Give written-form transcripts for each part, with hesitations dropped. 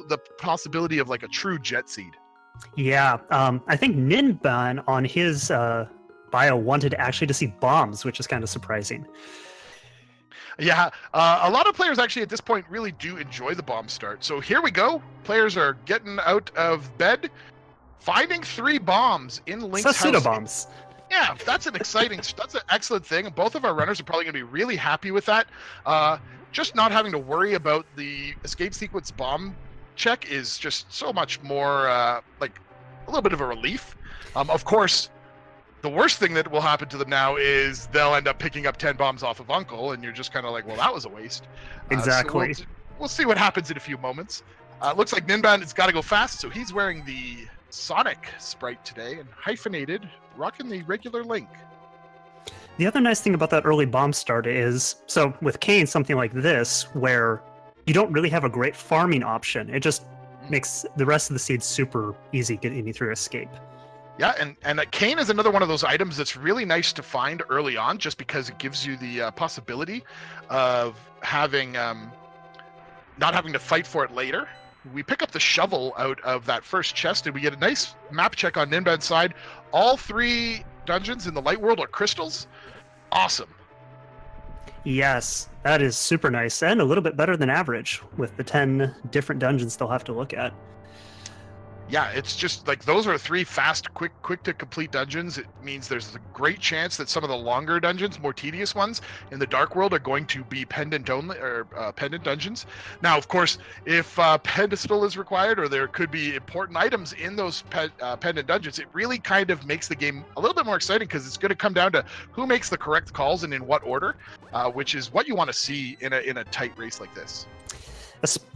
the possibility of like a true jet seed. Yeah, I think Ninban on his bio wanted actually to see bombs, which is kind of surprising. Yeah, a lot of players actually at this point really do enjoy the bomb start. So here we go. Players are getting out of bed, finding 3 bombs in Link's house. Pseudo bombs. Yeah, that's an exciting, that's an excellent thing. Both of our runners are probably going to be really happy with that. Just not having to worry about the escape sequence bomb check is just so much more like a little bit of a relief. Of course, the worst thing that will happen to them now is they'll end up picking up 10 bombs off of Uncle, and you're just kind of like, well, that was a waste. Exactly. So we'll see what happens in a few moments. Looks like Ninban has got to go fast, so he's wearing the Sonic sprite today and hyphenated, rocking the regular Link. The other nice thing about that early bomb start is, so with Kane, something like this, where you don't really have a great farming option. It just makes the rest of the seeds super easy getting you through escape. Yeah, and Kane is another one of those items that's really nice to find early on, just because it gives you the possibility of having not having to fight for it later. We pick up the shovel out of that first chest, and we get a nice map check on Ninban's side. All 3 dungeons in the light world are crystals. Awesome. Yes, that is super nice, and a little bit better than average with the 10 different dungeons they'll have to look at. Yeah, it's just like those are 3 fast, quick to complete dungeons. It means there's a great chance that some of the longer dungeons, more tedious ones in the Dark World, are going to be pendant only or pendant dungeons. Now, of course, if pedestal is required, or there could be important items in those pendant dungeons, it really kind of makes the game a little bit more exciting, because it's going to come down to who makes the correct calls and in what order, which is what you want to see in a tight race like this.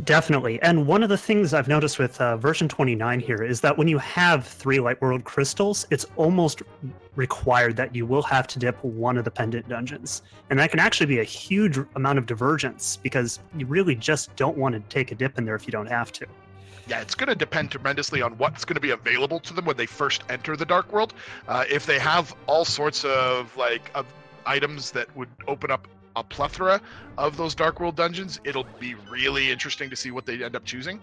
Definitely. And one of the things I've noticed with version 29 here is that when you have 3 Light World crystals, it's almost required that you will have to dip one of the pendant dungeons. And that can actually be a huge amount of divergence, because you really just don't want to take a dip in there if you don't have to. Yeah, it's going to depend tremendously on what's going to be available to them when they first enter the Dark World. If they have all sorts of items that would open up a plethora of those Dark World dungeons, it'll be really interesting to see what they end up choosing.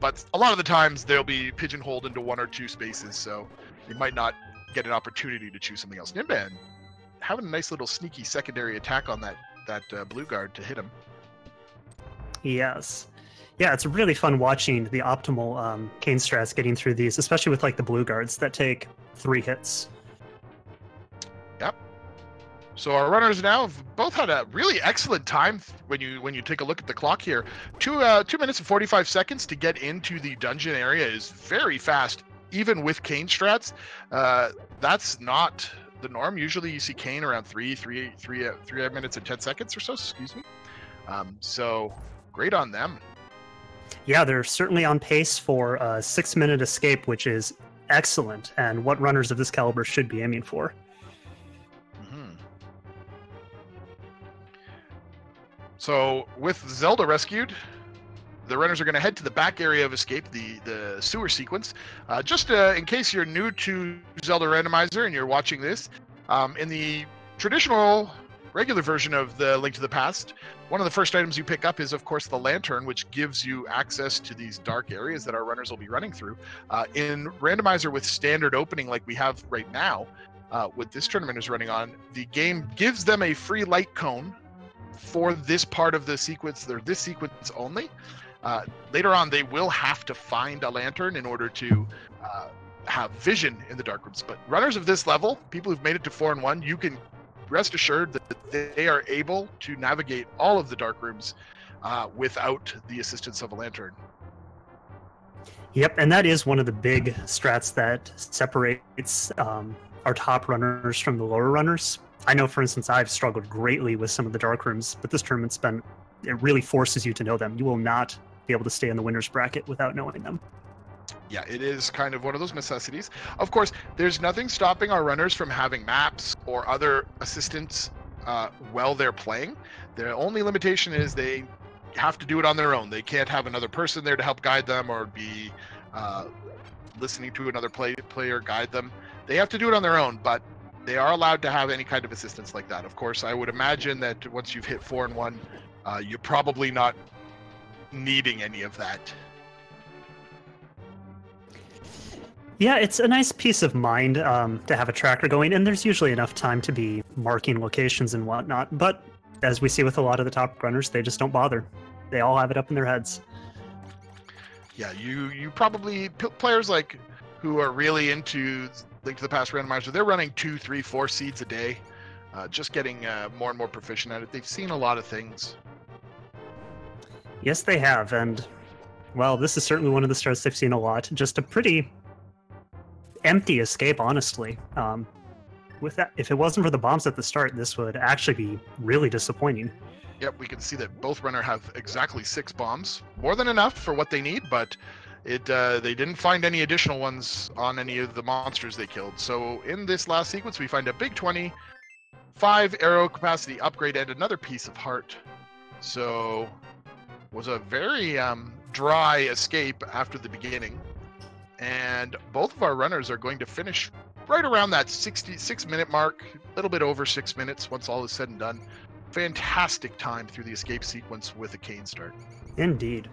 But a lot of the times they'll be pigeonholed into 1 or 2 spaces, so you might not get an opportunity to choose something else. Ninban having a nice little sneaky secondary attack on that blue guard to hit him. Yes. Yeah, it's really fun watching the optimal Kane strats getting through these, especially with like the blue guards that take 3 hits. Yep. So our runners now have both had a really excellent time when you take a look at the clock here. 2 minutes and 45 seconds to get into the dungeon area is very fast, even with Kane strats. That's not the norm. Usually you see Kane around 3 minutes and 10 seconds or so, excuse me. So great on them. Yeah, they're certainly on pace for a 6-minute escape, which is excellent, and what runners of this caliber should be aiming for. So with Zelda rescued, the runners are going to head to the back area of escape, the sewer sequence. Just in case you're new to Zelda Randomizer and you're watching this, in the traditional regular version of the Link to the Past, one of the first items you pick up is, of course, the lantern, which gives you access to these dark areas that our runners will be running through. In Randomizer with standard opening like we have right now, what this tournament is running on, the game gives them a free light cone for this part of the sequence, or this sequence only. Later on, they will have to find a lantern in order to have vision in the dark rooms. But runners of this level, people who've made it to 4 and 1, you can rest assured that they are able to navigate all of the dark rooms without the assistance of a lantern. Yep, and that is one of the big strats that separates our top runners from the lower runners. I know, for instance, I've struggled greatly with some of the dark rooms, but this tournament's it really forces you to know them. You will not be able to stay in the winner's bracket without knowing them. Yeah, it is kind of one of those necessities. Of course, there's nothing stopping our runners from having maps or other assistance while they're playing. The only limitation is they have to do it on their own. They can't have another person there to help guide them, or be listening to another player guide them. They have to do it on their own, but they are allowed to have any kind of assistance like that. Of course, I would imagine that once you've hit 4 and 1, you're probably not needing any of that. Yeah, it's a nice peace of mind to have a tracker going, and there's usually enough time to be marking locations and whatnot. But as we see with a lot of the top runners, they just don't bother. They all have it up in their heads. Yeah, you probably players like who are really into Link to the Past Randomizer. They're running 2, 3, 4 seeds a day, just getting more and more proficient at it. They've seen a lot of things. Yes, they have, and well, this is certainly one of the starts they've seen a lot. Just a pretty empty escape, honestly. With that, if it wasn't for the bombs at the start, this would actually be really disappointing. Yep, we can see that both runners have exactly 6 bombs, more than enough for what they need, but they didn't find any additional ones on any of the monsters they killed. So in this last sequence, we find a big 20, 5 arrow capacity upgrade, and another piece of heart. So was a very dry escape after the beginning, and both of our runners are going to finish right around that 66-minute mark, a little bit over 6 minutes once all is said and done. Fantastic time through the escape sequence with a cane start. Indeed.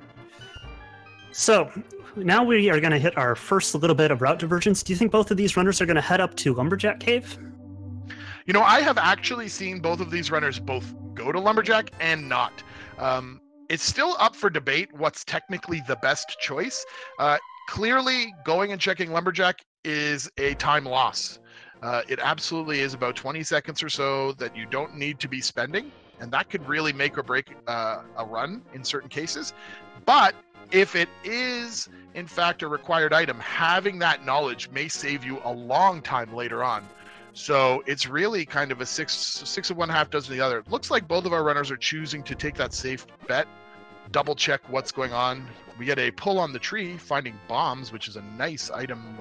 So now we are going to hit our first little bit of route divergence. Do you think both of these runners are going to head up to Lumberjack Cave? You know, I have actually seen both of these runners both go to Lumberjack and not. It's still up for debate what's technically the best choice. Clearly, going and checking Lumberjack is a time loss. It absolutely is about 20 seconds or so that you don't need to be spending, and that could really make or break a run in certain cases. But if it is, in fact, a required item, having that knowledge may save you a long time later on. So it's really kind of a six of one, half dozen of the other. It looks like both of our runners are choosing to take that safe bet, double check what's going on. We get a pull on the tree, finding bombs, which is a nice item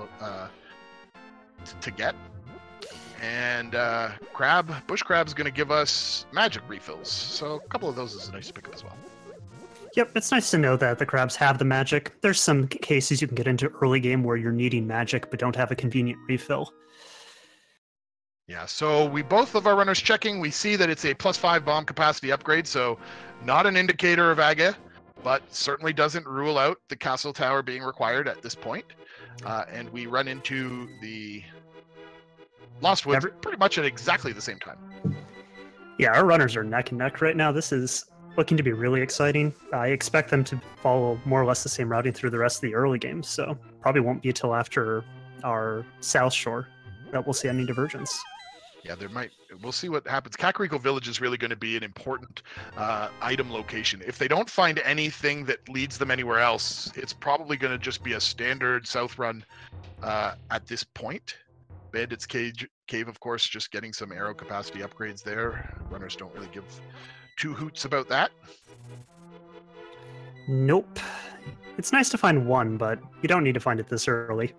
to get. And bush crab is going to give us magic refills. So a couple of those is nice to pick up as well. Yep, it's nice to know that the crabs have the magic. There's some cases you can get into early game where you're needing magic but don't have a convenient refill. Yeah, so both of our runners checking. We see that it's a +5 bomb capacity upgrade, so not an indicator of Aga, but certainly doesn't rule out the castle tower being required at this point. And we run into the Lost Woods pretty much at exactly the same time. Yeah, our runners are neck and neck right now. This is looking to be really exciting. I expect them to follow more or less the same routing through the rest of the early games, so probably won't be till after our South Shore that we'll see any divergence. Yeah, we'll see what happens. Kakariko Village is really going to be an important item location. If they don't find anything that leads them anywhere else, it's probably going to just be a standard south run at this point. Bandit's Cave, of course, just getting some arrow capacity upgrades there. Runners don't really give two hoots about that. Nope. It's nice to find one, but you don't need to find it this early.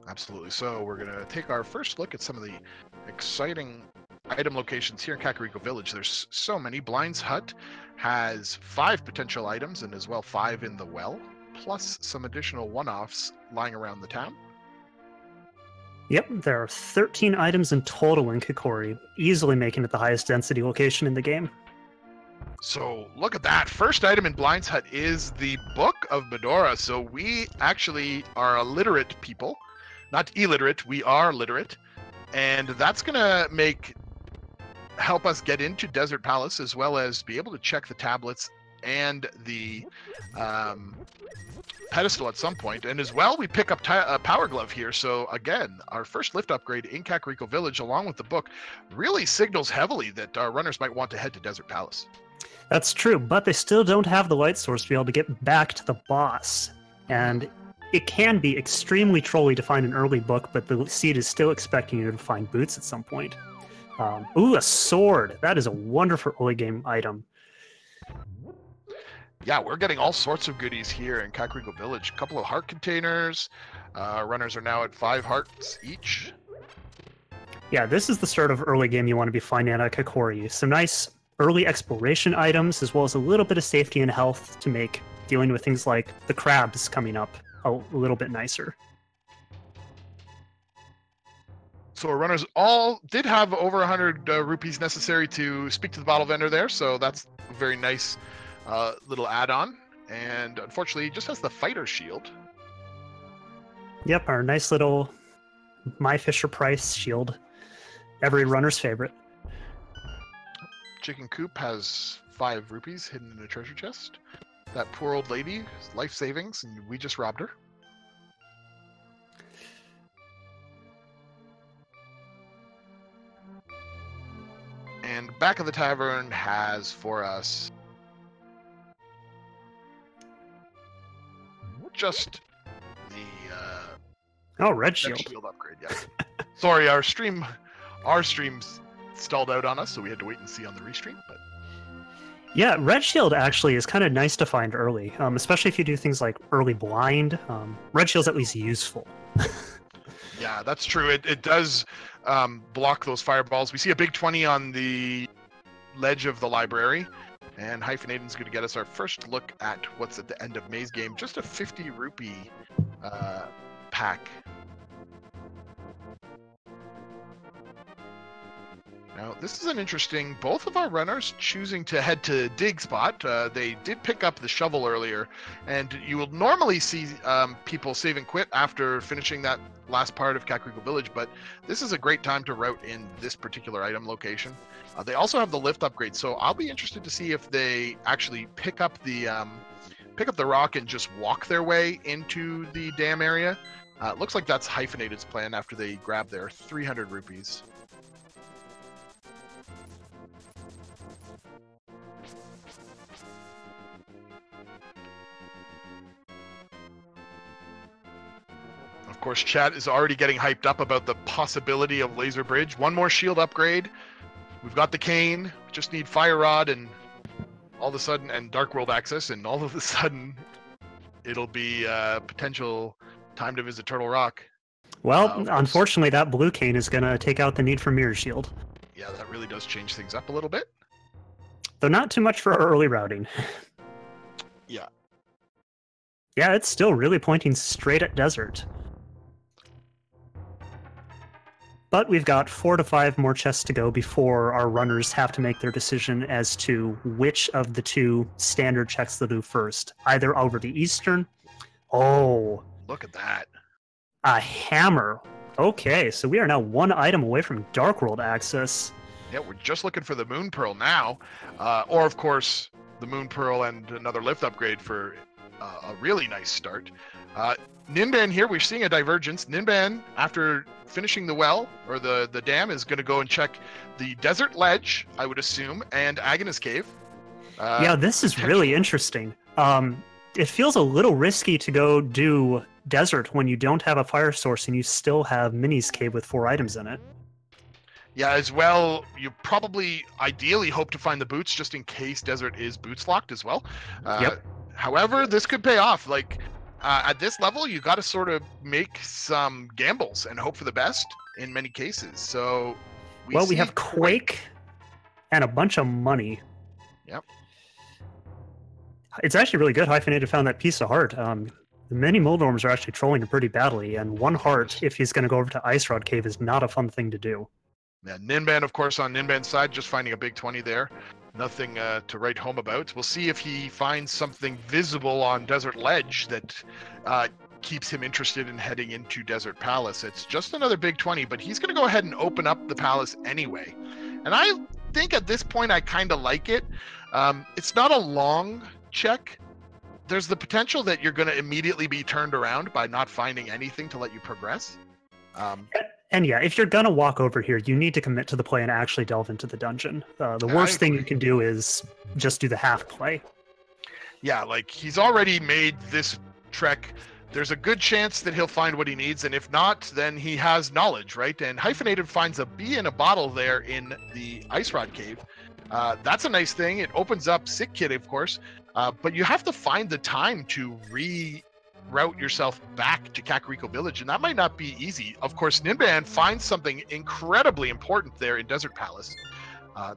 Absolutely. So we're going to take our first look at some of the exciting item locations here in Kakariko Village. There's so many. Blind's Hut has 5 potential items and as well 5 in the well, plus some additional one-offs lying around the town. Yep, there are 13 items in total in Kokori, easily making it the highest density location in the game. So look at that. First item in Blind's Hut is the Book of Medora. So we actually are a literate people. Not illiterate, we are literate. And that's going to help us get into Desert Palace as well as be able to check the tablets and the pedestal at some point. And as well, we pick up a Power Glove here. So again, our first lift upgrade in Kakariko Village along with the book really signals heavily that our runners might want to head to Desert Palace. That's true, but they still don't have the light source to be able to get back to the boss. And it can be extremely trolly to find an early book, but the seed is still expecting you to find boots at some point. Ooh, a sword. That is a wonderful early game item. Yeah, we're getting all sorts of goodies here in Kakariko Village. A couple of heart containers. Runners are now at 5 hearts each. Yeah, this is the start of early game you want to be finding at Kokori. Some nice early exploration items, as well as a little bit of safety and health to make dealing with things like the crabs coming up a little bit nicer. So our runners all did have over 100 rupees necessary to speak to the bottle vendor there, so that's a very nice little add-on. and unfortunately, he just has the fighter shield. Yep, our nice little My Fisher-Price shield. Every runner's favorite. Chicken Coop has 5 rupees hidden in a treasure chest. That poor old lady, life savings, and we just robbed her. And Back of the Tavern has for us just the Red shield. Upgrade. Yeah. Sorry, our streams stalled out on us, so we had to wait and see on the restream. But yeah, red shield actually is kind of nice to find early, especially if you do things like early blind. Red shield's at least useful. Yeah, that's true. It does block those fireballs. We see a big 20 on the ledge of the library, and Hyphenaten's going to get us our first look at what's at the end of Maze Game. Just a 50 rupee pack. Now, this is an interesting, both of our runners choosing to head to Dig Spot. They did pick up the shovel earlier, and you will normally see people save and quit after finishing that last part of Kakariko Village, but this is a great time to route in this particular item location. They also have the lift upgrade, so I'll be interested to see if they actually pick up the rock and just walk their way into the dam area. It looks like that's Hyphenated's plan after they grab their 300 rupees. Of course, chat is already getting hyped up about the possibility of Laser Bridge. One more shield upgrade. We've got the cane. We just need Fire Rod and all of a sudden, and Dark World access, and all of a sudden, it'll be potential time to visit Turtle Rock. Well, unfortunately, that blue cane is going to take out the need for Mirror Shield. Yeah, that really does change things up a little bit. Though not too much for early routing. Yeah. Yeah, it's still really pointing straight at desert. But we've got 4 to 5 more chests to go before our runners have to make their decision as to which of the 2 standard checks they'll do first. Either over the eastern. Oh. Look at that. A hammer. Okay, so we are now 1 item away from Dark World access. Yeah, we're just looking for the Moon Pearl now. Or, of course, the Moon Pearl and another lift upgrade for a really nice start. Ninban here, we're seeing a divergence. Ninban, after finishing the well, or the dam, is going to go and check the desert ledge, I would assume, and Agnes Cave. Yeah, this is really interesting. It feels a little risky to go do desert when you don't have a fire source and you still have Minnie's Cave with 4 items in it. Yeah, as well, you probably ideally hope to find the boots just in case desert is boots locked as well. Yep. However, this could pay off. Like, at this level, you got to sort of make some gambles and hope for the best in many cases. So, we have Quake and a bunch of money. Yep. It's actually really good. Hyphenated found that piece of heart. The many Moldorms are actually trolling him pretty badly, and 1 heart, if he's going to go over to Ice Rod Cave, is not a fun thing to do. Yeah, Ninban, of course, on Ninban's side, just finding a big 20 there. Nothing to write home about. We'll see if he finds something visible on Desert Ledge that keeps him interested in heading into Desert Palace. It's just another big 20, but he's going to go ahead and open up the palace anyway. And I think at this point I kind of like it. It's not a long check. There's the potential that you're going to immediately be turned around by not finding anything to let you progress. And yeah, if you're going to walk over here, you need to commit to the play and actually delve into the dungeon. The worst thing you can do is just do the half play. Yeah, like, he's already made this trek. There's a good chance that he'll find what he needs, and if not, then he has knowledge, right? And Hyphenated finds a bee in a bottle there in the Ice Rod Cave. That's a nice thing. It opens up Sick Kid, of course, but you have to find the time to reroute yourself back to Kakariko Village, and that might not be easy. Of course, Ninban finds something incredibly important there in Desert Palace,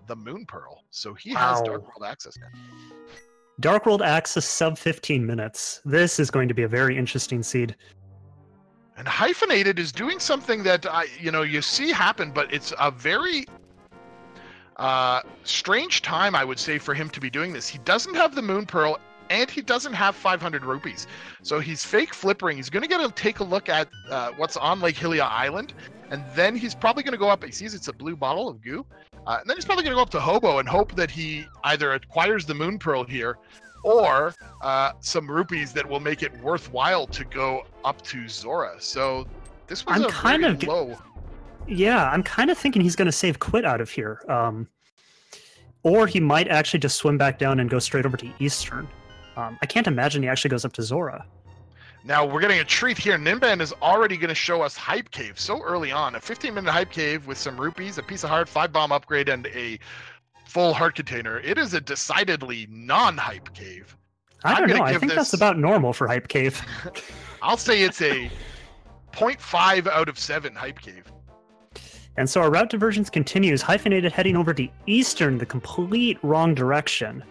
the Moon Pearl. So he has Dark World access now. Dark World access sub 15 minutes. This is going to be a very interesting seed. And Hyphenated is doing something that you see happen, but it's a very strange time, I would say, for him to be doing this. He doesn't have the Moon Pearl and he doesn't have 500 rupees. So he's fake flippering. He's going to take a look at what's on Lake Hylia Island, and then he's probably going to go up. He sees it's a blue bottle of goo. And then he's probably going to go up to Hobo and hope that he either acquires the Moon Pearl here or some rupees that will make it worthwhile to go up to Zora. So this was low. Yeah, I'm kind of thinking he's going to save Quit out of here. Or he might actually just swim back down and go straight over to Eastern. I can't imagine he actually goes up to Zora. Now we're getting a treat here. Ninban is already going to show us Hype Cave so early on. A 15-minute Hype Cave with some rupees, a piece of heart, 5-bomb upgrade, and a full heart container. It is a decidedly non-Hype Cave. I don't know. I think that's about normal for Hype Cave. I'll say it's a 0.5 out of 7 Hype Cave. And so our route divergence continues, Hyphenated heading over to Eastern, the complete wrong direction.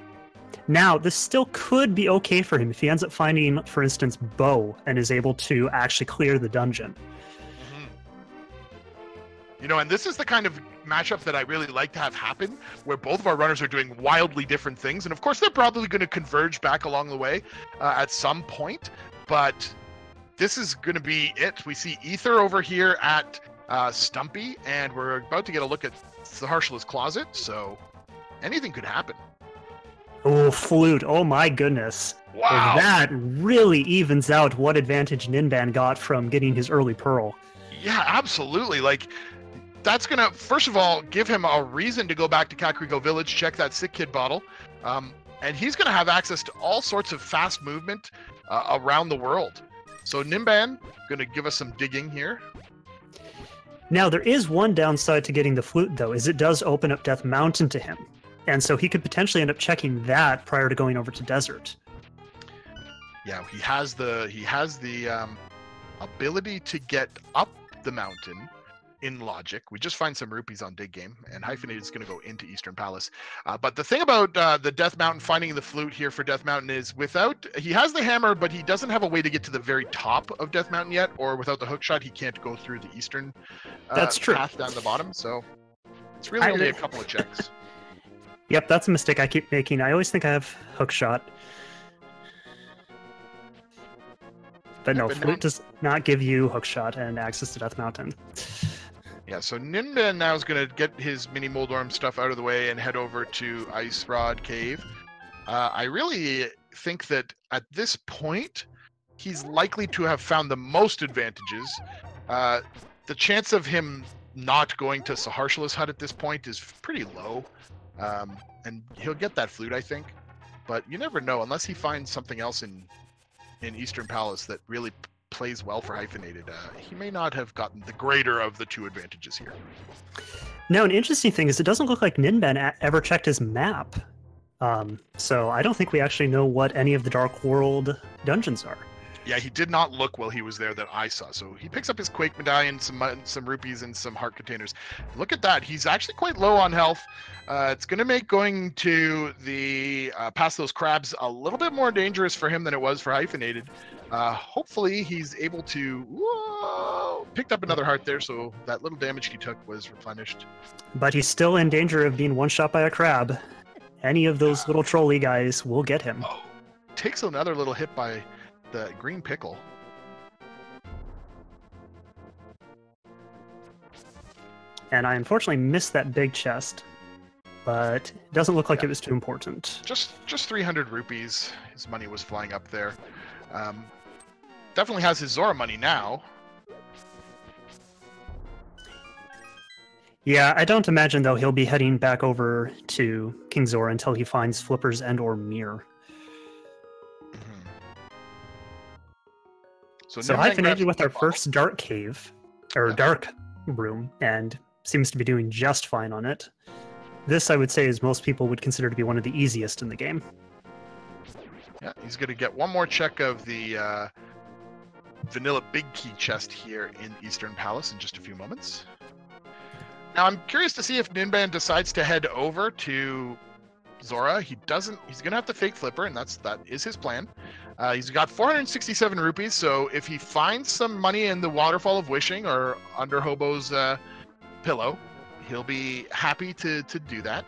Now, this still could be okay for him if he ends up finding, for instance, Bow and is able to actually clear the dungeon. You know, and this is the kind of matchup that I really like to have happen, where both of our runners are doing wildly different things. And of course, they're probably going to converge back along the way at some point. But this is going to be it. We see Ether over here at Stumpy, and we're about to get a look at Saharshala's closet. So anything could happen. Oh, Flute. Oh, my goodness. Wow. That really evens out what advantage Ninban got from getting his early Pearl. Yeah, absolutely. Like, that's going to, first of all, give him a reason to go back to Kakariko Village, check that Sick Kid bottle. And he's going to have access to all sorts of fast movement around the world. So Ninban, going to give us some digging here. Now, there is one downside to getting the Flute, though, is it does open up Death Mountain to him. And so he could potentially end up checking that prior to going over to Desert. Yeah, he has the ability to get up the mountain in logic. We just find some rupees on Dig Game, and Hyphenated is going to go into Eastern Palace. But the thing about the Death Mountain, finding the Flute here for Death Mountain is he has the hammer, but he doesn't have a way to get to the very top of Death Mountain yet, or without the hook shot, he can't go through the Eastern That's true. path down the bottom. So it's really only a couple of checks. Yep, that's a mistake I keep making. I always think I have hook shot. But no, Flute does not give you hook shot and access to Death Mountain. Yeah, so Ninban now is going to get his mini Moldorm stuff out of the way and head over to Ice Rod Cave. I really think that at this point, he's likely to have found the most advantages. The chance of him not going to Saharshala's hut at this point is pretty low. And he'll get that Flute, I think. But you never know, unless he finds something else in Eastern Palace that really plays well for Hyphenated. He may not have gotten the greater of the two advantages here. Now, an interesting thing is it doesn't look like Ninban ever checked his map. So I don't think we actually know what any of the Dark World dungeons are. Yeah, he did not look while he was there that I saw. So he picks up his Quake Medallion, some rupees, and some heart containers. Look at that. He's actually quite low on health. It's going to make going to the past those crabs a little bit more dangerous for him than it was for Hyphenated. Hopefully he's able to... Whoa, picked up another heart there, so that little damage he took was replenished. But he's still in danger of being one-shot by a crab. Any of those little trolley guys will get him. Oh, takes another little hit by the green pickle. And I unfortunately missed that big chest, but it doesn't look like it was too important. Just 300 rupees. His money was flying up there. Definitely has his Zora money now. Yeah, I don't imagine, though, he'll be heading back over to King Zora until he finds Flippers and or Mirror. So Hyphenated with our first Dark Cave, or Dark Room, and seems to be doing just fine on it. This, I would say, is most people would consider to be one of the easiest in the game. Yeah, he's going to get one more check of the vanilla big key chest here in Eastern Palace in just a few moments. Now, I'm curious to see if Ninban decides to head over to Zora. He doesn't. He's going to have to fake Flipper, and that is his plan. He's got 467 rupees, so if he finds some money in the Waterfall of Wishing or under Hobo's pillow, he'll be happy to do that.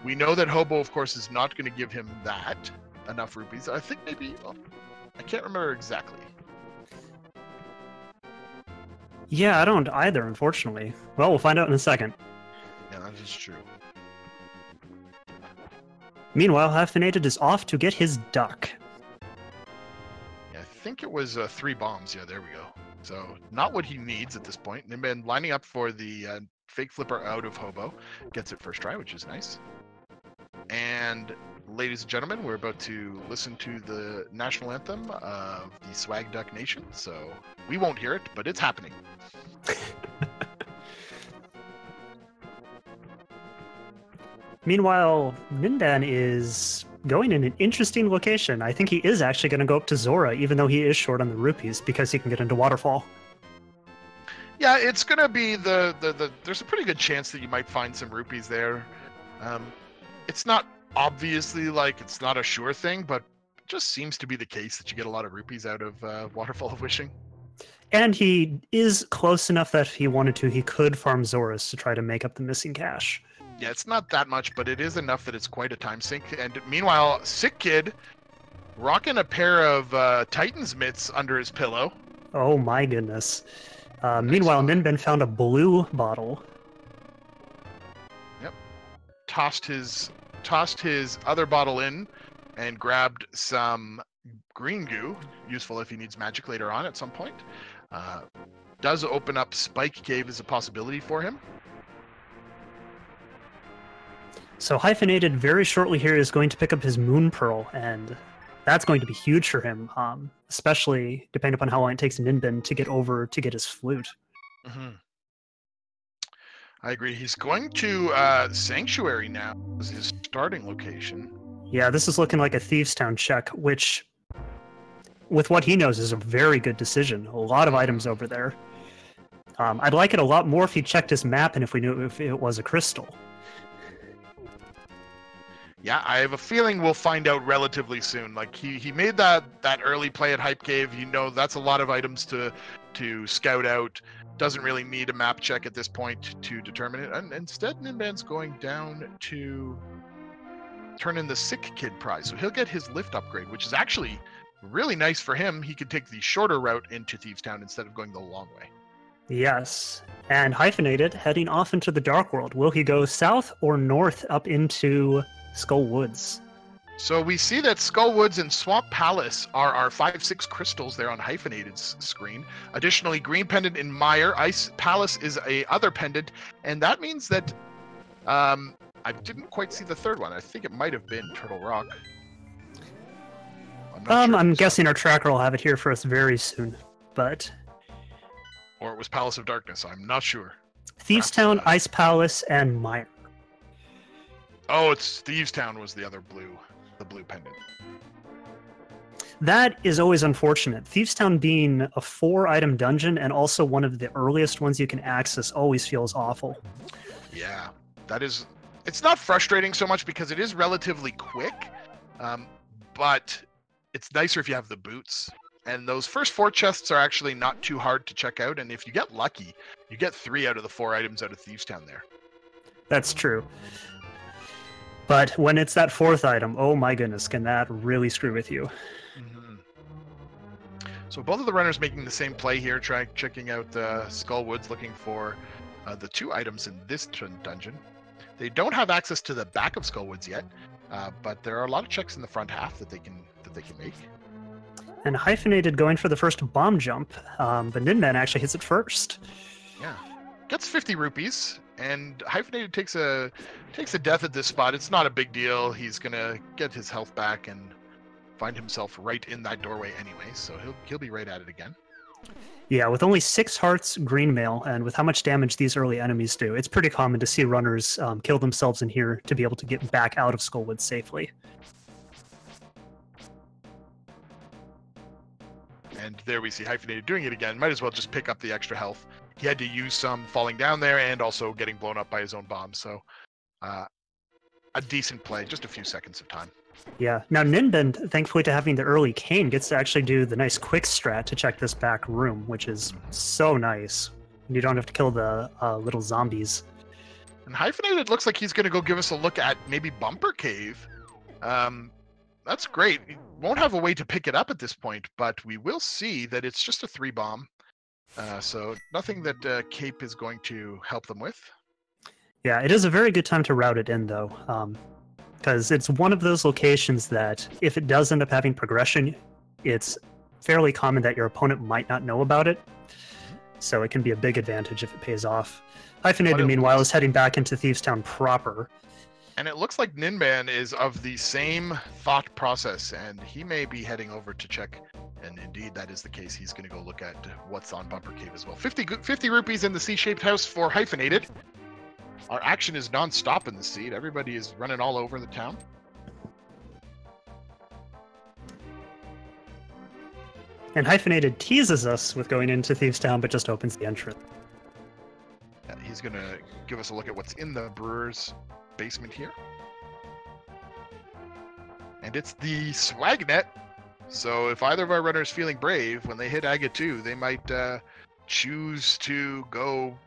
We know that Hobo, of course, is not going to give him that. enough rupees. I think maybe, I can't remember exactly. Yeah, I don't either, unfortunately. Well, we'll find out in a second. Yeah, that is true. Meanwhile, Hyphenated is off to get his duck. Yeah, I think it was 3 bombs. Yeah, there we go. So not what he needs at this point. Ninban lining up for the fake flipper out of Hobo. Gets it first try, which is nice. And ladies and gentlemen, we're about to listen to the national anthem of the Swag Duck Nation. So we won't hear it, but it's happening. Meanwhile, Ninban is going in an interesting location. I think he is actually going to go up to Zora, even though he is short on the rupees, because he can get into Waterfall. Yeah, it's going to be there's a pretty good chance that you might find some rupees there. It's not obviously like it's not a sure thing, but it just seems to be the case that you get a lot of rupees out of Waterfall of Wishing. And he is close enough that if he wanted to, he could farm Zoras to try to make up the missing cash. Yeah, it's not that much, but it is enough that it's quite a time sink. And meanwhile, Sick Kid rocking a pair of Titan's mitts under his pillow. Oh my goodness. Meanwhile, Ninban found a blue bottle. Yep. Tossed his other bottle in and grabbed some green goo, useful if he needs magic later on at some point. Does open up Spike Cave as a possibility for him. So Hyphenated very shortly here is going to pick up his Moon Pearl, and that's going to be huge for him, especially depending upon how long it takes Ninban to get over to get his flute. Mm-hmm. I agree. He's going to Sanctuary now as his starting location. Yeah, this is looking like a Thieves Town check, which, with what he knows, is a very good decision. A lot of items over there. I'd like it a lot more if he checked his map and if we knew if it was a crystal. Yeah, I have a feeling we'll find out relatively soon. Like he made that early play at Hype Cave. You know, that's a lot of items to scout out. Doesn't really need a map check at this point to determine it. And instead, Ninban's going down to turn in the Sick Kid prize. So he'll get his lift upgrade, which is actually really nice for him. He could take the shorter route into Thieves Town instead of going the long way. Yes. And Hyphenated heading off into the Dark World. Will he go south or north up into Skull Woods? So we see that Skull Woods and Swamp Palace are our 5-6 crystals there on Hyphenated's screen. Additionally, Green Pendant in Mire. Ice Palace is a other pendant, and that means that I didn't quite see the third one. I think it might have been Turtle Rock. I'm guessing our tracker will have it here for us very soon, but... Or it was Palace of Darkness. I'm not sure. Thieves Town, Ice Palace, and Mire. Oh, it's Thieves Town was the other blue pendant. That is always unfortunate. Thieves Town being a 4-item dungeon and also one of the earliest ones you can access always feels awful. Yeah, that is... It's not frustrating so much because it is relatively quick, but it's nicer if you have the boots. And those first 4 chests are actually not too hard to check out, and if you get lucky, you get 3 out of the 4 items out of Thieves Town there. That's true. But when it's that 4th item, oh my goodness, can that really screw with you? Mm-hmm. So both of the runners making the same play here, checking out Skull Woods, looking for the 2 items in this dungeon. They don't have access to the back of Skull Woods yet, but there are a lot of checks in the front half that they can make. And Hyphenated going for the first bomb jump, but Ninban actually hits it first. Yeah, gets 50 rupees, and Hyphenated takes a death at this spot. It's not a big deal. He's gonna get his health back and find himself right in that doorway anyway, so he'll be right at it again. Yeah, with only 6 hearts, green mail, and with how much damage these early enemies do, it's pretty common to see runners kill themselves in here to be able to get back out of Skullwood safely. And there we see Hyphenated doing it again. Might as well just pick up the extra health. He had to use some falling down there and also getting blown up by his own bomb. So a decent play, just a few seconds of time. Yeah. Now Ninban, thankfully to having the early cane, gets to actually do the nice quick strat to check this back room, which is so nice. You don't have to kill the little zombies. And Hyphenated looks like he's going to go give us a look at maybe Bumper Cave. that's great. We won't have a way to pick it up at this point, but we will see that it's just a 3-bomb. So nothing that Cape is going to help them with. Yeah, it is a very good time to route it in, though, because it's one of those locations that if it does end up having progression, it's fairly common that your opponent might not know about it. So it can be a big advantage if it pays off. Hyphenated, meanwhile, is heading back into Thieves Town proper. And it looks like Ninban is of the same thought process, and he may be heading over to check. And indeed, that is the case. He's going to go look at what's on Bumper Cave as well. 50 rupees in the C-shaped house for Hyphenated. Our action is non-stop in the seed. Everybody is running all over the town. And Hyphenated teases us with going into Thieves Town, but just opens the entrance. Yeah, he's going to give us a look at what's in the Brewer's basement here. And it's the swag net. So if either of our runners feeling brave, when they hit Aga 2, they might choose to go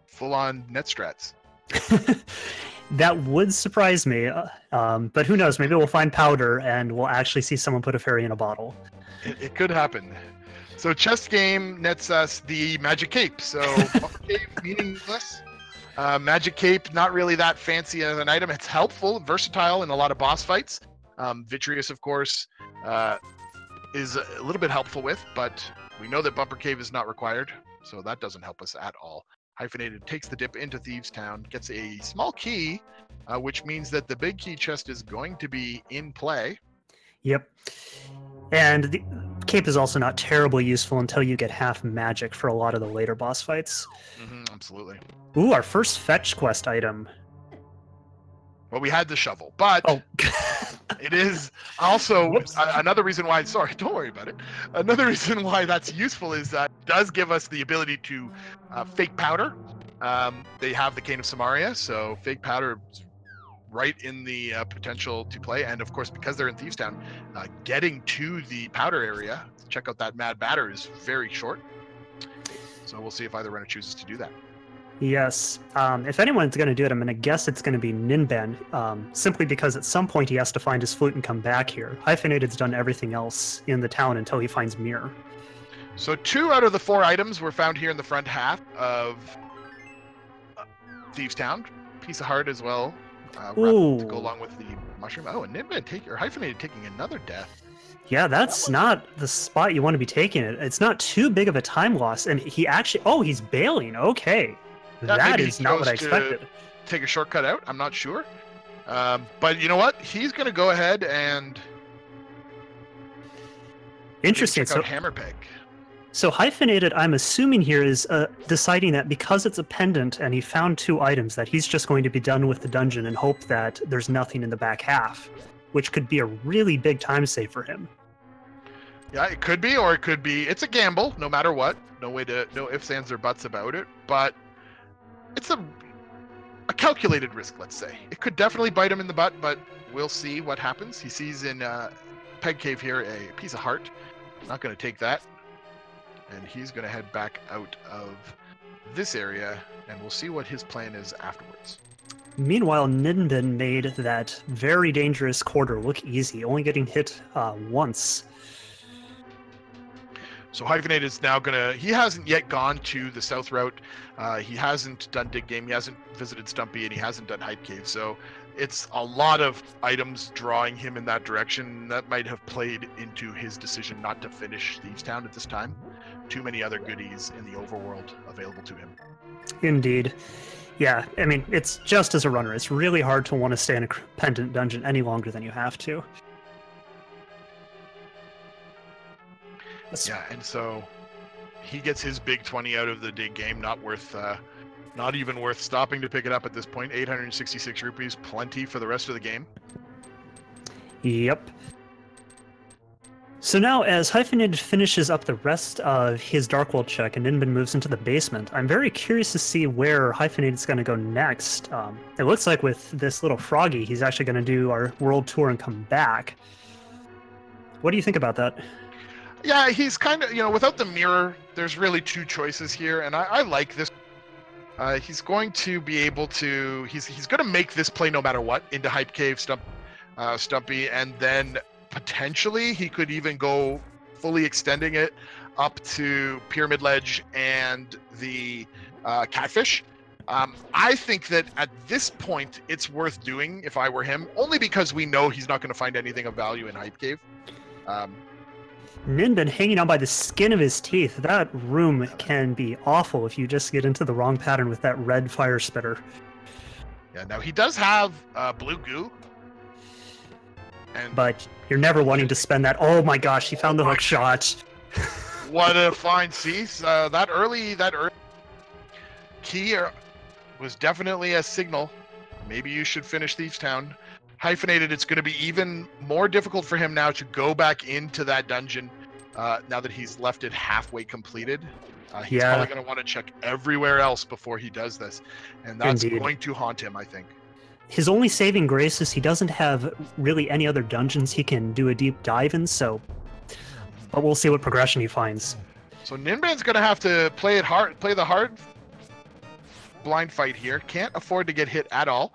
full-on net strats. That would surprise me, but who knows? Maybe we'll find powder and we'll actually see someone put a fairy in a bottle. It could happen. So chess game nets us the magic cape. So Bumper Cave meaningless. Magic cape, not really that fancy as an item. It's helpful, versatile in a lot of boss fights. Vitreous, of course, is a little bit helpful with, but we know that Bumper Cave is not required, so that doesn't help us at all. Hyphenated takes the dip into Thieves Town, gets a small key, which means that the big key chest is going to be in play. Yep. And the cape is also not terribly useful until you get half magic for a lot of the later boss fights. Absolutely. Ooh, our first fetch quest item. Well, we had the shovel, but it is also another reason why. Sorry, don't worry about it. Another reason why that's useful is that it does give us the ability to fake powder. They have the Cane of Samaria, so fake powder is right in the potential to play. And of course, because they're in Thieves Town, getting to the powder area, check out that Mad Batter, is very short. So we'll see if either runner chooses to do that. Yes. If anyone's going to do it, I'm going to guess it's going to be Ninban, simply because at some point he has to find his flute and come back here. Hyphenated's done everything else in the town until he finds Mirror. So 2 out of the 4 items were found here in the front half of Thieves Town. Piece of heart as well, to go along with the mushroom. Oh, and Ninban Hyphenated taking another death. Yeah, that's not the spot you want to be taking it. It's not too big of a time loss, and he actually... Oh, he's bailing. Okay. That is not what I expected. Take a shortcut out. I'm not sure. But you know what? He's going to go ahead and... Interesting. Check out Hammerpeg. So Hyphenated, I'm assuming here, is deciding that because it's a pendant and he found 2 items, that he's just going to be done with the dungeon and hope that there's nothing in the back half, which could be a really big time save for him. Yeah, it could be, or it could be... It's a gamble, no matter what. No ifs, ands, or buts about it. But it's a calculated risk, let's say. It could definitely bite him in the butt, but we'll see what happens. He sees in Peg Cave here a piece of heart. Not going to take that. And he's going to head back out of this area, and we'll see what his plan is afterwards. Meanwhile, Ninban made that very dangerous quarter look easy, only getting hit once. So Hyphenate is now he hasn't yet gone to the south route. He hasn't done Dig Game, he hasn't visited Stumpy, and he hasn't done Hype Cave. So it's a lot of items drawing him in that direction. That might have played into his decision not to finish Thieves Town at this time. Too many other goodies in the overworld available to him. Indeed. Yeah, I mean, it's just as a runner, it's really hard to want to stay in a pendant dungeon any longer than you have to. Yeah, and so he gets his big 20 out of the Dig Game. Not even worth stopping to pick it up at this point. 866 rupees, plenty for the rest of the game. Yep. So now, as Hyphenated finishes up the rest of his Dark World check and Ninban moves into the basement, I'm very curious to see where Hyphenated's going to go next. It looks like with this little froggy, he's actually going to do our world tour and come back. What do you think about that? Yeah, he's kind of, without the mirror, there's really 2 choices here, and I like this. He's going to be able to, he's going to make this play no matter what into Hype Cave, Stump, Stumpy, and then potentially he could even go fully extending it up to Pyramid Ledge and the Catfish. I think that at this point it's worth doing if I were him, only because we know he's not going to find anything of value in Hype Cave. Ninban hanging on by the skin of his teeth. That room can be awful if you just get into the wrong pattern with that red fire spitter. Yeah, now he does have blue goo. But you're never wanting to spend that. Oh my gosh, he found the hook shot. What a fine cease. That early key was definitely a signal. Maybe you should finish Thieves Town. Hyphenated, it's going to be even more difficult for him now to go back into that dungeon now that he's left it halfway completed. He's probably going to want to check everywhere else before he does this. And that's going to haunt him, I think. His only saving grace is he doesn't have really any other dungeons he can do a deep dive in, so... But we'll see what progression he finds. So Ninban's going to have to play the hard blind fight here. Can't afford to get hit at all.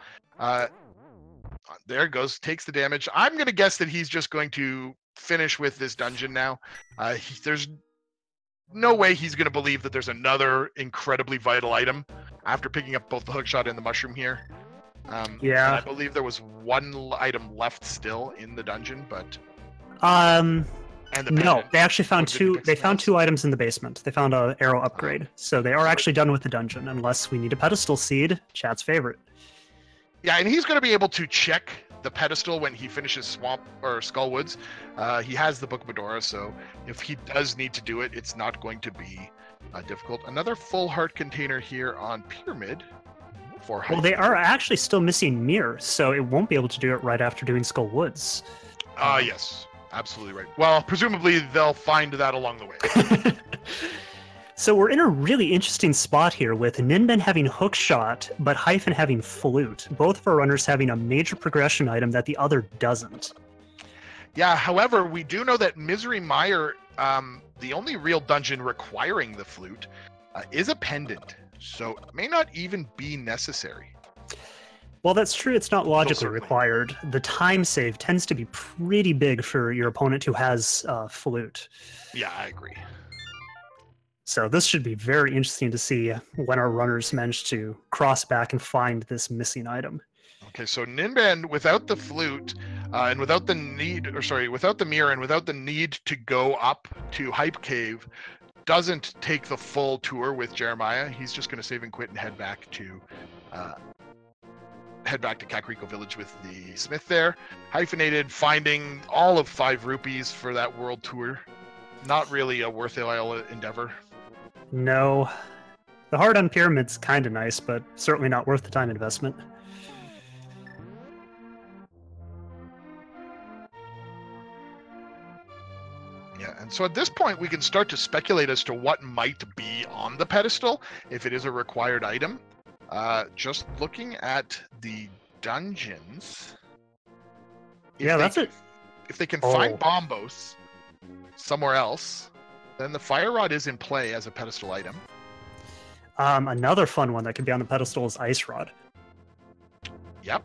There it goes, takes the damage. I'm going to guess that he's just going to finish with this dungeon now. There's no way he's going to believe that there's another incredibly vital item after picking up both the hookshot and the mushroom here. Yeah. I believe there was one item left still in the dungeon, but... No, they actually found two. They found two items in the basement. They found an arrow upgrade, so they are actually done with the dungeon. Unless we need a pedestal seed, chat's favorite. Yeah, and he's going to be able to check the pedestal when he finishes Swamp or Skullwoods. He has the Book of Medora, so if he does need to do it, it's not going to be difficult. Another full heart container here on Pyramid. Well, they are actually still missing Mirror, so it won't be able to do it right after doing Skullwoods. Yes. Absolutely right. Well, presumably they'll find that along the way. So we're in a really interesting spot here with Ninban having Hookshot, but Hyphen having Flute. Both of our runners having a major progression item that the other doesn't. Yeah, however, we do know that Misery Mire, the only real dungeon requiring the Flute, is a pendant. So it may not even be necessary. Well, that's true. It's not logically required. The time save tends to be pretty big for your opponent who has Flute. Yeah, I agree. So this should be very interesting to see when our runners manage to cross back and find this missing item. Okay, so Ninban, without the Flute, and without the without the mirror and without the need to go up to Hype Cave, doesn't take the full tour with Jeremiah. He's just going to save and quit and head back to Kakariko Village with the Smith there. Hyphenated, finding all of 5 rupees for that world tour. Not really a worthwhile endeavor. No. The heart on Pyramid's kind of nice, but certainly not worth the time investment. Yeah, and so at this point we can start to speculate as to what might be on the pedestal, if it is a required item. Just looking at the dungeons. If they can find Bombos somewhere else, then the Fire Rod is in play as a pedestal item. Another fun one that could be on the pedestal is Ice Rod. Yep.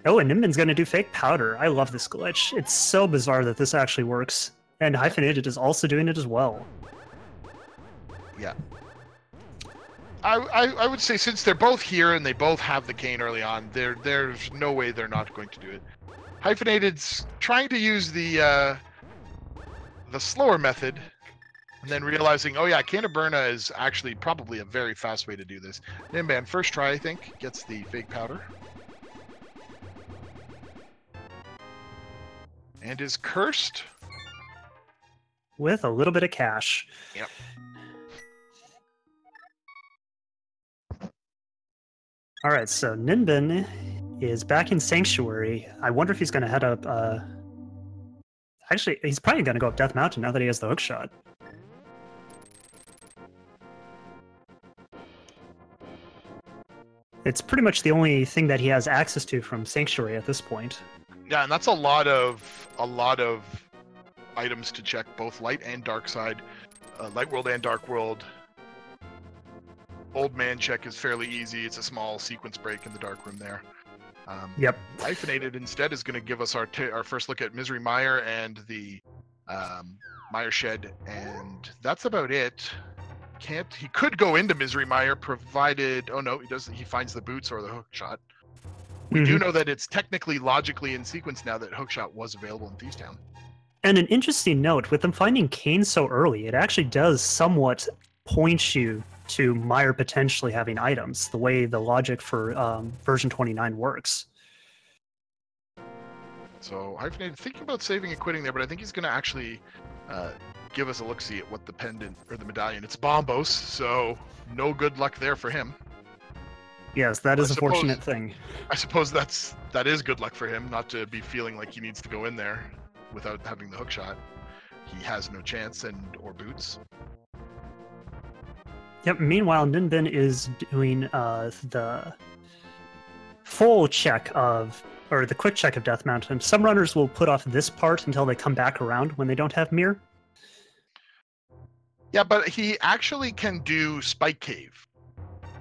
Oh, and Ninban's going to do Fake Powder. I love this glitch. It's so bizarre that this actually works. And Hyphenated is also doing it as well. Yeah. I would say since they're both here and they both have the cane early on, there's no way they're not going to do it. Hyphenated's trying to use the slower method, and then realizing, oh yeah, Canterburna is actually probably a very fast way to do this. Ninban, first try, I think, gets the Fake Powder. And is cursed. With a little bit of cash. Yep. Alright, so Ninban is back in Sanctuary. I wonder if he's going to head up... Actually, he's probably going to go up Death Mountain now that he has the hookshot. It's pretty much the only thing that he has access to from Sanctuary at this point. Yeah, and that's a lot of items to check, both light and dark side, light world and dark world. Old man check is fairly easy. It's a small sequence break in the dark room there. Yep. Hyphenated instead is going to give us our first look at Misery Mire and the Mire Shed, and that's about it. He could go into Misery Mire provided. Oh no, he doesn't. He finds the boots or the hook shot. We do know that it's technically logically in sequence now that hookshot was available in Thieves Town. And an interesting note, with them finding Kane so early, it actually does somewhat point you to Mire potentially having items, the way the logic for version 29 works. So Hyphenated thinking about saving and quitting there, but I think he's going to actually give us a look-see at what the pendant or the medallion. It's Bombos, so no good luck there for him. Yes, that is a fortunate thing. I suppose that is good luck for him, not to be feeling like he needs to go in there without having the hook shot. He has no chance or boots. Yep, meanwhile, Ninban is doing the full check or the quick check of Death Mountain. Some runners will put off this part until they come back around when they don't have Mirror. Yeah, but he actually can do Spike Cave.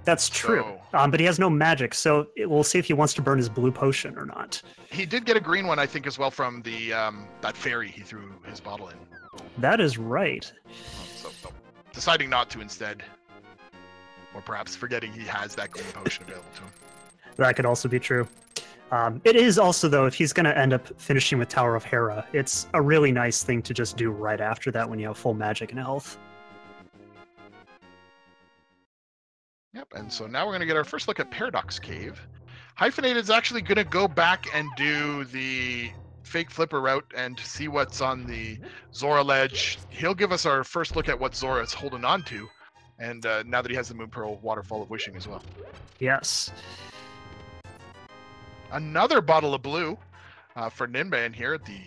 That's true, but he has no magic, so we'll see if he wants to burn his blue potion or not. He did get a green one, I think, as well from the that fairy he threw his bottle in. That is right. So deciding not to instead, or perhaps forgetting he has that green potion available to him. That could also be true. It is also, though, if he's going to end up finishing with Tower of Hera, it's a really nice thing to just do right after that when you have full magic and health. Yep, and so now we're going to get our first look at Paradox Cave. Hyphenated is actually going to go back and do the fake flipper route and see what's on the Zora ledge. He'll give us our first look at what Zora is holding on to, and now that he has the Moon Pearl Waterfall of Wishing as well. Yes. Another bottle of blue for Ninban here at the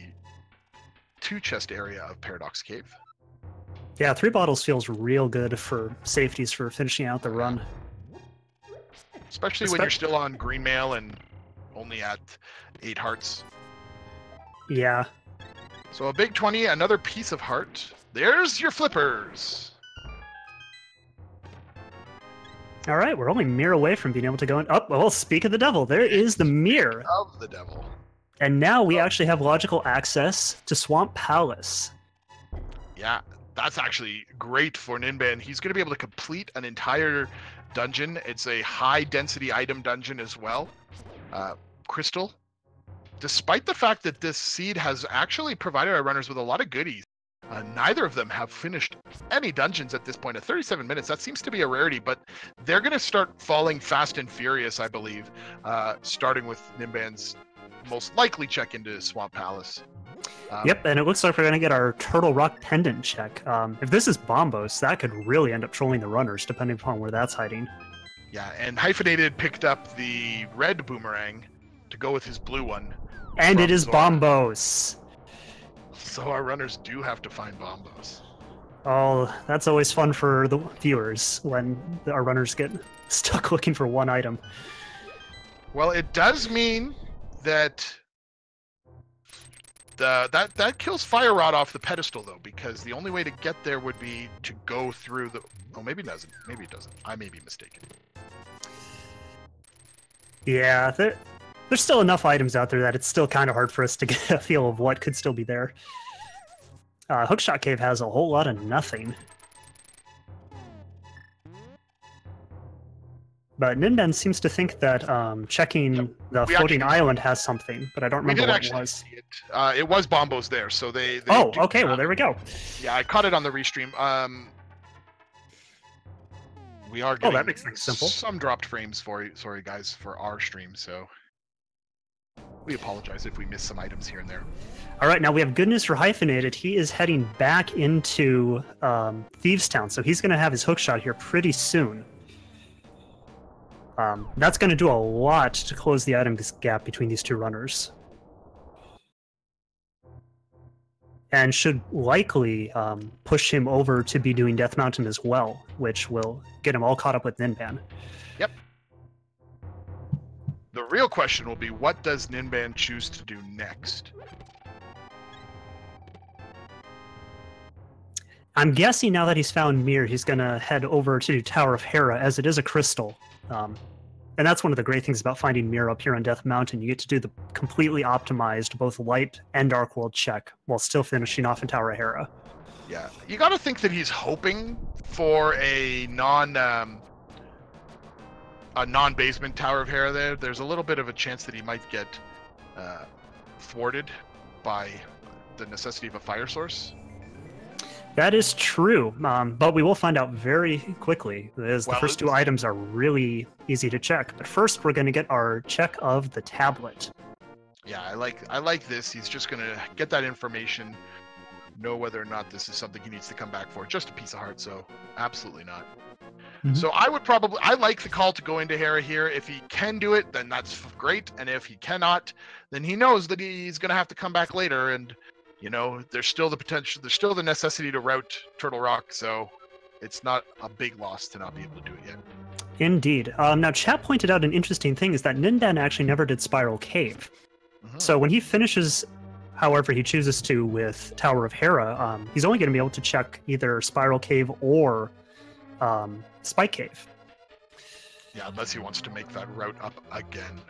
2-chest area of Paradox Cave. Yeah, 3 bottles feels real good for safeties for finishing out the run. Especially when you're still on green mail and only at 8 hearts. Yeah. So a big 20, another piece of heart. There's your flippers. All right, we're only mirror away from being able to go in. Oh, well, speak of the devil, there is the mirror. Of the devil. And now we actually have logical access to Swamp Palace. Yeah. That's actually great for Ninban. He's going to be able to complete an entire dungeon. It's a high-density item dungeon as well. Crystal. Despite the fact that this seed has actually provided our runners with a lot of goodies, neither of them have finished any dungeons at this point. At 37 minutes, that seems to be a rarity, but they're going to start falling fast and furious, I believe, starting with Ninban's most likely check into Swamp Palace. Yep, and it looks like we're going to get our Turtle Rock Pendant check. If this is Bombos, that could really end up trolling the runners, depending upon where that's hiding. Yeah, and Hyphenated picked up the red boomerang to go with his blue one. And it is Zora. Bombos! So our runners do have to find Bombos. Oh, that's always fun for the viewers, when our runners get stuck looking for one item. Well, it does mean that that kills Fire Rod off the pedestal, though, because the only way to get there would be to go through the... Oh, maybe it doesn't. Maybe it doesn't. I may be mistaken. Yeah, there's still enough items out there that it's still kind of hard for us to get a feel of what could still be there. Hookshot Cave has a whole lot of nothing. But Ninban seems to think that checking the floating island has something, but I don't remember what it was. See it. It was Bombos there, so they oh, okay, well, there we go. Yeah, I caught it on the restream. We are getting that makes things simple. Some dropped frames sorry guys, for our stream, so we apologize if we missed some items here and there. All right, now we have good news for Hyphenated. He is heading back into Thieves Town, so he's going to have his hookshot here pretty soon. That's going to do a lot to close the item gap between these two runners. And should likely push him over to be doing Death Mountain as well, which will get him all caught up with Ninban. Yep. The real question will be, what does Ninban choose to do next? I'm guessing now that he's found Mir, he's going to head over to Tower of Hera, as it is a crystal. And that's one of the great things about finding Mirror up here on Death Mountain. You get to do the completely optimized both light and dark world check while still finishing off in Tower of Hera. Yeah, you got to think that he's hoping for a non-basement Tower of Hera there. There's a little bit of a chance that he might get thwarted by the necessity of a fire source. That is true, but we will find out very quickly, as the first two items are really easy to check. But first, we're going to get our check of the tablet. Yeah, I like this. He's just going to get that information, know whether or not this is something he needs to come back for. Just a piece of heart, so absolutely not. Mm-hmm. So I like the call to go into Hera here. If he can do it, then that's great. And if he cannot, then he knows that he's going to have to come back later. And, you know, there's still the potential, there's still the necessity to route Turtle Rock. So it's not a big loss to not be able to do it yet. Indeed. Now, chat pointed out an interesting thing is that Ninban actually never did Spiral Cave. Mm-hmm. So when he finishes however he chooses to with Tower of Hera, he's only going to be able to check either Spiral Cave or Spike Cave. Yeah, unless he wants to make that route up again.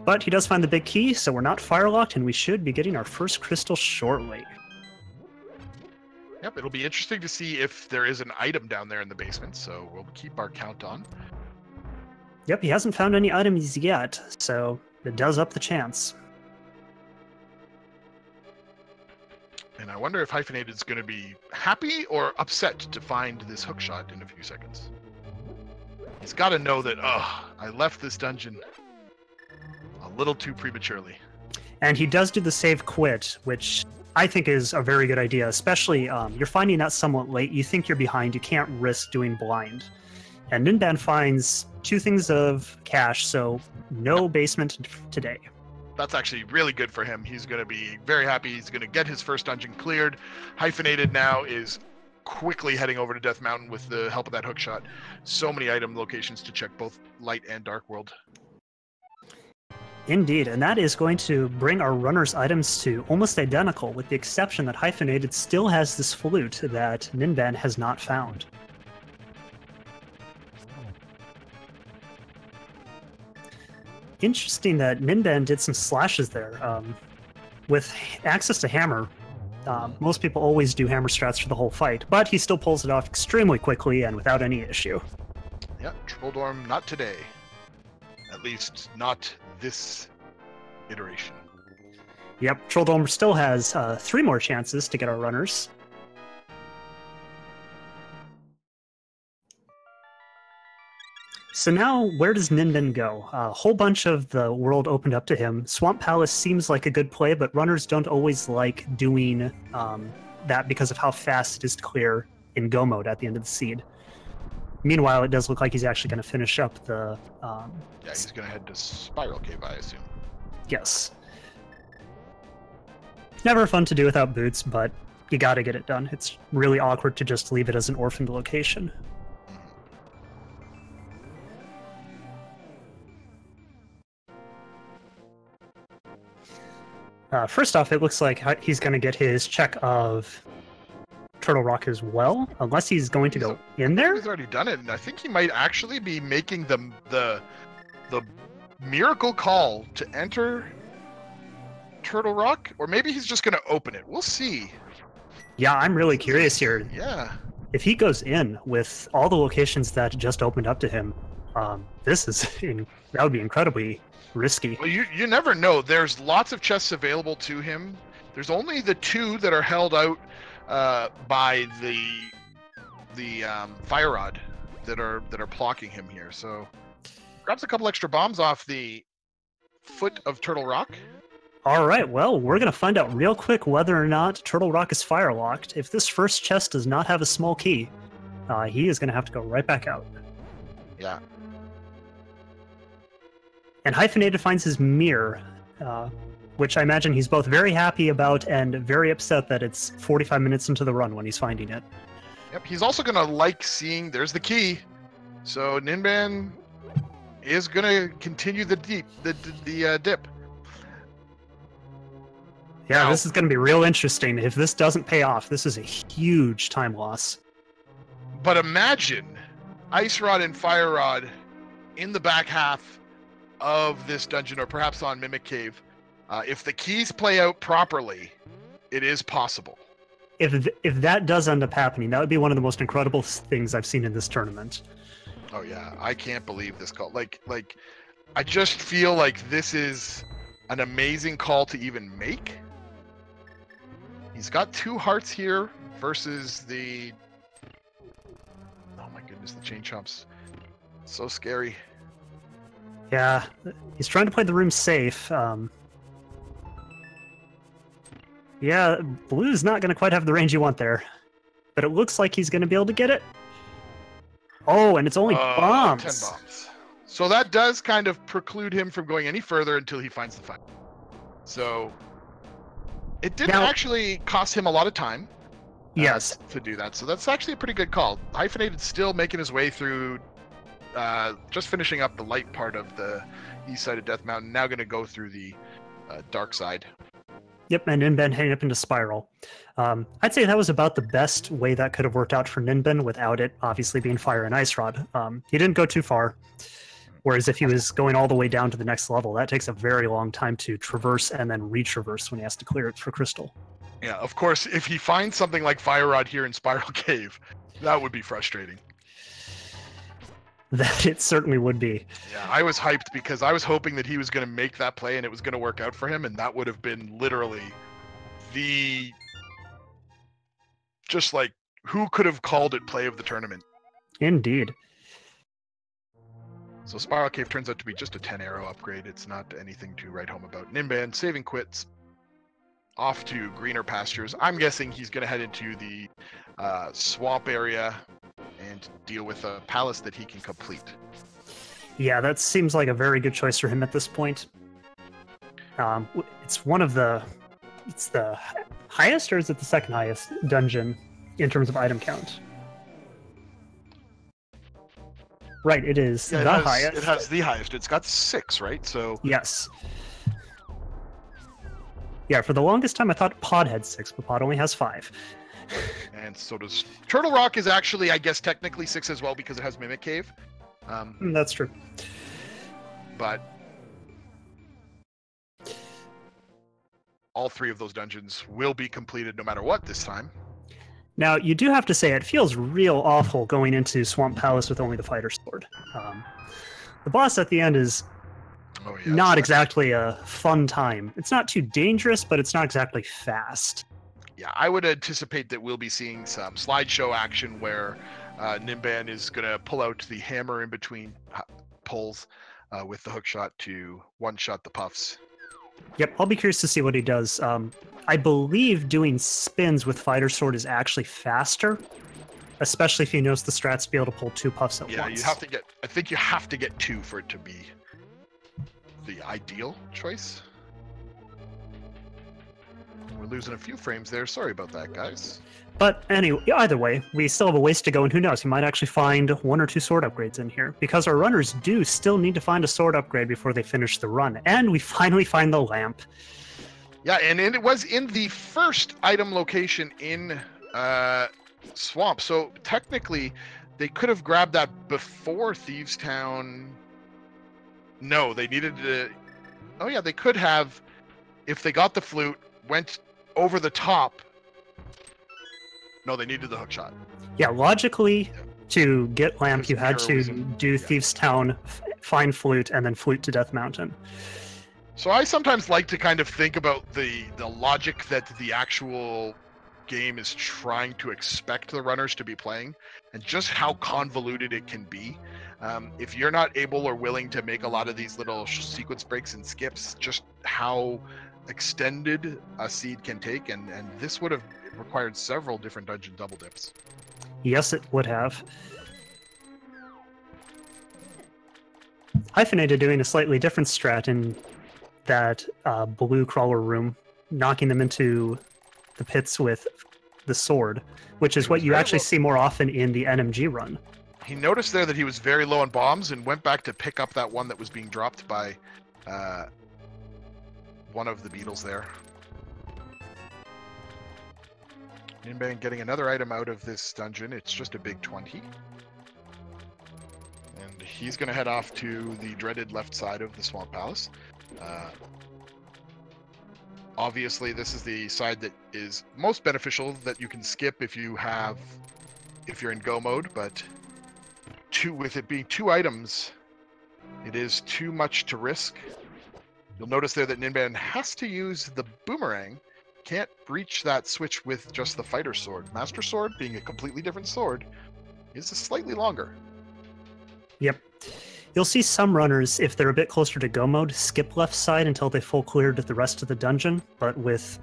But he does find the big key, so we're not fire-locked, and we should be getting our first crystal shortly. Yep, it'll be interesting to see if there is an item down there in the basement, so we'll keep our count on. Yep, he hasn't found any items yet, so it does up the chance. And I wonder if Hyphenated is going to be happy or upset to find this hookshot in a few seconds. He's got to know that, I left this dungeon a little too prematurely. And he does do the save quit, which I think is a very good idea, especially you're finding that somewhat late. You think you're behind. You can't risk doing blind. And Ninban finds 2 things of cash, so no basement today. That's actually really good for him. He's going to be very happy. He's going to get his first dungeon cleared. Hyphenated now is quickly heading over to Death Mountain with the help of that hookshot. So many item locations to check, both light and dark world. Indeed, and that is going to bring our runner's items to almost identical, with the exception that Hyphenated still has this flute that Ninban has not found. Interesting that Ninban did some slashes there. With access to hammer, most people always do hammer strats for the whole fight, but he still pulls it off extremely quickly and without any issue. Yep, Trolldorm not today. At least not this iteration. Yep, Trolldorm still has 3 more chances to get our runners. So now, where does Ninban go? A whole bunch of the world opened up to him. Swamp Palace seems like a good play, but runners don't always like doing that because of how fast it is to clear in Go mode at the end of the seed. Meanwhile, it does look like he's actually going to finish up the... yeah, he's going to head to Spiral Cave, I assume. Yes. Never fun to do without boots, but you got to get it done. It's really awkward to just leave it as an orphaned location. First off, it looks like he's going to get his check of Turtle Rock as well, unless he's going to go in there. He's already done it, and I think he might actually be making the miracle call to enter Turtle Rock, or maybe he's just going to open it. We'll see. Yeah, I'm really curious here. Yeah. If he goes in with all the locations that just opened up to him, that would be incredibly risky. Well, you never know. There's lots of chests available to him. There's only the 2 that are held out by the fire rod that are blocking him here. So grabs a couple extra bombs off the foot of Turtle Rock. All right, well, we're going to find out real quick whether or not Turtle Rock is fire locked. If this first chest does not have a small key, he is going to have to go right back out. Yeah. And Hyphenated finds his mirror, which I imagine he's both very happy about and very upset that it's 45 minutes into the run when he's finding it. Yep, he's also going to like seeing there's the key. So Ninban is going to continue the dip. Yeah, this is going to be real interesting. If this doesn't pay off, this is a huge time loss. But imagine Ice Rod and Fire Rod in the back half of this dungeon, or perhaps on Mimic Cave. If the keys play out properly, it is possible. If that does end up happening, that would be one of the most incredible things I've seen in this tournament. Oh yeah, I can't believe this call. Like I just feel like this is an amazing call to even make. He's got 2 hearts here versus the... Oh my goodness, the chain chomps. So scary. Yeah, he's trying to play the room safe. Yeah, blue's not going to quite have the range you want there. But it looks like he's going to be able to get it. Oh, and it's only bombs. 10 bombs. So that does kind of preclude him from going any further until he finds the fight. So it didn't actually cost him a lot of time. Yes. To do that. So that's actually a pretty good call. Hyphenated still making his way through, just finishing up the light part of the east side of Death Mountain. Now going to go through the dark side. Yep, and Ninban heading up into Spiral. I'd say that was about the best way that could have worked out for Ninban without it obviously being Fire and Ice Rod. He didn't go too far, whereas if he was going all the way down to the next level, that takes a very long time to traverse and then retraverse when he has to clear it for Crystal. Yeah, of course, if he finds something like Fire Rod here in Spiral Cave, that would be frustrating. That it certainly would be. Yeah, I was hyped because I was hoping that he was going to make that play and it was going to work out for him, and that would have been literally the... just like, who could have called it play of the tournament? Indeed. So Spiral Cave turns out to be just a 10 arrow upgrade. It's not anything to write home about. Ninban saving quits, off to greener pastures. I'm guessing he's going to head into the swamp area and deal with a palace that he can complete. Yeah, that seems like a very good choice for him at this point. It's one of the... It's the highest, or is it the second highest dungeon in terms of item count? Right, it is the highest. It has the highest. It's got 6, right? So yes. Yeah, for the longest time I thought Pod had 6, but Pod only has 5. And so does Turtle Rock. Is actually, I guess, technically 6 as well because it has Mimic Cave. That's true. But all 3 of those dungeons will be completed no matter what this time. Now, you do have to say it feels real awful going into Swamp Palace with only the Fighter Sword. The boss at the end is not exactly a fun time. It's not too dangerous, but it's not exactly fast. Yeah, I would anticipate that we'll be seeing some slideshow action where Ninban is going to pull out the hammer in between pulls with the hookshot to one-shot the puffs. Yep, I'll be curious to see what he does. I believe doing spins with Fighter Sword is actually faster, especially if he knows the strats to be able to pull 2 puffs at once. Yeah, you have to get... I think you have to get 2 for it to be the ideal choice. We're losing a few frames there. Sorry about that, guys. But anyway, either way, we still have a ways to go, and who knows, we might actually find 1 or 2 sword upgrades in here, because our runners do still need to find a sword upgrade before they finish the run, and we finally find the lamp. Yeah, and it was in the first item location in Swamp, so technically they could have grabbed that before Thieves Town. No, they needed to... Oh yeah, they could have, if they got the flute, went over the top. No, they needed the hookshot. Yeah, logically, to get lamp, you had to do Thieves Town, find flute, and then flute to Death Mountain. So I sometimes like to kind of think about the logic that the actual game is trying to expect the runners to be playing, and just how convoluted it can be. If you're not able or willing to make a lot of these little sequence breaks and skips, just how extended a seed can take, and this would have required several different dungeon double dips. Yes, it would have. Hyphenated doing a slightly different strat in that blue crawler room, knocking them into the pits with the sword, which is what you actually see more often in the NMG run. He noticed there that he was very low on bombs and went back to pick up that one that was being dropped by one of the beetles there. Ninban getting another item out of this dungeon. It's just a big 20. And he's going to head off to the dreaded left side of the Swamp Palace. Obviously, this is the side that is most beneficial that you can skip if you're in go mode, but with it being 2 items, it is too much to risk. You'll notice there that Ninban has to use the boomerang. Can't reach that switch with just the fighter sword. Master sword, being a completely different sword, is slightly longer. Yep. You'll see some runners, if they're a bit closer to go mode, skip left side until they full cleared the rest of the dungeon, but with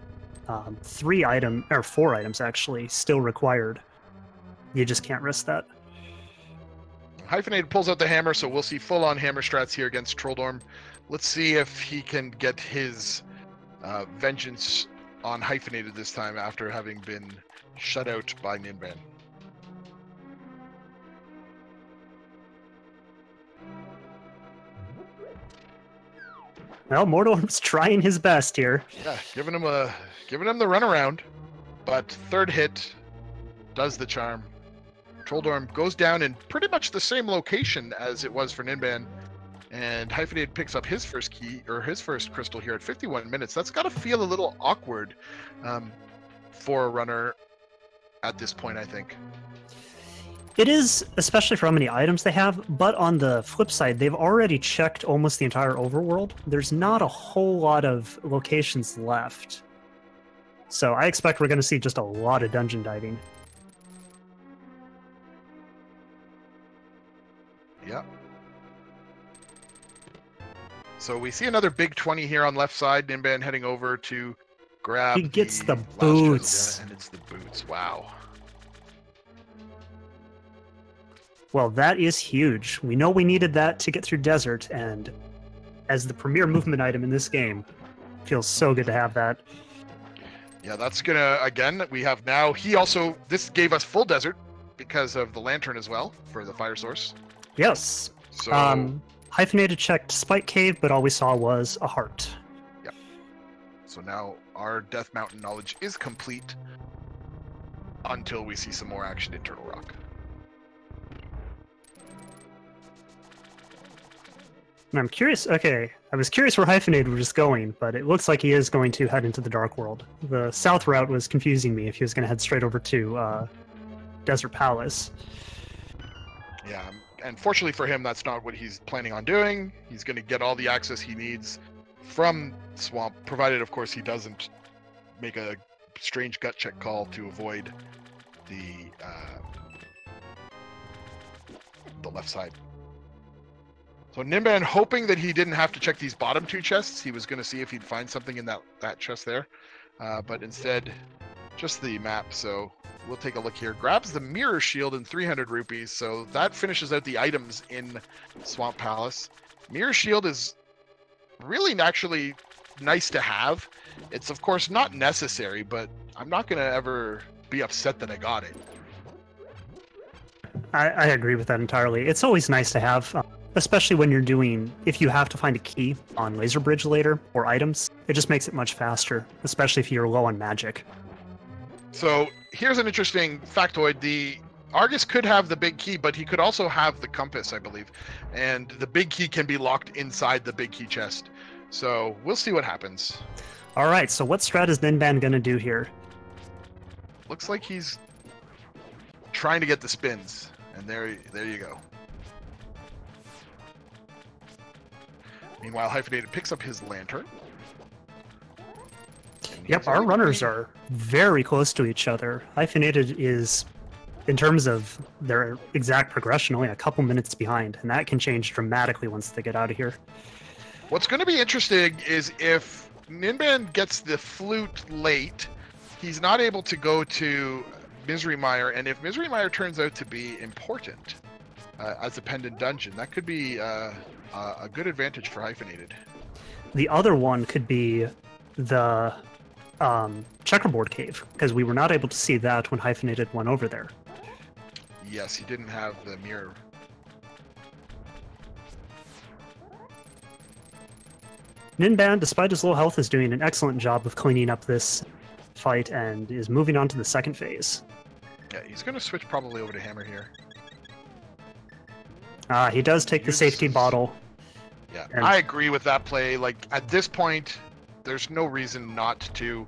4 items actually still required, you just can't risk that. Hyphenated pulls out the hammer, so we'll see full-on hammer strats here against Trolldorm. Let's see if he can get his vengeance on Hyphenated this time after having been shut out by Ninban. Well, Mordor's trying his best here. Yeah, giving him the runaround, but 3rd hit does the charm. Trolldorm goes down in pretty much the same location as it was for Ninban, and Hyphenated picks up his first key, or his first crystal here at 51 minutes. That's got to feel a little awkward for a runner at this point, I think. It is, especially for how many items they have, but on the flip side, they've already checked almost the entire overworld. There's not a whole lot of locations left. So I expect we're going to see just a lot of dungeon diving. Yeah. So we see another big 20 here on left side. Ninban heading over to grab. He gets the boots. And it's the boots. Wow. Well, that is huge. We know we needed that to get through Desert, and as the premier movement item in this game, feels so good to have that. Yeah, that's gonna, again, we have now, this gave us full Desert because of the lantern as well for the fire source. Yes. So, Hyphenated checked Spike Cave, but all we saw was a heart. Yep. So now our Death Mountain knowledge is complete until we see some more action in Turtle Rock. And I'm curious, okay, I was curious where Hyphenated was going, but it looks like he is going to head into the Dark World. The south route was confusing me if he was going to head straight over to Desert Palace. Yeah, and fortunately for him, that's not what he's planning on doing. He's going to get all the access he needs from Swamp, provided, of course, he doesn't make a strange gut check call to avoid the left side. So Ninban, hoping that he didn't have to check these bottom 2 chests, he was going to see if he'd find something in that chest there, but instead, just the map. So we'll take a look here. Grabs the mirror shield and 300 rupees, so that finishes out the items in Swamp Palace. Mirror shield is really actually nice to have. It's of course not necessary, but I'm not going to ever be upset that I got it. I agree with that entirely. It's always nice to have. Especially when you're doing, if you have to find a key on Laser Bridge later, or items, it just makes it much faster, especially if you're low on magic. So here's an interesting factoid. The Argus could have the big key, but he could also have the compass, I believe. And the big key can be locked inside the big key chest. So we'll see what happens. Alright, so what strat is Ninban going to do here? Looks like he's trying to get the spins. And there you go. Meanwhile, Hyphenated picks up his lantern. Yep, our runners are very close to each other. Hyphenated is, in terms of their exact progression, only a couple minutes behind, and that can change dramatically once they get out of here. What's going to be interesting is if Ninban gets the flute late, he's not able to go to Misery Mire, and if Misery Mire turns out to be important as a pendant dungeon, that could be a good advantage for Hyphenated. The other one could be the checkerboard cave, because we were not able to see that when Hyphenated went over there. Yes, he didn't have the mirror. Ninban, despite his low health, is doing an excellent job of cleaning up this fight and is moving on to the second phase. Yeah, he's going to switch probably over to Hammer here. He does take the safety bottle. Yeah, And I agree with that play. Like, at this point, there's no reason not to.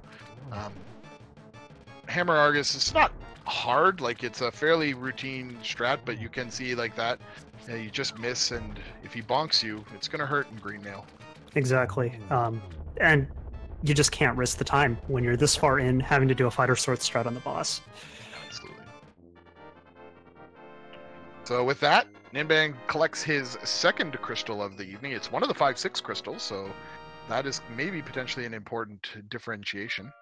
Hammer Argus, it's not hard. Like, it's a fairly routine strat, but you can see like that. You just miss, and if he bonks you, it's going to hurt in green nail. Exactly. And you just can't risk the time when you're this far in having to do a fighter sword strat on the boss. Absolutely. So with that, Ninban collects his second crystal of the evening. It's one of the 5/6 crystals, so that is maybe potentially an important differentiation.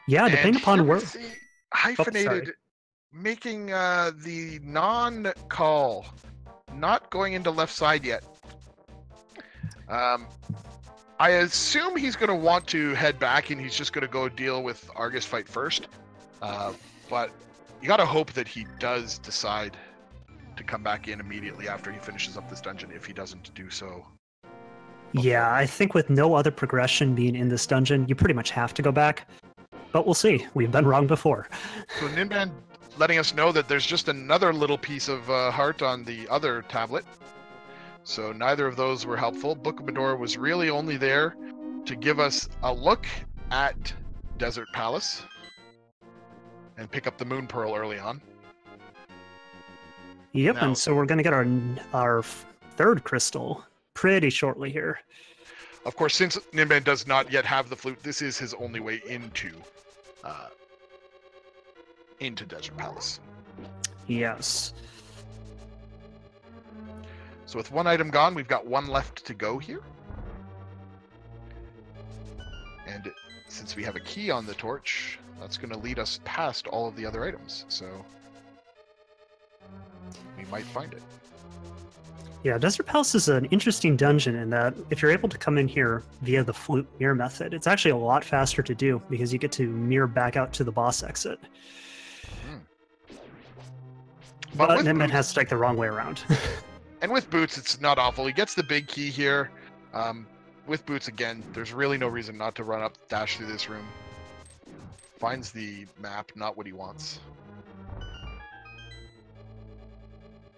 Yeah, depending upon where. Hyphenated, making the non-call, not going into left side yet. I assume he's going to want to head back, and he's just going to go deal with Argus fight first. But you got to hope that he does decide to come back in immediately after he finishes up this dungeon, if he doesn't do so. Yeah, I think with no other progression being in this dungeon, you pretty much have to go back. But we'll see. We've been wrong before. So Ninban letting us know that there's just another little piece of heart on the other tablet. So neither of those were helpful. Book of Medora was really only there to give us a look at Desert Palace and pick up the Moon Pearl early on. Yep, Now, and so we're going to get our third crystal pretty shortly here. Of course, since Ninban does not yet have the flute, this is his only way into Desert Palace. Yes. So with one item gone, we've got one left to go here. And since we have a key on the torch, that's going to lead us past all of the other items. So we might find it. Yeah, Desert Palace is an interesting dungeon in that if you're able to come in here via the flute mirror method, it's actually a lot faster to do because you get to mirror back out to the boss exit. But Ninban has to take the wrong way around. And with Boots, it's not awful. He gets the big key here. With Boots, again, there's really no reason not to run up, dash through this room. Finds the map, not what he wants.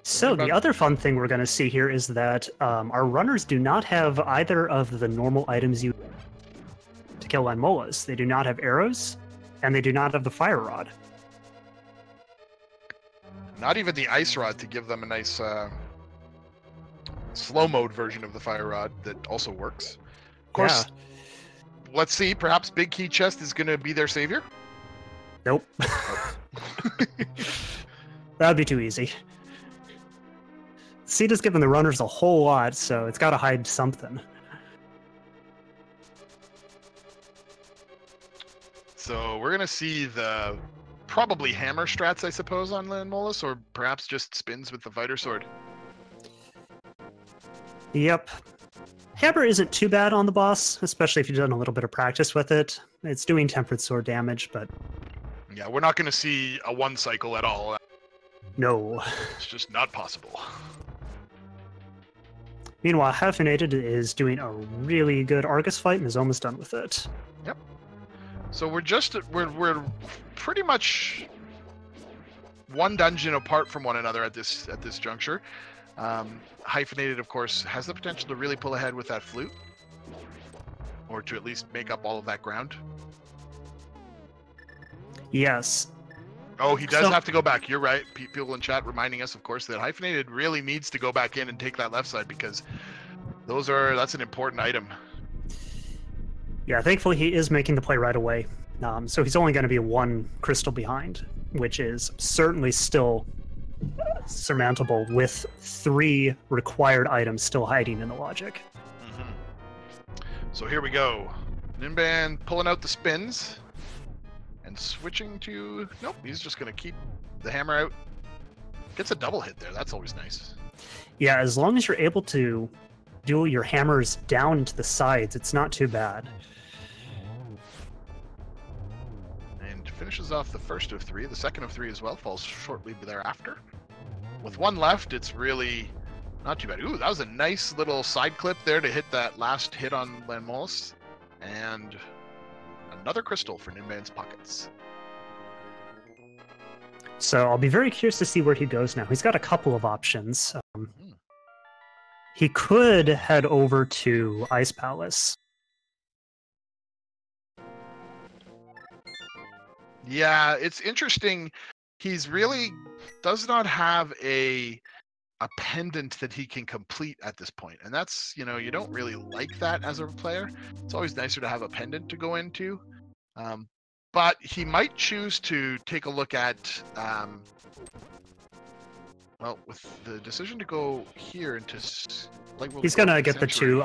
So the other fun thing we're going to see here is that our runners do not have either of the normal items you to kill Lanmolas. They do not have arrows, and they do not have the fire rod. Not even the ice rod to give them a nice slow mode version of the fire rod that also works. Of course, let's see. Perhaps Big Key Chest is going to be their savior? Nope. That'd be too easy. Seed has given the runners a whole lot, so it's got to hide something. So we're going to see the probably hammer strats, I suppose, on Lanmolas, or perhaps just spins with the fighter sword. Yep. Hammer isn't too bad on the boss, especially if you've done a little bit of practice with it. It's doing tempered sword damage, but... Yeah, we're not going to see a one cycle at all. No. It's just not possible. Meanwhile, Hyphenated is doing a really good Argus fight and is almost done with it. Yep. So we're pretty much one dungeon apart from one another at this juncture. Hyphenated, of course, has the potential to really pull ahead with that flute, or to at least make up all of that ground. Yes. Oh, he does have to go back. You're right. People in chat reminding us, of course, that Hyphenated really needs to go back in and take that left side because that's an important item. Yeah, thankfully he is making the play right away. So he's only going to be one crystal behind, which is certainly still surmountable with 3 required items still hiding in the logic. Mm-hmm. So here we go. Ninban pulling out the spins. And switching to... Nope, he's just going to keep the hammer out. Gets a double hit there. That's always nice. Yeah, as long as you're able to do your hammers down into the sides, it's not too bad. And finishes off the first of 3. The second of 3 as well falls shortly thereafter. With one left, it's really not too bad. Ooh, that was a nice little side clip there to hit that last hit on Lanmolas. And... another crystal for Ninban's pockets. So I'll be very curious to see where he goes now. He's got a couple of options. He could head over to Ice Palace. Yeah, it's interesting. He's really does not have a pendant that he can complete at this point, and that's, you know, you don't really like that as a player. It's always nicer to have a pendant to go into, but he might choose to take a look at well, with the decision to go here into he's gonna get the two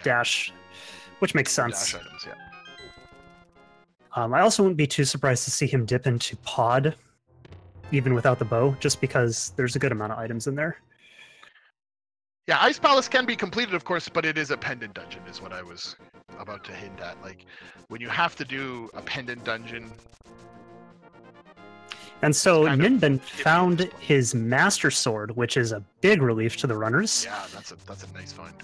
dash, which makes sense. Dash items, yeah. I also wouldn't be too surprised to see him dip into Pod, even without the bow, just because there's a good amount of items in there. Yeah, Ice Palace can be completed, of course, but it is a pendant dungeon, is what I was about to hint at. Like, when you have to do a pendant dungeon... And so Ninban found his Master Sword, which is a big relief to the runners. Yeah, that's a nice find.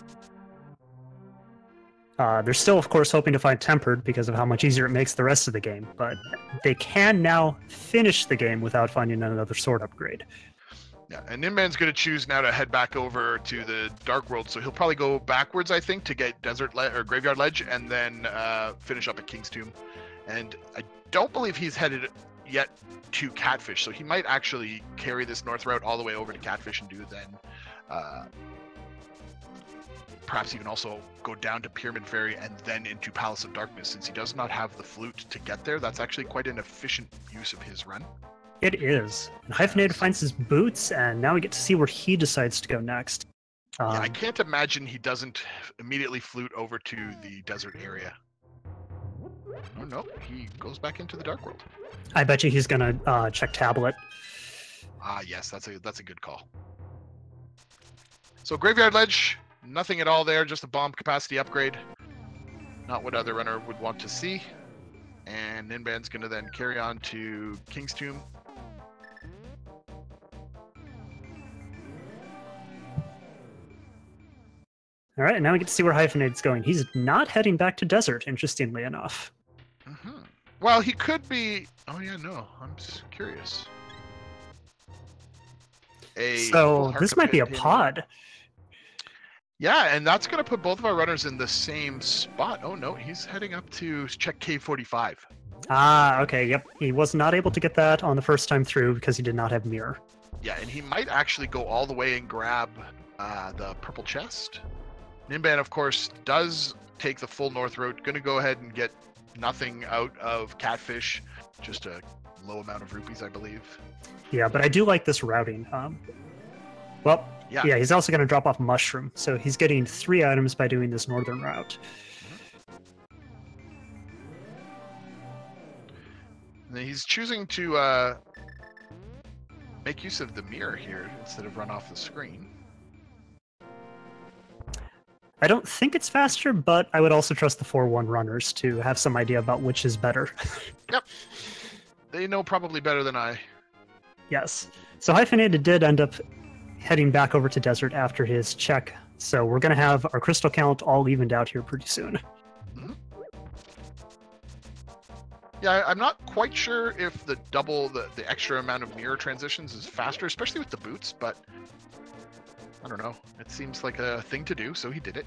They're still, of course, hoping to find Tempered because of how much easier it makes the rest of the game, but they can now finish the game without finding another sword upgrade. Yeah, and Ninban's going to choose now to head back over to the Dark World, so he'll probably go backwards, I think, to get Graveyard Ledge, and then finish up at King's Tomb. And I don't believe he's headed yet to Catfish, so he might actually carry this north route all the way over to Catfish and do then perhaps even also go down to Pyramid Ferry and then into Palace of Darkness. Since he does not have the flute to get there, that's actually quite an efficient use of his run. It is. And Hyphenated finds his boots, and now we get to see where he decides to go next. Yeah, I can't imagine he doesn't immediately flute over to the desert area. Oh no, he goes back into the Dark World. I bet you he's gonna check Tablet. Ah, yes, that's a good call. So Graveyard Ledge, nothing at all there, just a bomb capacity upgrade. Not what other runner would want to see. And Ninban's gonna then carry on to King's Tomb. All right, now we get to see where Hyphenated's going. He's not heading back to Desert, interestingly enough. Mm-hmm. Well, he could be... Oh, yeah, no. I'm just curious. So this might be a pod. Yeah, and that's going to put both of our runners in the same spot. Oh, no, he's heading up to check Cave 45. Ah, okay, yep. He was not able to get that on the first time through because he did not have Mirror. Yeah, and he might actually go all the way and grab the purple chest. Ninban, of course, does take the full north road. Going to go ahead and get nothing out of Catfish. Just a low amount of rupees, I believe. Yeah, but I do like this routing. Well, yeah, he's also going to drop off Mushroom. So he's getting 3 items by doing this northern route. And he's choosing to make use of the mirror here instead of run off the screen. I don't think it's faster, but I would also trust the 4-1 runners to have some idea about which is better. Yep. They know probably better than I. Yes. So Hyphenated did end up heading back over to Desert after his check. So we're going to have our crystal count all evened out here pretty soon. Mm-hmm. Yeah, I'm not quite sure if the extra amount of mirror transitions is faster, especially with the boots, but I don't know. It seems like a thing to do, so he did it.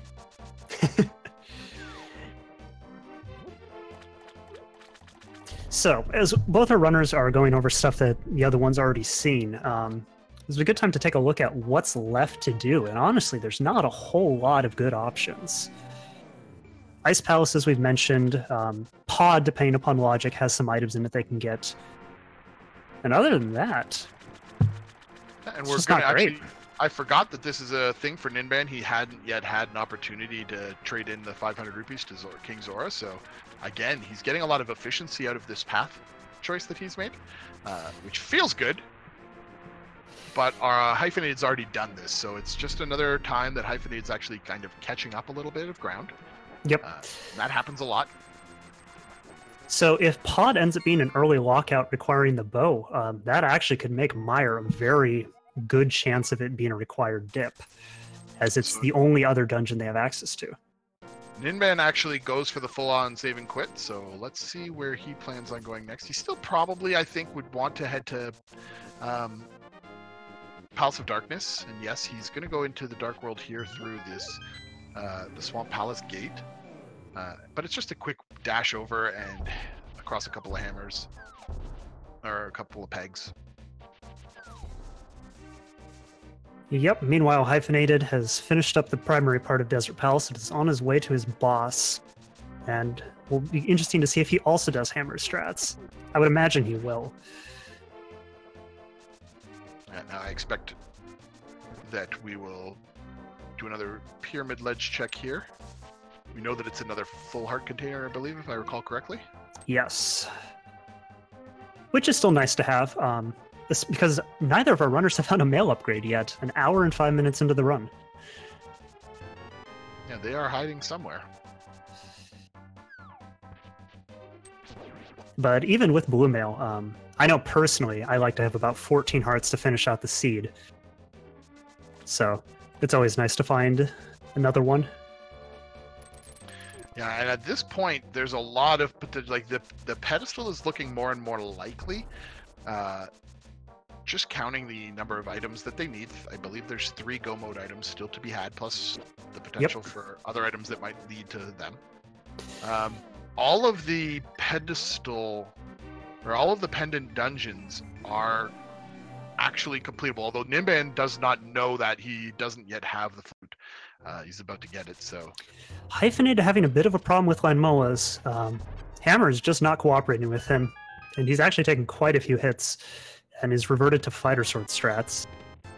So, as both our runners are going over stuff that the other one's already seen, this is a good time to take a look at what's left to do. And honestly, there's not a whole lot of good options. Ice Palace, as we've mentioned, Pod, depending upon logic, has some items in it they can get. And other than that, and we're going to actually... I forgot that this is a thing for Ninban. He hadn't yet had an opportunity to trade in the 500 rupees to King Zora. So, again, he's getting a lot of efficiency out of this path choice that he's made, which feels good. But our Hyphenated's already done this, so it's just another time that Hyphenated's actually kind of catching up a little bit of ground. Yep. That happens a lot. So if Pod ends up being an early lockout requiring the bow, that actually could make Meyer a very good chance of it being a required dip, as it's the only other dungeon they have access to. Ninban actually goes for the full-on save and quit, so let's see where he plans on going next. He still probably, I think, would want to head to Palace of Darkness, and yes, he's going to go into the Dark World here through this the Swamp Palace gate. But it's just a quick dash over and across a couple of hammers, or a couple of pegs. Yep, meanwhile, Hyphenated has finished up the primary part of Desert Palace and is on his way to his boss. And will be interesting to see if he also does hammer strats. I would imagine he will. Now I expect that we will do another pyramid ledge check here. We know that it's another full heart container, I believe, if I recall correctly. Yes. Which is still nice to have, because neither of our runners have found a mail upgrade yet. An hour and 5 minutes into the run. Yeah, they are hiding somewhere. But even with blue mail, I know personally I like to have about 14 hearts to finish out the seed. So it's always nice to find another one. Yeah, and at this point, there's a lot of like the pedestal is looking more and more likely. Just counting the number of items that they need, I believe there's 3 go mode items still to be had, plus the potential for other items that might lead to them. All of the pedestal, or all of the pendant dungeons are actually completable, although Ninban does not know that. He doesn't yet have the flute. He's about to get it, so... Hyphenated having a bit of a problem with Lanmoa's. Hammer is just not cooperating with him, and he's actually taken quite a few hits, and is reverted to fighter sword strats.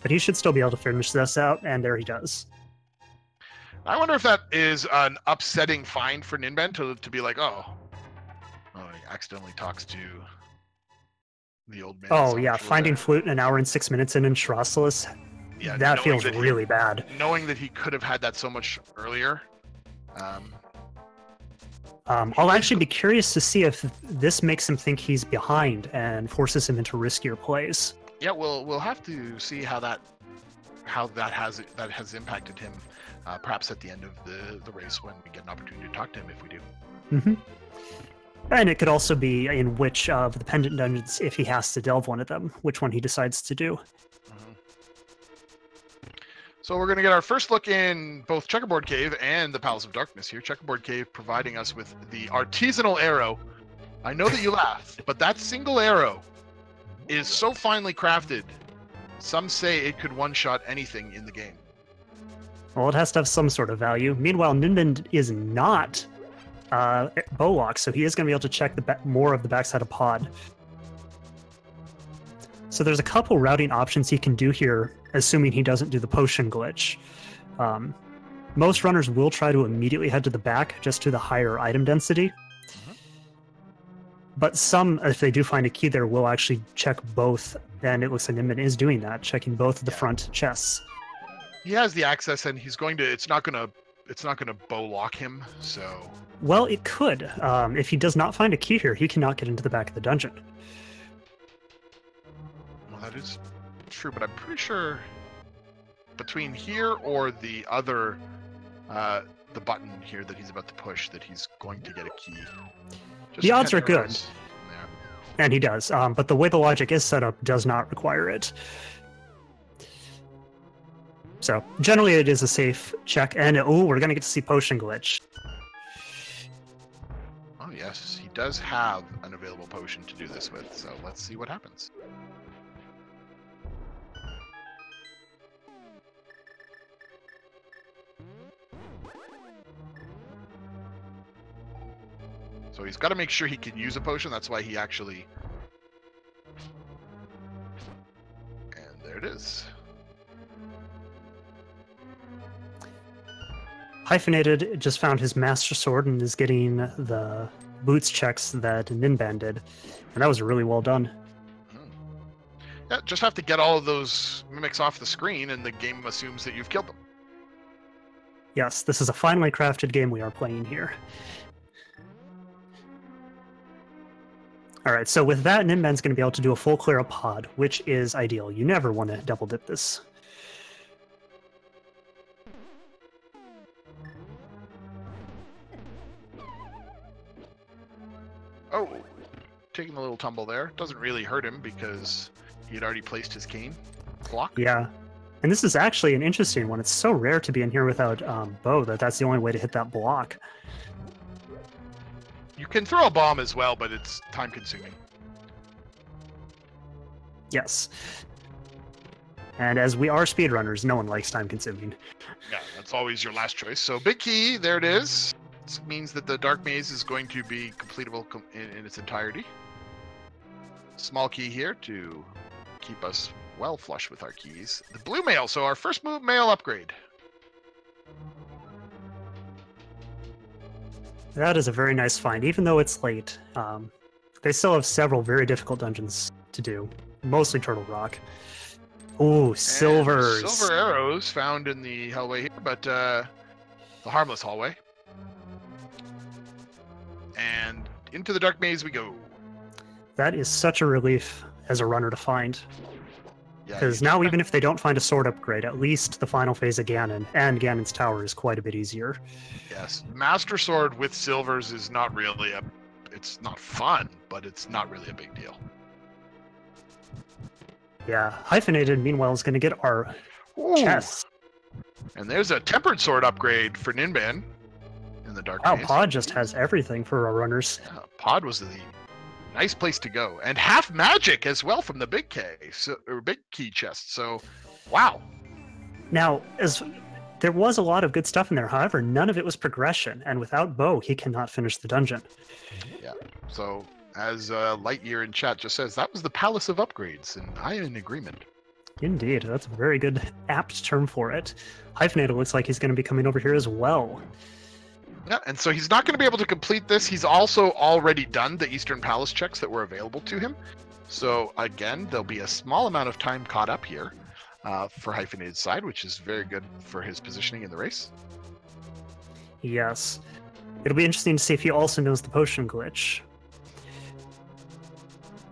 But he should still be able to finish this out, and there he does. I wonder if that is an upsetting find for Ninban to be like, oh, he accidentally talks to the old man. Oh yeah, finding flute in an hour and 6 minutes in Entrosalis, yeah, that feels really bad. Knowing that he could have had that so much earlier. I'll actually be curious to see if this makes him think he's behind and forces him into riskier plays. Yeah, we'll have to see how that has impacted him. Perhaps at the end of the race when we get an opportunity to talk to him, if we do. Mm-hmm. And it could also be in which of the pendant dungeons, if he has to delve one of them, which one he decides to do. Mm-hmm. So we're going to get our first look in both Checkerboard Cave and the Palace of Darkness here. Checkerboard Cave providing us with the artisanal arrow. I know that you laugh, but that single arrow is so finely crafted, some say it could one-shot anything in the game. Well, it has to have some sort of value. Meanwhile, Ninban is not bowlock, so he is going to be able to check more of the backside of pod. So there's a couple routing options he can do here, assuming he doesn't do the potion glitch. Most runners will try to immediately head to the back, just to the higher item density. Mm-hmm. But some, if they do find a key there, will actually check both, and it looks like Ninban is doing that, checking both of the front chests. He has the access, and he's going to. It's not going to bow lock him. So. Well, it could. If he does not find a key here, he cannot get into the back of the dungeon. Well, that is true, but I'm pretty sure between here or the other, the button here that he's about to push, that he's going to get a key. Just the odds are good, there. And he does. But the way the logic is set up does not require it. So generally it is a safe check, and we're going to get to see potion glitch. Oh yes, he does have an available potion to do this with, so let's see what happens. So he's got to make sure he can use a potion, that's why he actually... And there it is. Hyphenated just found his Master Sword and is getting the boots checks that Ninban did. And that was really well done. Yeah, just have to get all of those mimics off the screen and the game assumes that you've killed them. Yes, this is a finely crafted game we are playing here. Alright, so with that, Ninban's going to be able to do a full clear of pod, which is ideal. You never want to double dip this. Oh, taking a little tumble there. Doesn't really hurt him because he had already placed his cane. block. Yeah. And this is actually an interesting one. It's so rare to be in here without bow that's the only way to hit that block. You can throw a bomb as well, but it's time consuming. Yes. And as we are speedrunners, no one likes time consuming. Yeah, that's always your last choice. So big key, there it is. This means that the dark maze is going to be completable in its entirety. Small key here to keep us well flush with our keys. The blue mail, so our first move mail upgrade. That is a very nice find, even though it's late. They still have several very difficult dungeons to do, mostly Turtle Rock. Ooh, silvers. And silver arrows found in the hallway here, but the harmless hallway. And into the dark maze we go. That is such a relief as a runner to find. Because Yeah, now even if they don't find a sword upgrade, at least the final phase of Ganon and Ganon's Tower is quite a bit easier. yes, Master Sword with silvers is not really it's not fun, but it's not really a big deal. Yeah, Hyphenated, meanwhile, is going to get our chest. And there's a tempered sword upgrade for Ninban in the dark Wow, maze. Pod just has everything for our runners. Yeah, Pod was the nice place to go, and half magic as well from the big big key chest. So, wow. Now, there was a lot of good stuff in there, however, none of it was progression, and without Bo, he cannot finish the dungeon. Yeah. So, as Lightyear in chat just says, that was the Palace of Upgrades, and I am in agreement. Indeed, that's a very good, apt term for it. Hyphenated looks like he's going to be coming over here as well. Yeah, and so he's not going to be able to complete this. He's also already done the Eastern Palace checks that were available to him. So again, there'll be a small amount of time caught up here for Hyphenated's side, which is very good for his positioning in the race. Yes. It'll be interesting to see if he also knows the potion glitch.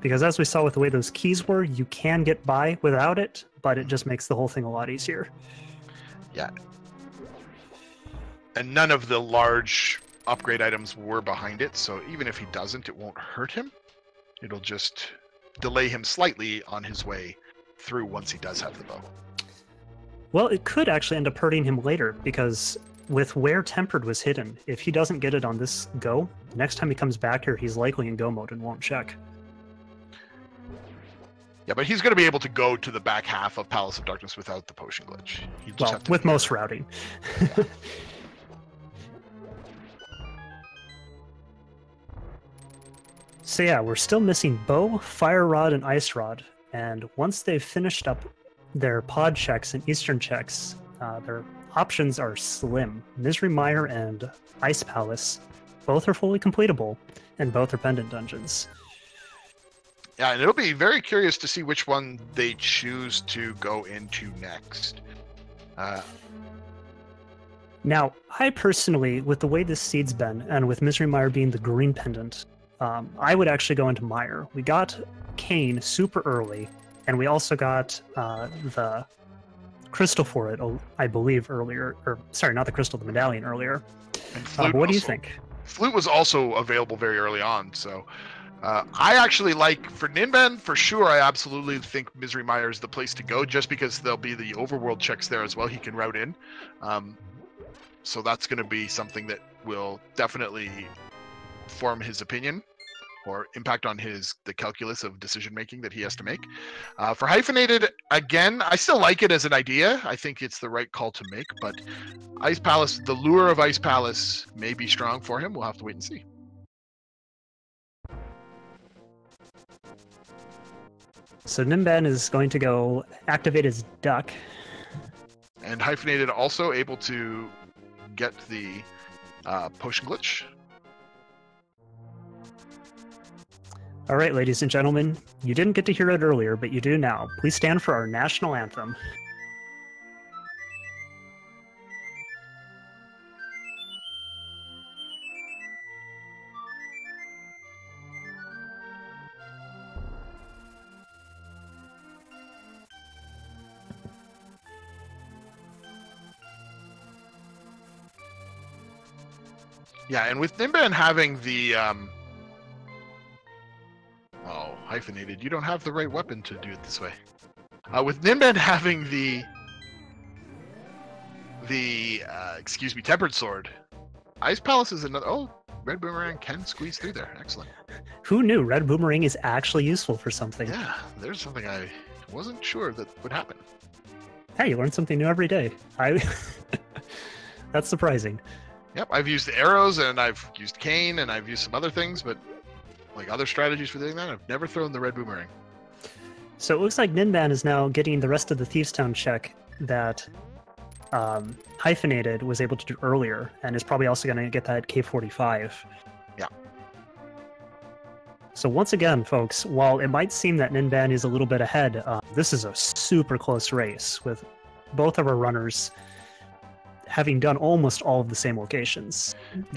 Because as we saw with the way those keys were, you can get by without it, but it just makes the whole thing a lot easier. Yeah. And none of the large upgrade items were behind it, so even if he doesn't, it won't hurt him. It'll just delay him slightly on his way through once he does have the bow. Well, it could actually end up hurting him later, because with where Tempered was hidden, if he doesn't get it on this go, the next time he comes back here, he's likely in go mode and won't check. Yeah, but he's going to be able to go to the back half of Palace of Darkness without the potion glitch. He'd just Well, have to with most routing. Yeah. So yeah, we're still missing Bow, Fire Rod, and Ice Rod. And once they've finished up their pod checks and Eastern checks, their options are slim. Misery Mire and Ice Palace, both are fully completable, and both are pendant dungeons. Yeah, and it'll be very curious to see which one they choose to go into next. Now, I personally, with the way this seed's been, and with Misery Mire being the green pendant, I would actually go into Mire. We got Kane super early, and we also got the crystal for it, I believe, earlier. Or, sorry, not the crystal, the medallion earlier. And What do you think? Flute was also available very early on, so I actually like, for Ninban, for sure, I absolutely think Misery Mire is the place to go, just because there'll be the overworld checks there as well he can route in. So that's going to be something that will definitely form his opinion or impact on the calculus of decision making that he has to make. For Hyphenated, again, I still like it as an idea. I think it's the right call to make, but Ice Palace, the lure of Ice Palace may be strong for him. We'll have to wait and see. So Ninban is going to go activate his duck. And Hyphenated also able to get the potion glitch. All right, ladies and gentlemen, you didn't get to hear it earlier, but you do now. Please stand for our national anthem. Yeah, and with Ninban having the Hyphenated, you don't have the right weapon to do it this way. With Ninban having excuse me, tempered sword, Ice Palace is another. Oh, red boomerang can squeeze through there. Excellent. Who knew red boomerang is actually useful for something? Yeah, there's something I wasn't sure that would happen. Hey, you learn something new every day. That's surprising. Yep, I've used arrows and I've used cane and I've used some other things, but like other strategies for doing that, I've never thrown the red boomerang. So it looks like Ninban is now getting the rest of the Thieves' Town check that Hyphenated was able to do earlier, and is probably also going to get that K45. Yeah. So once again, folks, while it might seem that Ninban is a little bit ahead, this is a super close race with both of our runners having done almost all of the same locations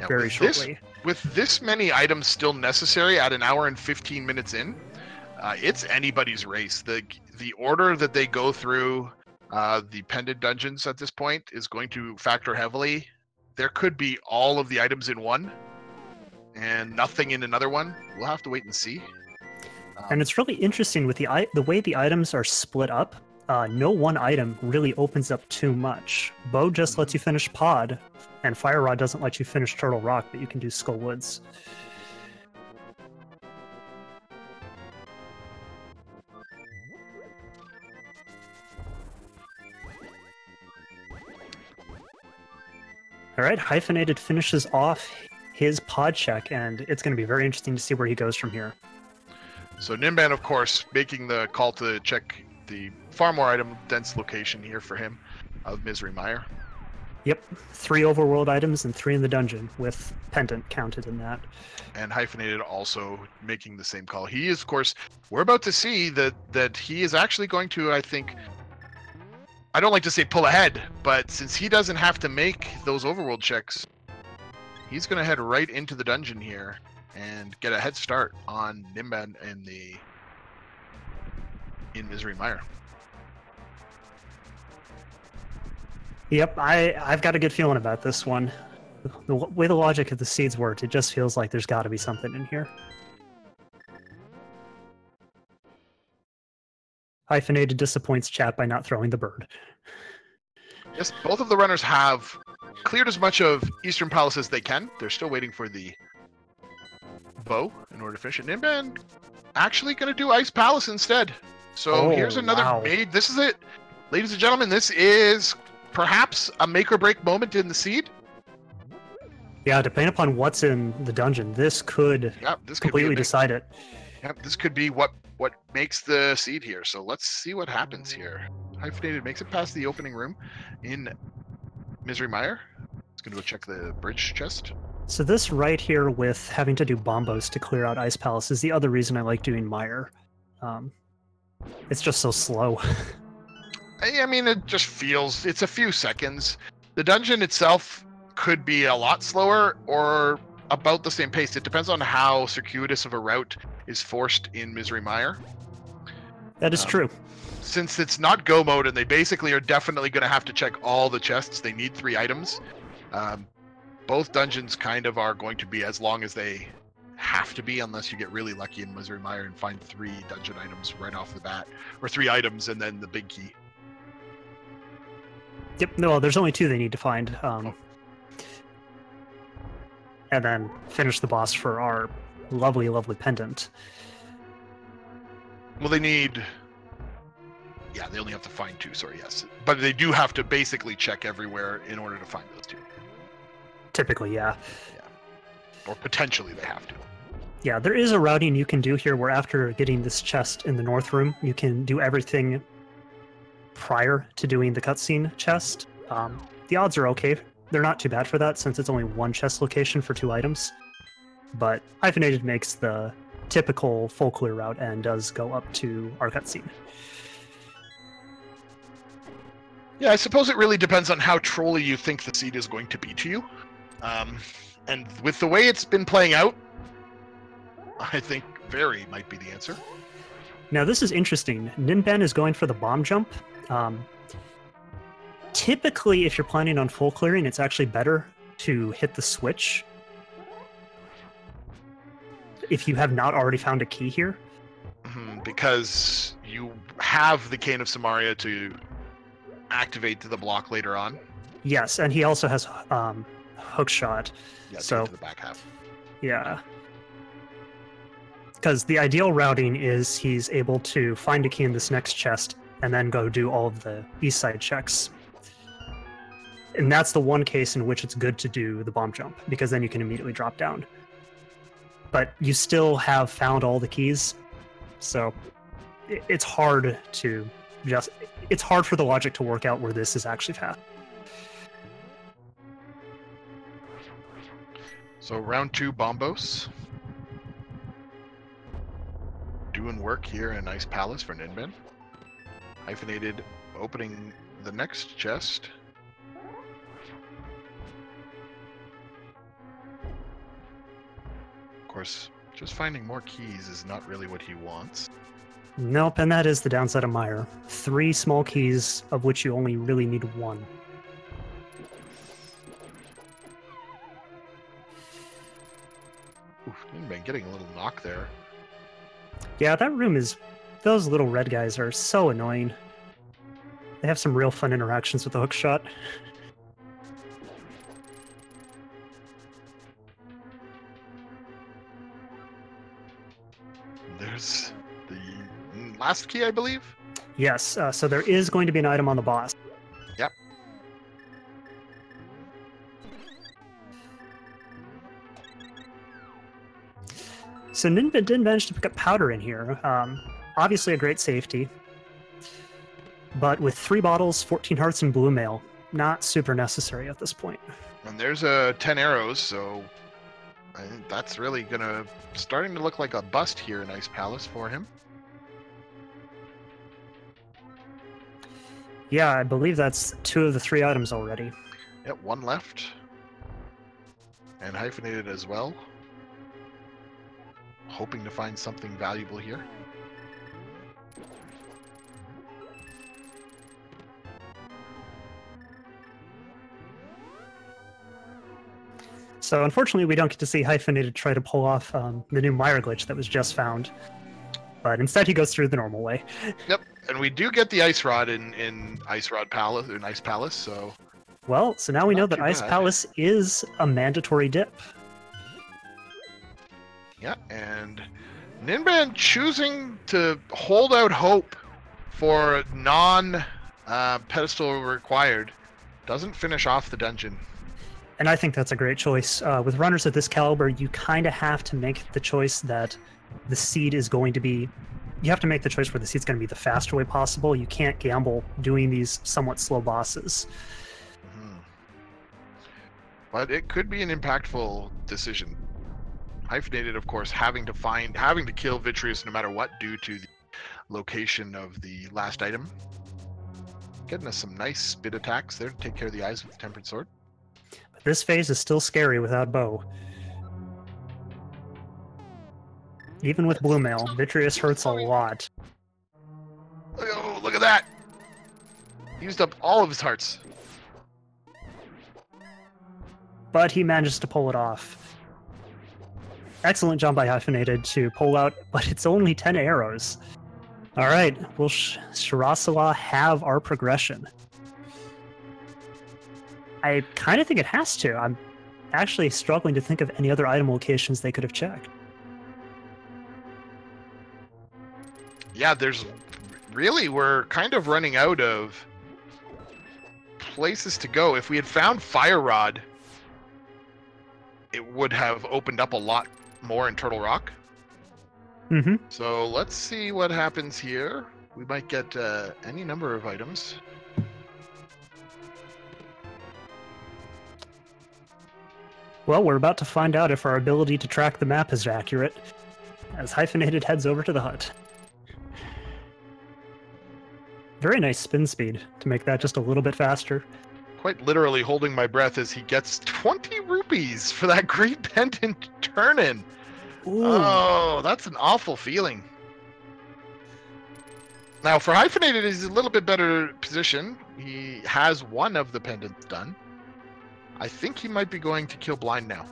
very shortly. With this many items still necessary at an hour and 15 minutes in, it's anybody's race. The order that they go through the pendant dungeons at this point is going to factor heavily. There could be all of the items in one and nothing in another one. We'll have to wait and see. And it's really interesting with the way the items are split up. No one item really opens up too much. Bow just lets you finish Pod, and Fire Rod doesn't let you finish Turtle Rock, but you can do Skull Woods. All right, Hyphenated finishes off his pod check, and it's going to be very interesting to see where he goes from here. So Ninban, of course, making the call to check the far more item dense location here for him of Misery Mire. Yep, 3 overworld items and 3 in the dungeon, with Pendant counted in that. And Hyphenated also making the same call. He is, of course, we're about to see that he is actually going to, I think, I don't like to say pull ahead, but since he doesn't have to make those overworld checks, he's going to head right into the dungeon here and get a head start on Ninban in Misery Mire. Yep, I've got a good feeling about this one. The way the logic of the seeds worked, it just feels like there's got to be something in here. Hyphenated disappoints chat by not throwing the bird. Yes, both of the runners have cleared as much of Eastern Palace as they can. They're still waiting for the bow in order to finish it. Ninban actually going to do Ice Palace instead. So here's another This is it. Ladies and gentlemen, this is perhaps a make or break moment in the seed. Yeah, depending upon what's in the dungeon, this could completely decide it. Yep, this could be what makes the seed here. So let's see what happens here. Hyphenated makes it past the opening room in Misery Mire. It's going to go check the bridge chest. So this right here with having to do bombos to clear out Ice Palace is the other reason I like doing Mire. It's just so slow. I mean, it just feels, it's a few seconds. The dungeon itself could be a lot slower or about the same pace. It depends on how circuitous of a route is forced in Misery Mire. That is true. Since it's not go mode and they basically are definitely going to have to check all the chests, they need 3 items. Both dungeons kind of are going to be as long as they have to be, unless you get really lucky in Misery Mire and find 3 dungeon items right off the bat, or 3 items and then the big key. Yep, no, there's only 2 they need to find. And then finish the boss for our lovely, lovely pendant. Well, they need... Yeah, they only have to find 2, sorry, yes. But they do have to basically check everywhere in order to find those 2. Typically, yeah. Or potentially they have to. Yeah, there is a routing you can do here where after getting this chest in the north room, you can do everything prior to doing the cutscene chest. The odds are okay. They're not too bad for that since it's only 1 chest location for 2 items. But Hyphenated makes the typical full clear route and does go up to our cutscene. Yeah, I suppose it really depends on how trolly you think the seed is going to be to you. And with the way it's been playing out, I think very might be the answer. Now this is interesting. Ninban is going for the bomb jump. Typically, if you're planning on full clearing, it's actually better to hit the switch if you have not already found a key here. Because you have the Cane of Samaria to activate the block later on. Yes, and he also has hook shot. Yeah, so to the back half. Yeah. Because the ideal routing is he's able to find a key in this next chest and then go do all of the east side checks. And that's the one case in which it's good to do the bomb jump, because then you can immediately drop down. But you still have found all the keys, so it's hard to just... It's hard for the logic to work out where this is actually fast. So round 2, Bombos. Doing work here in Ice Palace for Ninban. Hyphenated opening the next chest. Of course, just finding more keys is not really what he wants. Nope, and that is the downside of Meyer. 3 small keys, of which you only really need 1. Oof, Ninban getting a little knock there. Yeah, that room is... Those little red guys are so annoying. They have some real fun interactions with the hook shot. There's the last key, I believe? Yes, so there is going to be an item on the boss. Yep. So Ninban did manage to pick up powder in here. Obviously a great safety. But with 3 bottles, 14 hearts, and blue mail, not super necessary at this point. And there's 10 arrows, so I think that's really starting to look like a bust here in Ice Palace for him. Yeah, I believe that's 2 of the 3 items already. Yep, 1 left. And hyphenated as well. Hoping to find something valuable here. So unfortunately, we don't get to see Hyphenated try to pull off the new Meyer glitch that was just found. But instead, he goes through the normal way. Yep, and we do get the Ice Rod in Ice Palace, so... Well, so now we know that too Ice bad. Palace is a mandatory dip. Yeah, and Ninban choosing to hold out hope for non-pedestal required. Doesn't finish off the dungeon. And I think that's a great choice. With runners of this caliber, you kind of have to make the choice that the seed is going to be... You have to make the choice where the seed's going to be the faster way possible. You can't gamble doing these somewhat slow bosses. Mm-hmm. But it could be an impactful decision. Hyphenated, of course, having to kill Vitreous no matter what due to the location of the last item. Getting us some nice spit attacks there to take care of the eyes with the Tempered Sword. But this phase is still scary without bow. Even with blue mail, Vitreous hurts a lot. Oh, look at that! He used up all of his hearts. But he manages to pull it off. Excellent job by Hyphenated to pull out, but it's only 10 arrows. Alright, will Shirasawa have our progression? I kind of think it has to. I'm actually struggling to think of any other item locations they could have checked. Yeah, we're kind of running out of places to go. If we had found Fire Rod, it would have opened up a lot more in Turtle Rock. Mm-hmm. So let's see what happens here. We might get any number of items. Well, we're about to find out if our ability to track the map is accurate, as Hyphenated heads over to the hut. Very nice spin speed to make that just a little bit faster. Quite literally holding my breath as he gets 20 rupees for that great pendant turn-in. Oh, that's an awful feeling. Now, for Hyphenated, he's a little bit better position. He has 1 of the pendants done. I think he might be going to kill Blind now.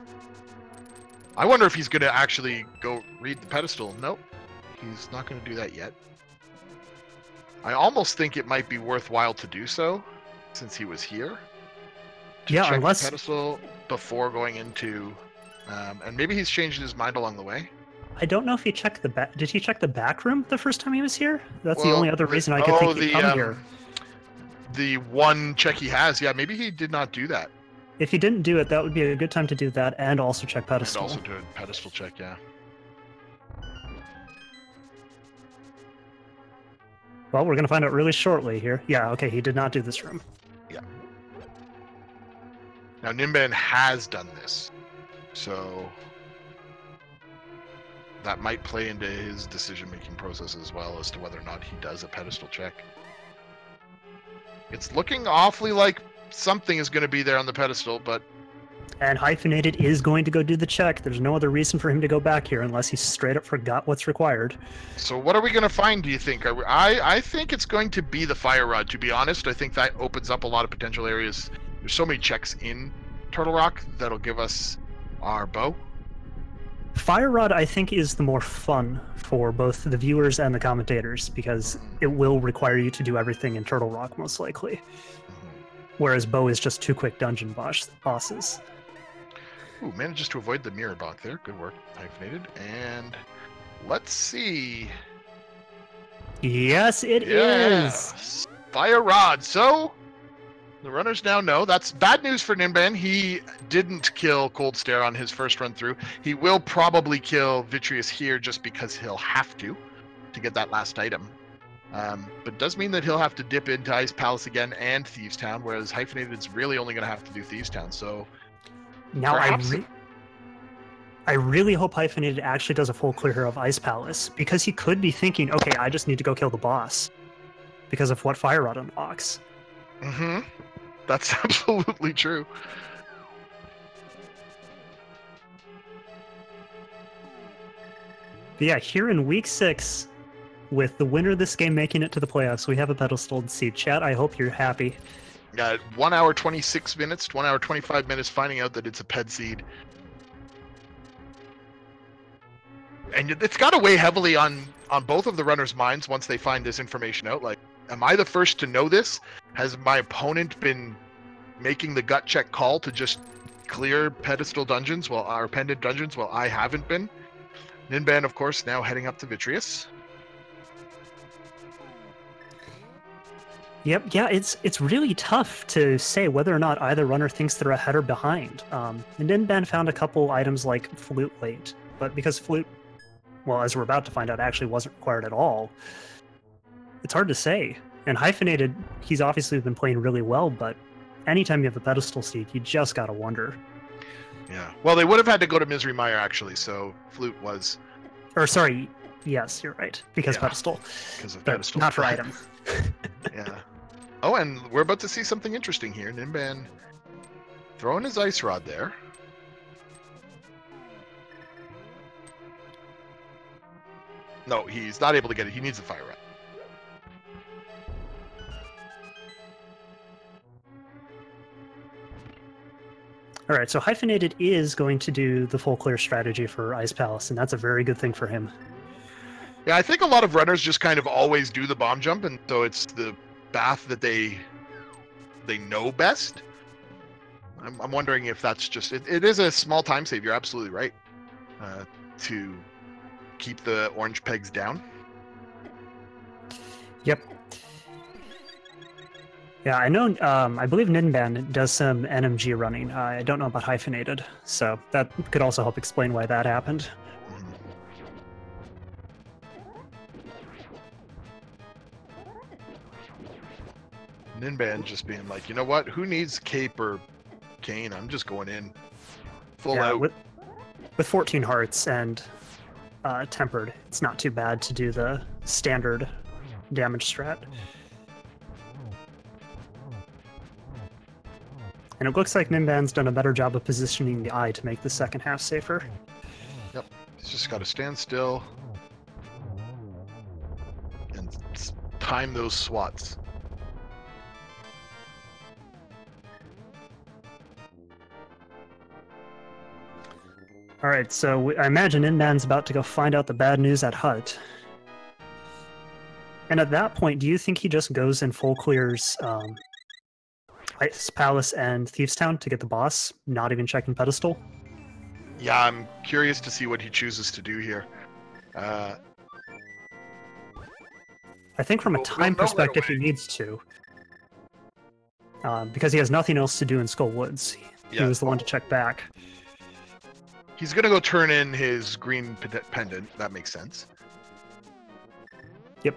I wonder if he's going to actually go read the pedestal. Nope, he's not going to do that yet. I almost think it might be worthwhile to do so, since he was here. To Yeah, check unless the pedestal before going into, and maybe he's changed his mind along the way. I don't know if he checked the back. Did he check the back room the first time he was here? That's the Well, only other reason I could think he'd come here. The one check he has, yeah, maybe he did not do that. If he didn't do it, that would be a good time to do that and also check pedestal. And also do a pedestal check, yeah. Well, we're going to find out really shortly here. Yeah, okay, he did not do this room. Yeah. Now, Ninban has done this, so that might play into his decision-making process as well as to whether or not he does a pedestal check. It's looking awfully like something is going to be there on the pedestal, but... And Hyphenated is going to go do the check. There's no other reason for him to go back here unless he straight up forgot what's required. So what are we going to find, do you think? I think it's going to be the Fire Rod, to be honest. I think that opens up a lot of potential areas. There's so many checks in Turtle Rock that'll give us our bow. Fire Rod, I think, is the more fun for both the viewers and the commentators because it will require you to do everything in Turtle Rock, most likely. Whereas bow is just 2 quick dungeon bosses. Ooh, manages to avoid the mirror block there. Good work, Hyphenated. And let's see. Yes, it is. Fire Rod. So the runners now know. That's bad news for Ninban. He didn't kill Cold Stare on his first run through. He will probably kill Vitreous here just because he'll have to get that last item. But does mean that he'll have to dip into Ice Palace again and Thieves Town, whereas Hyphenated is really only going to have to do Thieves Town. So now I really hope Hyphenated actually does a full clear of Ice Palace because he could be thinking, okay, I just need to go kill the boss because of what Fire Rod unlocks. Mm-hmm. That's absolutely true. But yeah, here in week 6, with the winner of this game making it to the playoffs, we have a pedestal seed. Chat, I hope you're happy. 1 hour 26 minutes, 1 hour 25 minutes finding out that it's a ped seed. And it's got to weigh heavily on both of the runners' minds once they find this information out. Like, am I the first to know this? Has my opponent been making the gut check call to just clear pedestal dungeons or pendant dungeons while I haven't been? Ninban, of course, now heading up to Vitreous. Yep, yeah, it's really tough to say whether or not either runner thinks they're ahead or behind. And Ninban found a couple items like Flute late, but because Flute, well, as we're about to find out, actually wasn't required at all, it's hard to say. And Hyphenated, he's obviously been playing really well, but anytime you have a pedestal seed, you just gotta wonder. Yeah, well, they would have had to go to Misery Mire, actually, so Flute was... Or, sorry, yes, you're right, because pedestal. Because of but pedestal. not for item. Yeah. Oh, and we're about to see something interesting here. Ninban throwing his Ice Rod there. No, he's not able to get it. He needs a Fire Rod. All right, so Hyphenated is going to do the full clear strategy for Ice Palace, and that's a very good thing for him. Yeah, I think a lot of runners just kind of always do the bomb jump, and so it's the path that they know best. I'm wondering if that's just... It is a small time save, you're absolutely right, to keep the orange pegs down. Yep. Yeah, I know, I believe Ninban does some NMG running. I don't know about Hyphenated, so that could also help explain why that happened. Ninban just being like, you know what? Who needs cape or cane? I'm just going in full out. With 14 hearts and tempered, it's not too bad to do the standard damage strat. And it looks like Ninban's done a better job of positioning the eye to make the second half safer. Yep, he's just got to stand still and time those swats. Alright, so I imagine Ninban's about to go find out the bad news at Hut. And at that point, do you think he just goes and full clears Ice Palace and Thieves Town to get the boss, not even checking pedestal? Yeah, I'm curious to see what he chooses to do here. I think from a We'll time know right perspective, he away. needs to. Because he has nothing else to do in Skull Woods. He was the one to check back. He's going to go turn in his green pendant. That makes sense. Yep.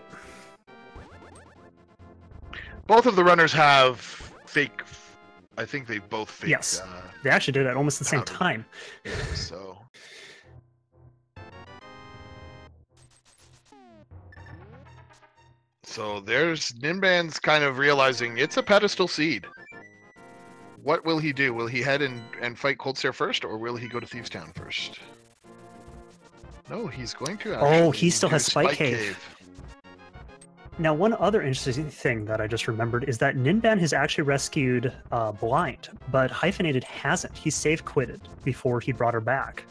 Both of the runners have fake... I think they both faked... Yes. They actually did it at almost the same time. So... So there's Ninban's kind of realizing it's a pedestal seed. What will he do? Will he head and fight Cold Stare first, or will he go to Thieves Town first? No, he's going to actually... Oh, he still has Spike Cave. Cave. Now, one other interesting thing that I just remembered is that Ninban has actually rescued Blind, but Hyphenated hasn't. He save quitted before he brought her back.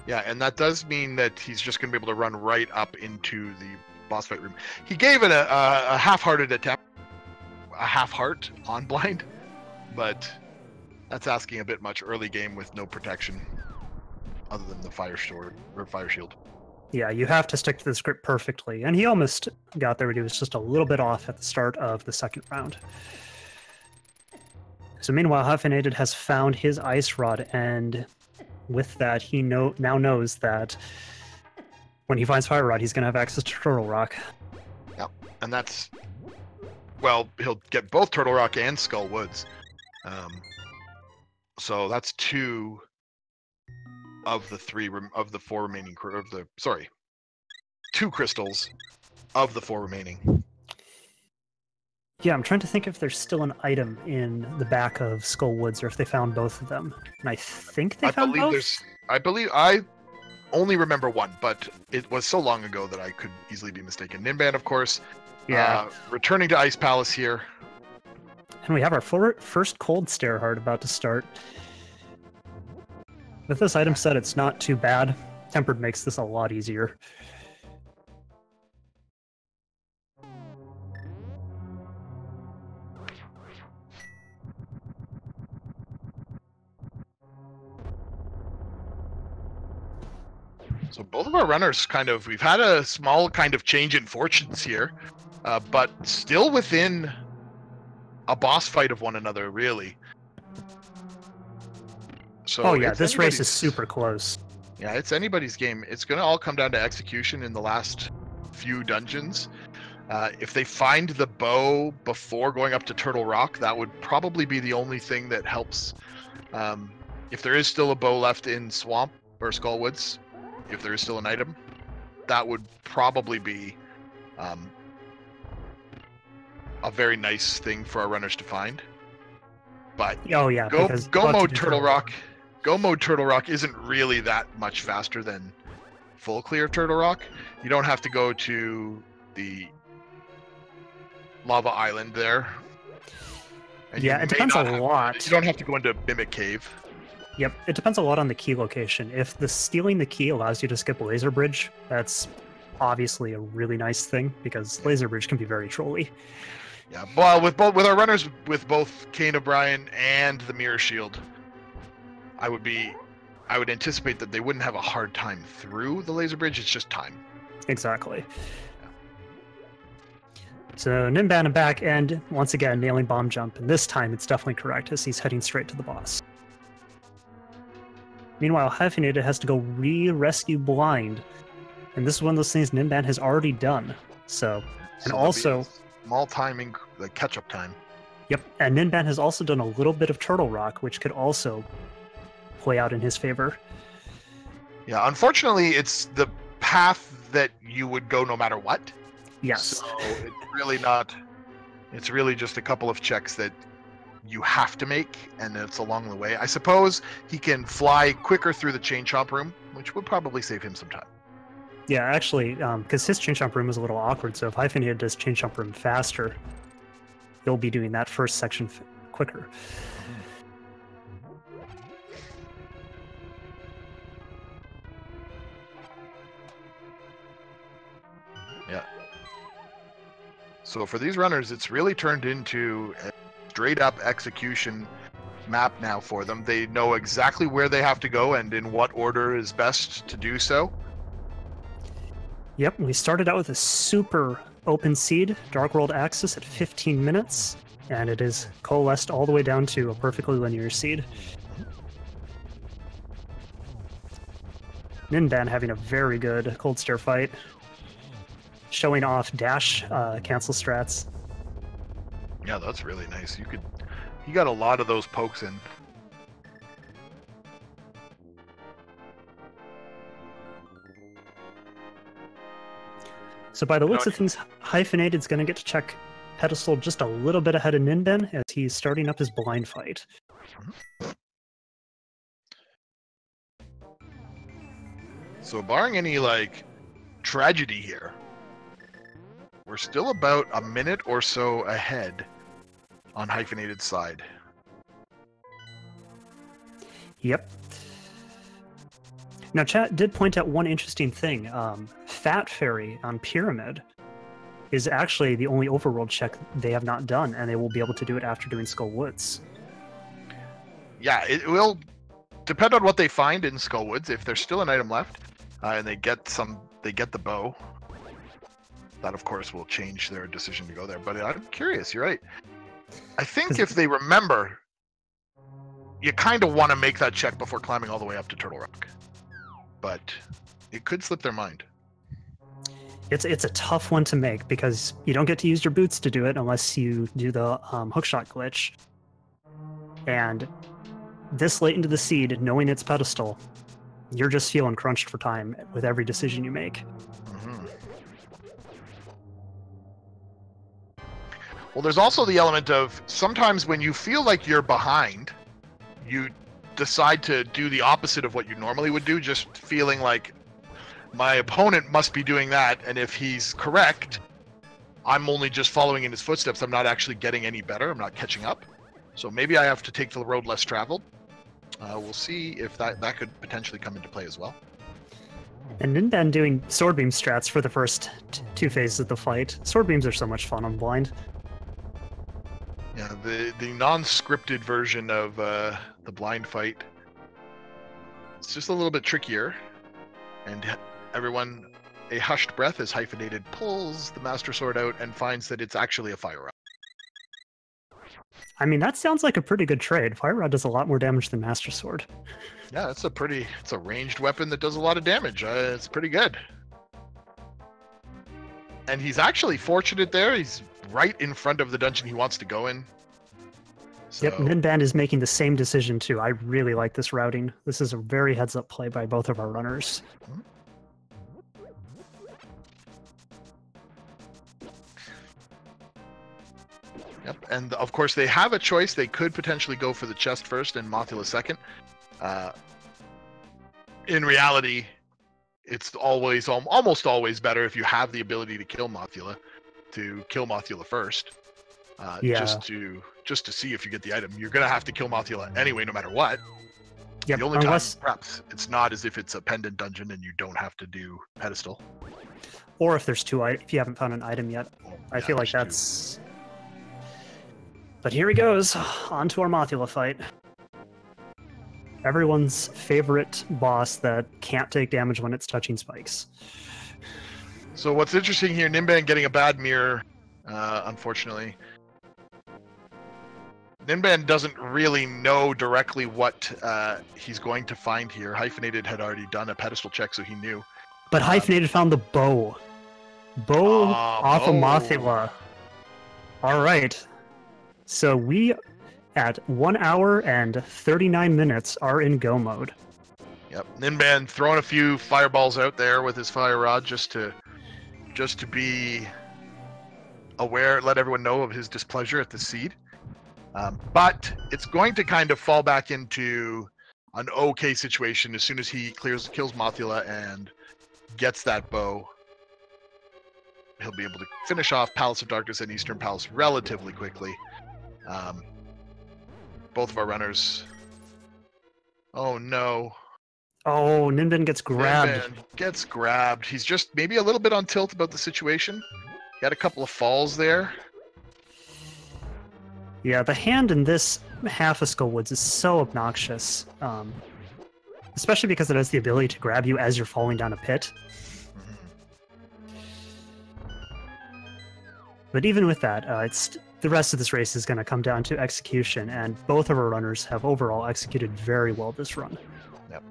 Yeah, and that does mean that he's just going to be able to run right up into the boss fight room. He gave it a half-hearted attempt, a half-heart on Blind, but that's asking a bit much early game with no protection other than the fire sword or fire shield. Yeah, you have to stick to the script perfectly, and he almost got there, but he was just a little bit off at the start of the second round. So meanwhile, Hyphenated has found his Ice Rod, and with that, he now knows that when he finds Fire Rod, he's going to have access to Turtle Rock. Yep, and that's... Well, he'll get both Turtle Rock and Skull Woods. So that's two of the four remaining... two crystals of the four remaining. Yeah, I'm trying to think if there's still an item in the back of Skull Woods, or if they found both of them. And I think they found both? I only remember one, but it was so long ago that I could easily be mistaken. Ninban, of course. Yeah. Returning to Ice Palace here. And we have our first Cold Stare Heart about to start. With this item set, it's not too bad. Tempered makes this a lot easier. So both of our runners we've had a small kind of change in fortunes here, but still within a boss fight of one another, really. So oh yeah, this race is super close. Yeah, it's anybody's game. It's going to all come down to execution in the last few dungeons. If they find the bow before going up to Turtle Rock, that would probably be the only thing that helps. If there is still a bow left in Swamp or Skull Woods, if there is still an item, that would probably be a very nice thing for our runners to find. But oh yeah, go mode Turtle Rock. Go mode Turtle Rock isn't really that much faster than full clear Turtle Rock. You don't have to go to the lava island there. And yeah, it depends a lot. You don't have to go into Mimic Cave. Yep, it depends a lot on the key location. If stealing the key allows you to skip Laser Bridge, that's obviously a really nice thing, because Laser Bridge can be very trolly. Yeah, well, with our runners, with both Kane O'Brien and the Mirror Shield, I would anticipate that they wouldn't have a hard time through the Laser Bridge. It's just time. Exactly. Yeah. So Ninban back, and once again nailing Bomb Jump, and this time it's definitely correct as he's heading straight to the boss. Meanwhile, Hyphenated has to go re-rescue Blind, and this is one of those things Ninban has already done. So and also small timing, the catch-up time. Yep, and Ninban has also done a little bit of Turtle Rock, which could also play out in his favor. Yeah, unfortunately, it's the path that you would go no matter what. Yes. So it's really not. It's really just a couple of checks that you have to make, and it's along the way. I suppose he can fly quicker through the Chain Chomp room, which would probably save him some time. Yeah, actually, because his Chain Chomp room is a little awkward, so if Hyphenated does Chain Chomp room faster, he'll be doing that first section quicker. Yeah, So for these runners, it's really turned into a straight-up execution map now for them. They know exactly where they have to go and in what order is best to do so. Yep, we started out with a super open seed, Dark World Axis at 15 minutes, and it is coalesced all the way down to a perfectly linear seed. Ninban having a very good Cold Stare fight, showing off dash cancel strats. Yeah, that's really nice. He got a lot of those pokes in. So by the looks of things, Hyphenated's going to get to check Pedestal just a little bit ahead of Ninban as he's starting up his blind fight. So barring any, like, tragedy here, we're still about a minute or so ahead on Hyphenated's side. Yep. Now, chat did point out one interesting thing. Fat Fairy on Pyramid is actually the only overworld check they have not done, and they will be able to do it after doing Skull Woods. Yeah, it will depend on what they find in Skull Woods. If there's still an item left, and they get the bow, that of course will change their decision to go there. But I'm curious. You're right. I think if they remember, you kind of want to make that check before climbing all the way up to Turtle Rock. But it could slip their mind. It's a tough one to make because you don't get to use your boots to do it unless you do the hookshot glitch. And this late into the seed, knowing its pedestal, you're just feeling crunched for time with every decision you make. Mm-hmm. Well, there's also the element of sometimes when you feel like you're behind, you decide to do the opposite of what you normally would do, just feeling like my opponent must be doing that, and if he's correct, I'm only just following in his footsteps. I'm not actually getting any better. I'm not catching up. So maybe I have to take the road less traveled. We'll see if that could potentially come into play as well. And Ninban doing sword beam strats for the first two phases of the fight. Sword beams are so much fun on blind. Yeah, the non-scripted version of the blind fight. It's just a little bit trickier, and everyone a hushed breath as Hyphenated pulls the Master Sword out and finds that it's actually a fire rod. I mean, that sounds like a pretty good trade. Fire Rod does a lot more damage than Master Sword. Yeah, it's a ranged weapon that does a lot of damage. It's pretty good. And he's actually fortunate there. He's right in front of the dungeon he wants to go in. So... Yep, Ninban is making the same decision too. I really like this routing. This is a very heads-up play by both of our runners. Mm-hmm. Yep, and of course they have a choice. They could potentially go for the chest first and Mothula second. In reality, it's almost always better if you have the ability to kill Mothula first. Yeah. Just to see if you get the item. You're gonna have to kill Mothula anyway, no matter what. Yep, the only time perhaps it's not as if it's a pendant dungeon and you don't have to do pedestal. Or if there's if you haven't found an item yet. I feel like that's... Two. But here he goes, on to our Mothula fight. Everyone's favorite boss that can't take damage when it's touching spikes. So what's interesting here, Ninban getting a bad mirror, unfortunately. Ninban doesn't really know directly what he's going to find here. Hyphenated had already done a pedestal check, so he knew. But Hyphenated found the bow. Bow off of Mothula. All right. So we, at 1 hour and 39 minutes, are in go mode. Yep, Ninban throwing a few fireballs out there with his fire rod just to be aware, let everyone know of his displeasure at the seed. But it's going to kind of fall back into an okay situation as soon as he kills Mothula and gets that bow. He'll be able to finish off Palace of Darkness and Eastern Palace relatively quickly. Both of our runners. Oh no. Oh, Ninban gets grabbed. Ninban gets grabbed. He's just maybe a little bit on tilt about the situation. Got a couple of falls there. Yeah, the hand in this half of Skullwoods is so obnoxious. Especially because it has the ability to grab you as you're falling down a pit. But even with that, the rest of this race is going to come down to execution, and both of our runners have overall executed very well this run. Yep.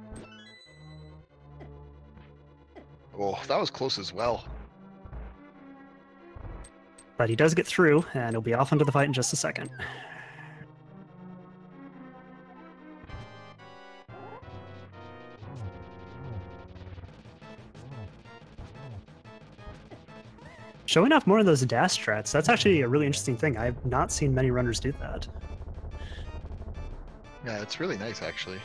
Oh, that was close as well. But he does get through, and he'll be off into the fight in just a second. Showing off more of those dash strats, that's actually a really interesting thing. I've not seen many runners do that. Yeah, it's really nice, actually.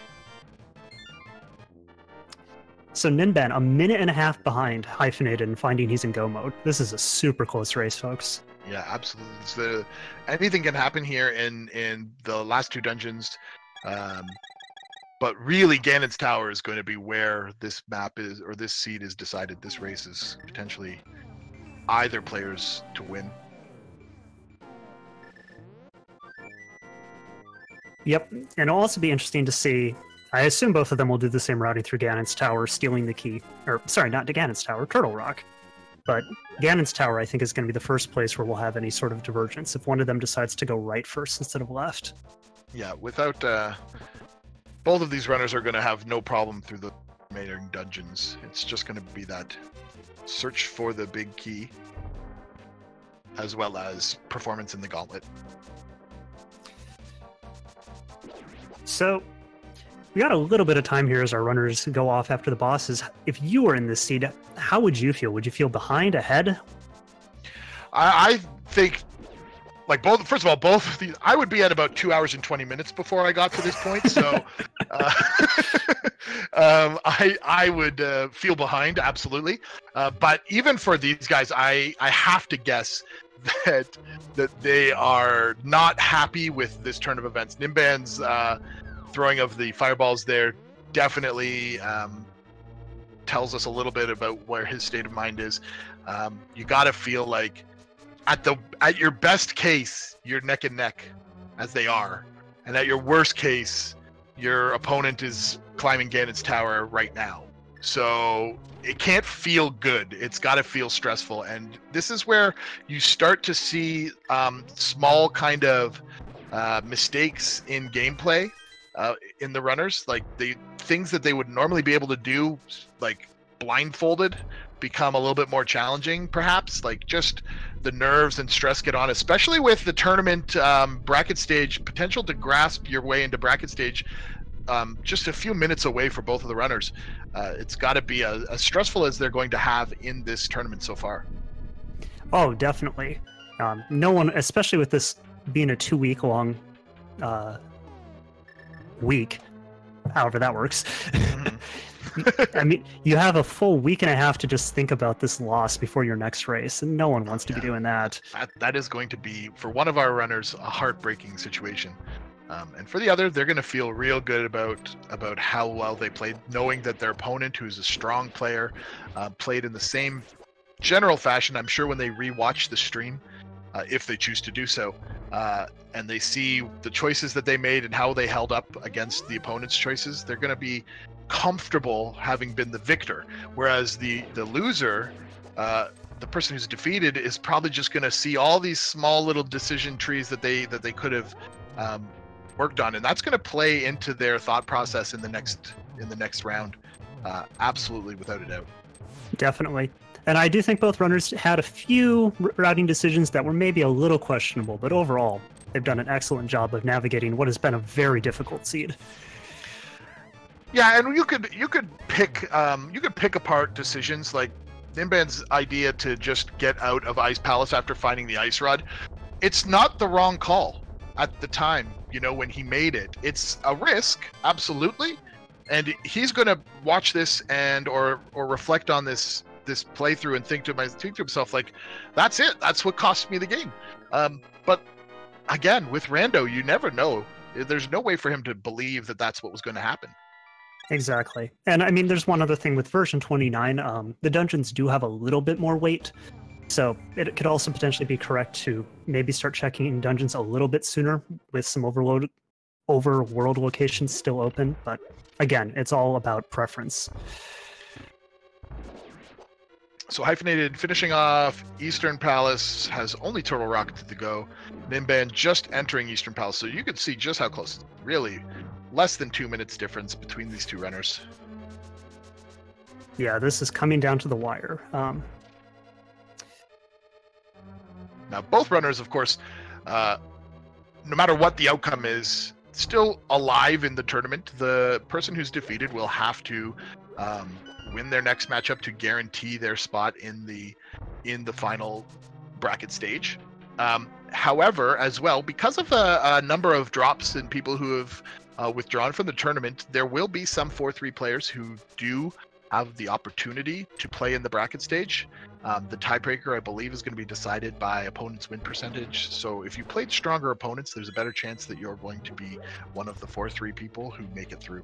So Ninban, a minute and a half behind Hyphenated and finding he's in go mode. This is a super close race, folks. Yeah, absolutely. Anything can happen here in the last two dungeons. But really, Ganon's Tower is going to be where this map is, or this seed is decided. This race is potentially either players to win. Yep, and it'll also be interesting to see. I assume both of them will do the same routing through Ganon's Tower, stealing the key. Or, sorry, not to Ganon's Tower, Turtle Rock. But Ganon's Tower, I think, is going to be the first place where we'll have any sort of divergence if one of them decides to go right first instead of left. Yeah, without... both of these runners are going to have no problem through the remaining dungeons. It's just going to be that search for the big key, as well as performance in the gauntlet. So, we got a little bit of time here as our runners go off after the bosses. If you were in this seed, how would you feel? Would you feel behind, ahead? I think, like, first of all, both of these, I would be at about 2 hours and 20 minutes before I got to this point, so I would feel behind, absolutely. But even for these guys, I have to guess that they are not happy with this turn of events. Ninban's throwing of the fireballs there definitely tells us a little bit about where his state of mind is. You got to feel like at your best case, you're neck and neck, as they are, and at your worst case, your opponent is climbing Ganon's Tower right now. So it can't feel good. It's got to feel stressful, and this is where you start to see small kind of mistakes in gameplay in the runners, like the things that they would normally be able to do, like blindfolded, become a little bit more challenging, perhaps. Like, just the nerves and stress get on, especially with the tournament bracket stage potential to grasp your way into bracket stage just a few minutes away for both of the runners. It's got to be as stressful as they're going to have in this tournament so far. Oh, definitely. No one, especially with this being a 2-week long week, however that works. I mean, you have a full week and a half to just think about this loss before your next race, and no one wants to be doing that. That is going to be, for one of our runners, a heartbreaking situation. And for the other, they're going to feel real good about how well they played, knowing that their opponent, who's a strong player, played in the same general fashion. I'm sure when they rewatch the stream, if they choose to do so, and they see the choices that they made and how they held up against the opponent's choices, they're going to be comfortable having been the victor. Whereas the loser, the person who's defeated, is probably just going to see all these small little decision trees that they could have worked on, and that's going to play into their thought process in the next round. Absolutely, without a doubt. Definitely. And I do think both runners had a few routing decisions that were maybe a little questionable, but overall, they've done an excellent job of navigating what has been a very difficult seed. Yeah, and you could pick apart decisions, like Ninban's idea to just get out of Ice Palace after finding the ice rod. It's not the wrong call at the time, when he made it. It's a risk, absolutely, and he's going to watch this and or reflect on this playthrough and think to himself, like, that's it. That's what cost me the game. But again, with Rando, you never know. There's no way for him to believe that that's what was going to happen. Exactly. And I mean, there's one other thing with version 29. The dungeons do have a little bit more weight. So it could also potentially be correct to maybe start checking in dungeons a little bit sooner with some overworld locations still open. But again, it's all about preference. So Hyphenated finishing off Eastern Palace has only Turtle Rock to go. Ninban just entering Eastern Palace, so you can see just how close. Really, less than 2 minutes difference between these two runners. Yeah, this is coming down to the wire. Now, both runners, of course, no matter what the outcome is, still alive in the tournament. The person who's defeated will have to win their next matchup to guarantee their spot in the final bracket stage. However, as well, because of a number of drops and people who have withdrawn from the tournament, there will be some 4-3 players who do have the opportunity to play in the bracket stage. The tiebreaker, I believe, is going to be decided by opponent's win percentage. So if you played stronger opponents, there's a better chance that you're going to be one of the 4-3 people who make it through.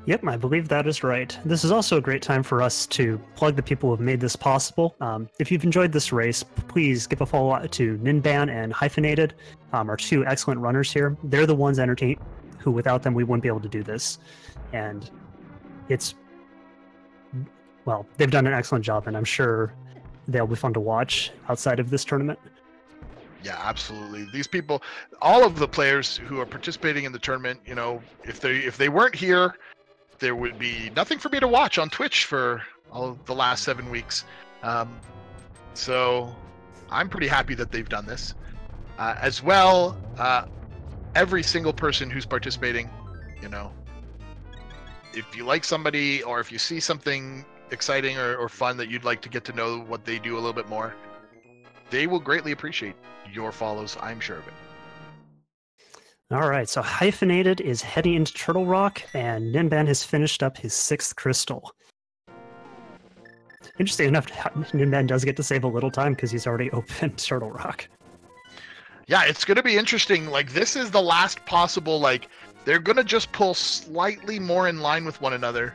Yep, I believe that is right. This is also a great time for us to plug the people who have made this possible. If you've enjoyed this race, please give a follow to Ninban and Hyphenated, our two excellent runners here. They're the ones who without them we wouldn't be able to do this. And well, they've done an excellent job, and I'm sure they'll be fun to watch outside of this tournament. Yeah, absolutely. These people, all of the players who are participating in the tournament, you know, if they weren't here, there would be nothing for me to watch on Twitch for all of the last 7 weeks. So I'm pretty happy that they've done this. As well, every single person who's participating, you know, if you like somebody or if you see something exciting or fun that you'd like to get to know what they do a little bit more, they will greatly appreciate your follows, I'm sure of it. All right, so Hyphenated is heading into Turtle Rock, and Ninban has finished up his 6th crystal. Interesting enough, Ninban does get to save a little time because he's already opened Turtle Rock. Yeah, it's going to be interesting. Like, this is the last possible, like, they're going to just pull slightly more in line with one another.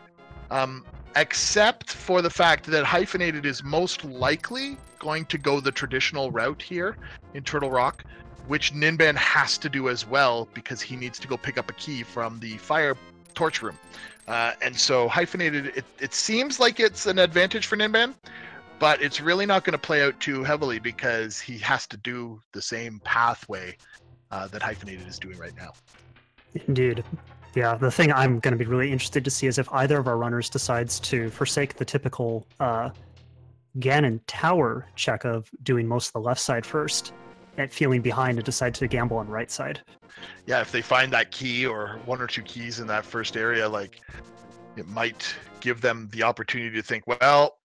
Except for the fact that Hyphenated is most likely going to go the traditional route here in Turtle Rock, which Ninban has to do as well because he needs to go pick up a key from the fire torch room. And so Hyphenated, it seems like it's an advantage for Ninban, but it's really not going to play out too heavily because he has to do the same pathway that Hyphenated is doing right now. Indeed. Yeah, the thing I'm going to be really interested to see is if either of our runners decides to forsake the typical Ganon Tower check of doing most of the left side first and feeling behind and decide to gamble on right side. Yeah, if they find that key or 1 or 2 keys in that first area, like, it might give them the opportunity to think, well,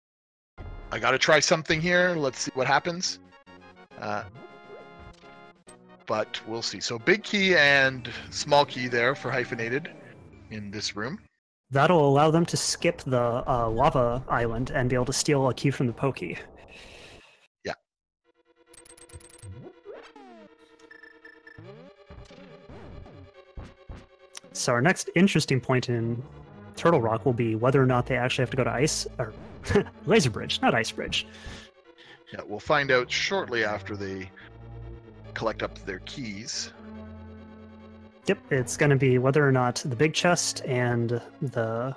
I got to try something here. Let's see what happens. But we'll see. So big key and small key there for Hyphenated in this room. That'll allow them to skip the lava island and be able to steal a key from the Pokey. Yeah. So our next interesting point in Turtle Rock will be whether or not they actually have to go to Ice or Laser Bridge, not Ice Bridge. Yeah, we'll find out shortly after they collect up their keys. Yep, it's going to be whether or not the big chest and the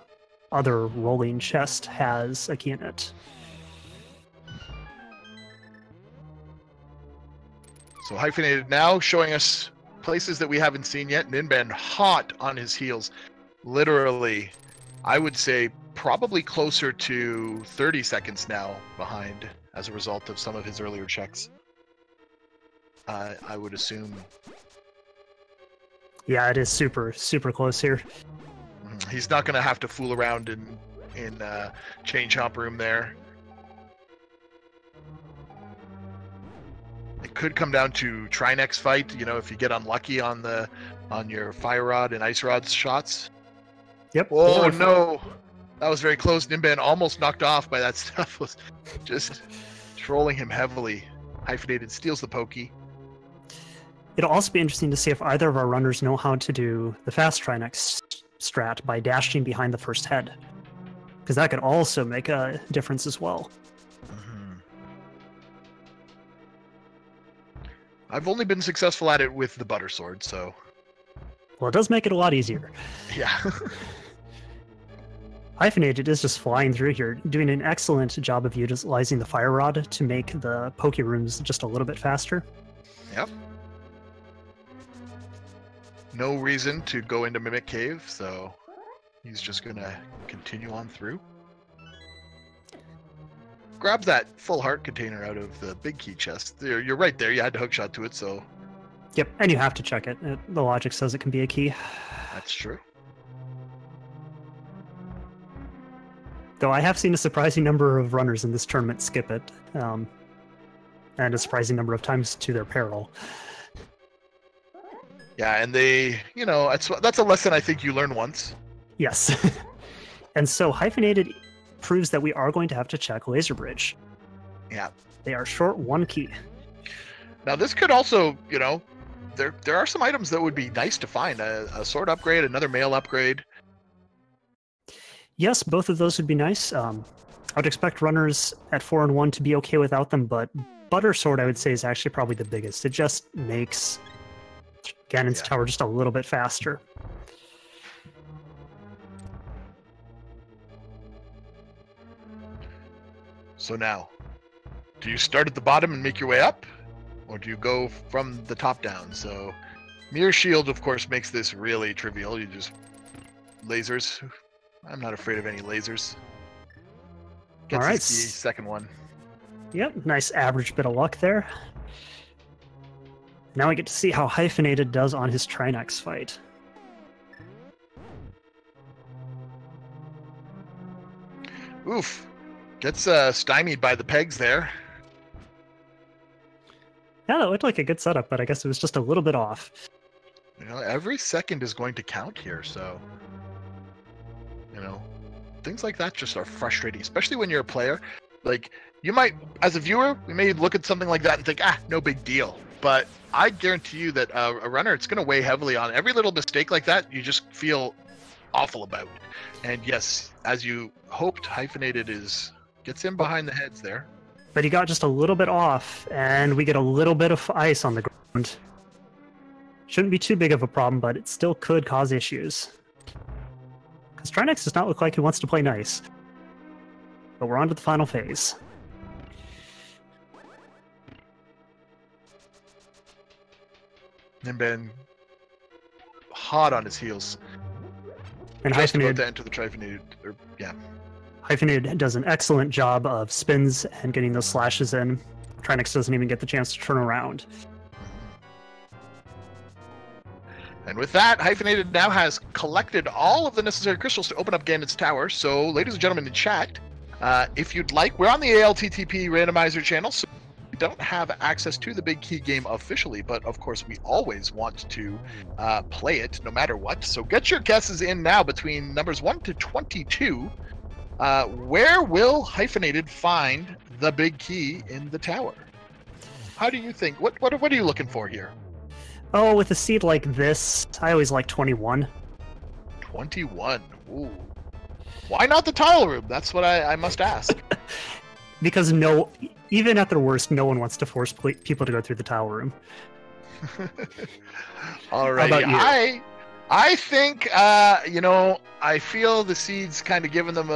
other rolling chest has a key in it. So Hyphenated now showing us places that we haven't seen yet. Ninban hot on his heels. Literally, I would say probably closer to 30 seconds now behind as a result of some of his earlier checks. I would assume. Yeah, it is super, super close here. He's not going to have to fool around in chain chomp room there. It could come down to Trinex fight, you know, if you get unlucky on your fire rod and ice rod shots. Yep. Oh no, that was very close. Ninban almost knocked off by that stuff. Was just trolling him heavily. Hyphenated steals the Pokey. It'll also be interesting to see if either of our runners know how to do the fast Trinex strat by dashing behind the first head. Because that could also make a difference as well. I've only been successful at it with the butter sword, so... Well, it does make it a lot easier. Yeah. Hyphenated is just flying through here, doing an excellent job of utilizing the fire rod to make the poke rooms just a little bit faster. Yep. No reason to go into Mimic Cave, so he's just gonna continue on through. Grab that full heart container out of the big key chest. There, you're right there. You had to hookshot to it, so... Yep, and you have to check it. The logic says it can be a key. That's true. Though I have seen a surprising number of runners in this tournament skip it, and a surprising number of times to their peril. Yeah, and they, you know, that's a lesson I think you learn once. Yes. And so Hyphenated proves that we are going to have to check Laser Bridge. Yeah. They are short one key. Now this could also, you know, there are some items that would be nice to find. A sword upgrade, another mail upgrade. Yes, both of those would be nice. I would expect runners at 4 and 1 to be okay without them, but Butter Sword, I would say, is actually probably the biggest. It just makes Ganon's Tower just a little bit faster. So now, do you start at the bottom and make your way up? Or do you go from the top down? So, Mirror Shield, of course, makes this really trivial. You just... Lasers. I'm not afraid of any lasers. Gets All right. the second one. Yep, nice average bit of luck there. Now we get to see how Hyphenated does on his Trinax fight. Oof. Gets stymied by the pegs there. Yeah, that looked like a good setup, but I guess it was just a little bit off. You know, every second is going to count here, so... You know, things like that just are frustrating, especially when you're a player. Like, you might, as a viewer, we may look at something like that and think, no big deal. But I guarantee you that a runner, it's going to weigh heavily on every little mistake like that. You just feel awful about. And yes, as you hoped, Hyphenated gets in behind the heads there. But he got just a little bit off, and we get a little bit of ice on the ground. Shouldn't be too big of a problem, but it still could cause issues. Because Trinax does not look like he wants to play nice. But we're on to the final phase. Ninban hot on his heels. And just Hyphenated, about to enter the Hyphenated, Hyphenated does an excellent job of spins and getting those slashes in. Trinax doesn't even get the chance to turn around. And with that, Hyphenated now has collected all of the necessary crystals to open up Ganon's Tower. So, ladies and gentlemen in chat, if you'd like, we're on the ALTTP Randomizer channel, so we don't have access to the Big Key game officially, but of course we always want to play it no matter what. So get your guesses in now between numbers 1 to 22. Where will Hyphenated find the Big Key in the tower? How do you think? What are you looking for here? Oh, with a seed like this, I always like 21. 21. Ooh. Why not the tile room? That's what I must ask. Because even at their worst, no one wants to force people to go through the tile room. Alrighty. How about you? I think, you know, I feel the seed's kind of given them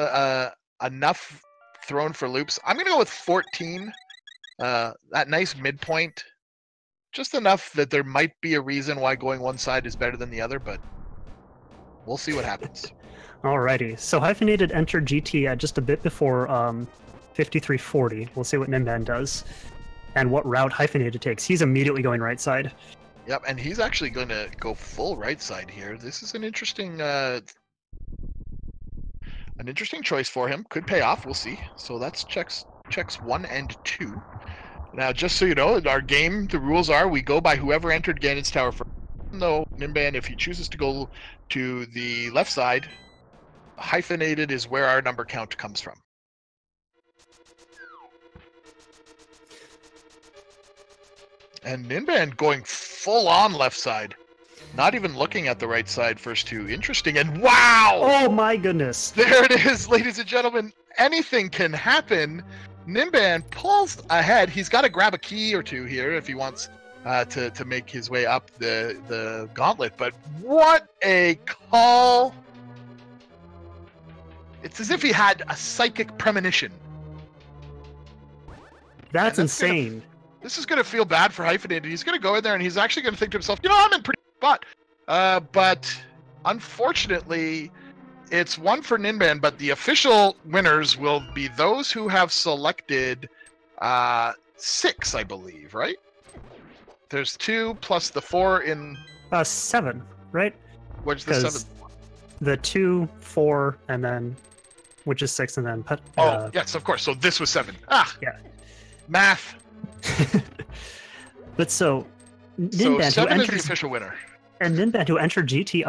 enough thrown for loops. I'm going to go with 14. That nice midpoint. Just enough that there might be a reason why going one side is better than the other, but we'll see what happens. Alrighty, so Hyphenated entered GT at just a bit before 5340. We'll see what Ninban does and what route Hyphenated takes. He's immediately going right side. Yep, and he's actually going to go full right side here. This is an interesting choice for him. Could pay off. We'll see. So that's checks 1 and 2. Now, just so you know, our game, the rules are we go by whoever entered Ganon's Tower first. No, Ninban, if he chooses to go to the left side, Hyphenated is where our number count comes from. And Ninban going full on left side. Not even looking at the right side first two. Interesting. And wow! Oh my goodness. There it is, ladies and gentlemen. Anything can happen. Ninban pulls ahead. He's got to grab a key or two here if he wants to make his way up the gauntlet. But what a call! It's as if he had a psychic premonition. That's insane. This is going to feel bad for Hyphenated. He's going to go in there and he's actually going to think to himself, you know, I'm in pretty good spot. But unfortunately, it's one for Ninban, but the official winners will be those who have selected 6, I believe, right? There's 2 plus the 4 in... 7, right? What's the 7? The 2, 4, and then... which is 6, and then... yes, of course. So this was 7. Yeah. Math. But so... Ninban, so 7 is the official winner. And Ninban, who entered GT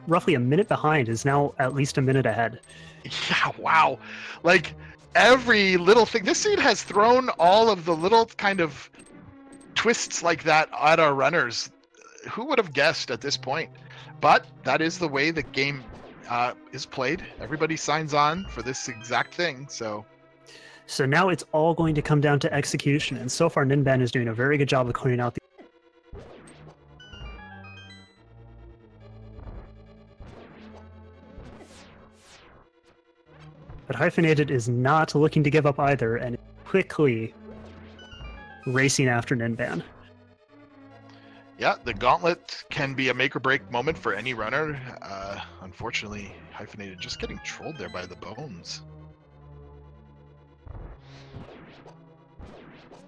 roughly a minute behind, is now at least a minute ahead. Yeah, wow. Like, every little thing... This seed has thrown all of the little kind of twists like that at our runners. Who would have guessed at this point? But that is the way the game is played. Everybody signs on for this exact thing, so... So now it's all going to come down to execution, and so far Ninban is doing a very good job of clearing out the... But Hyphenated is not looking to give up either, and quickly racing after Ninban. Yeah, the gauntlet can be a make-or-break moment for any runner. Unfortunately, Hyphenated just getting trolled there by the bones.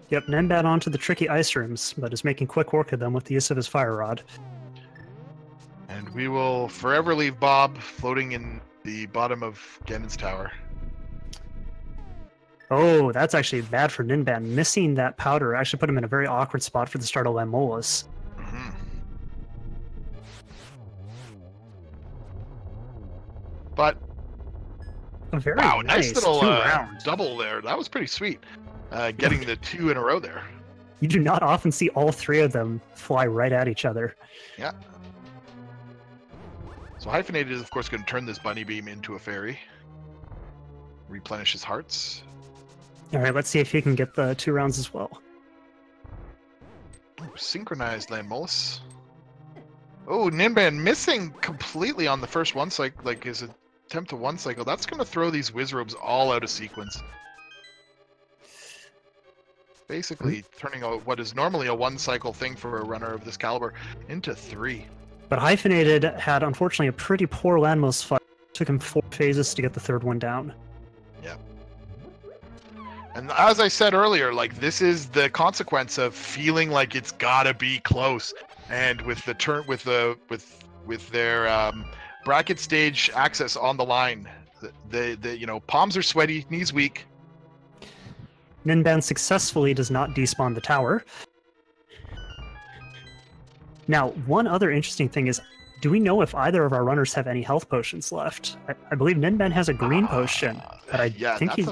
Yep, Ninban onto the tricky ice rooms, but is making quick work of them with the use of his fire rod. And we will forever leave Bob floating in the bottom of Ganon's tower. Oh, that's actually bad for Ninban. Missing that powder actually put him in a very awkward spot for the start of Lamolus. Mm-hmm. But a very nice little double there. That was pretty sweet. Getting the 2 in a row there. You do not often see all 3 of them fly right at each other. Yeah. So Hyphenated is, of course, going to turn this bunny beam into a fairy. Replenish his hearts. All right, let's see if he can get the 2 rounds as well. Ooh, synchronized Landmolus. Oh, Ninban missing completely on the first one cycle, like his attempt to 1 cycle. That's going to throw these Wizrobes all out of sequence. Basically turning what is normally a 1 cycle thing for a runner of this caliber into 3. But Hyphenated had, unfortunately, a pretty poor landmost fight. It took him 4 phases to get the 3rd one down. Yeah. And as I said earlier, like, this is the consequence of feeling like it's gotta be close. And with the turn, with their bracket stage access on the line, the palms are sweaty, knees weak. Ninban successfully does not despawn the tower. Now, one other interesting thing is, do we know if either of our runners have any health potions left? I believe Ninban has a green potion, but I think he's...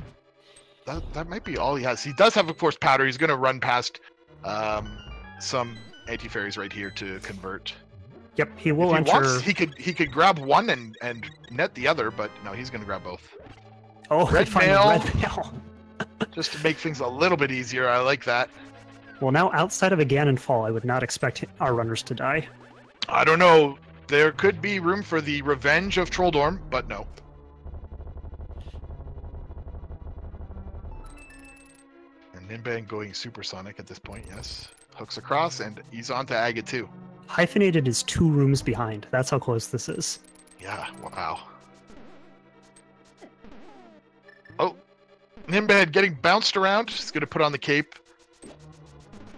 That might be all he has. He does have, of course, powder. He's going to run past some anti-fairies right here to convert. Yep, he will if he enter... Wants, he could grab one and net the other, but no, he's going to grab both. Oh, red mail. Red mail. Just to make things a little bit easier. I like that. Well, now, outside of a Ganon fall, I would not expect our runners to die. I don't know. There could be room for the revenge of Trolldorm, but no. And Ninban going supersonic at this point, yes. Hooks across, and he's on to Aga too. Hyphenated is 2 rooms behind. That's how close this is. Yeah, wow. Oh, Ninban getting bounced around. He's going to put on the cape.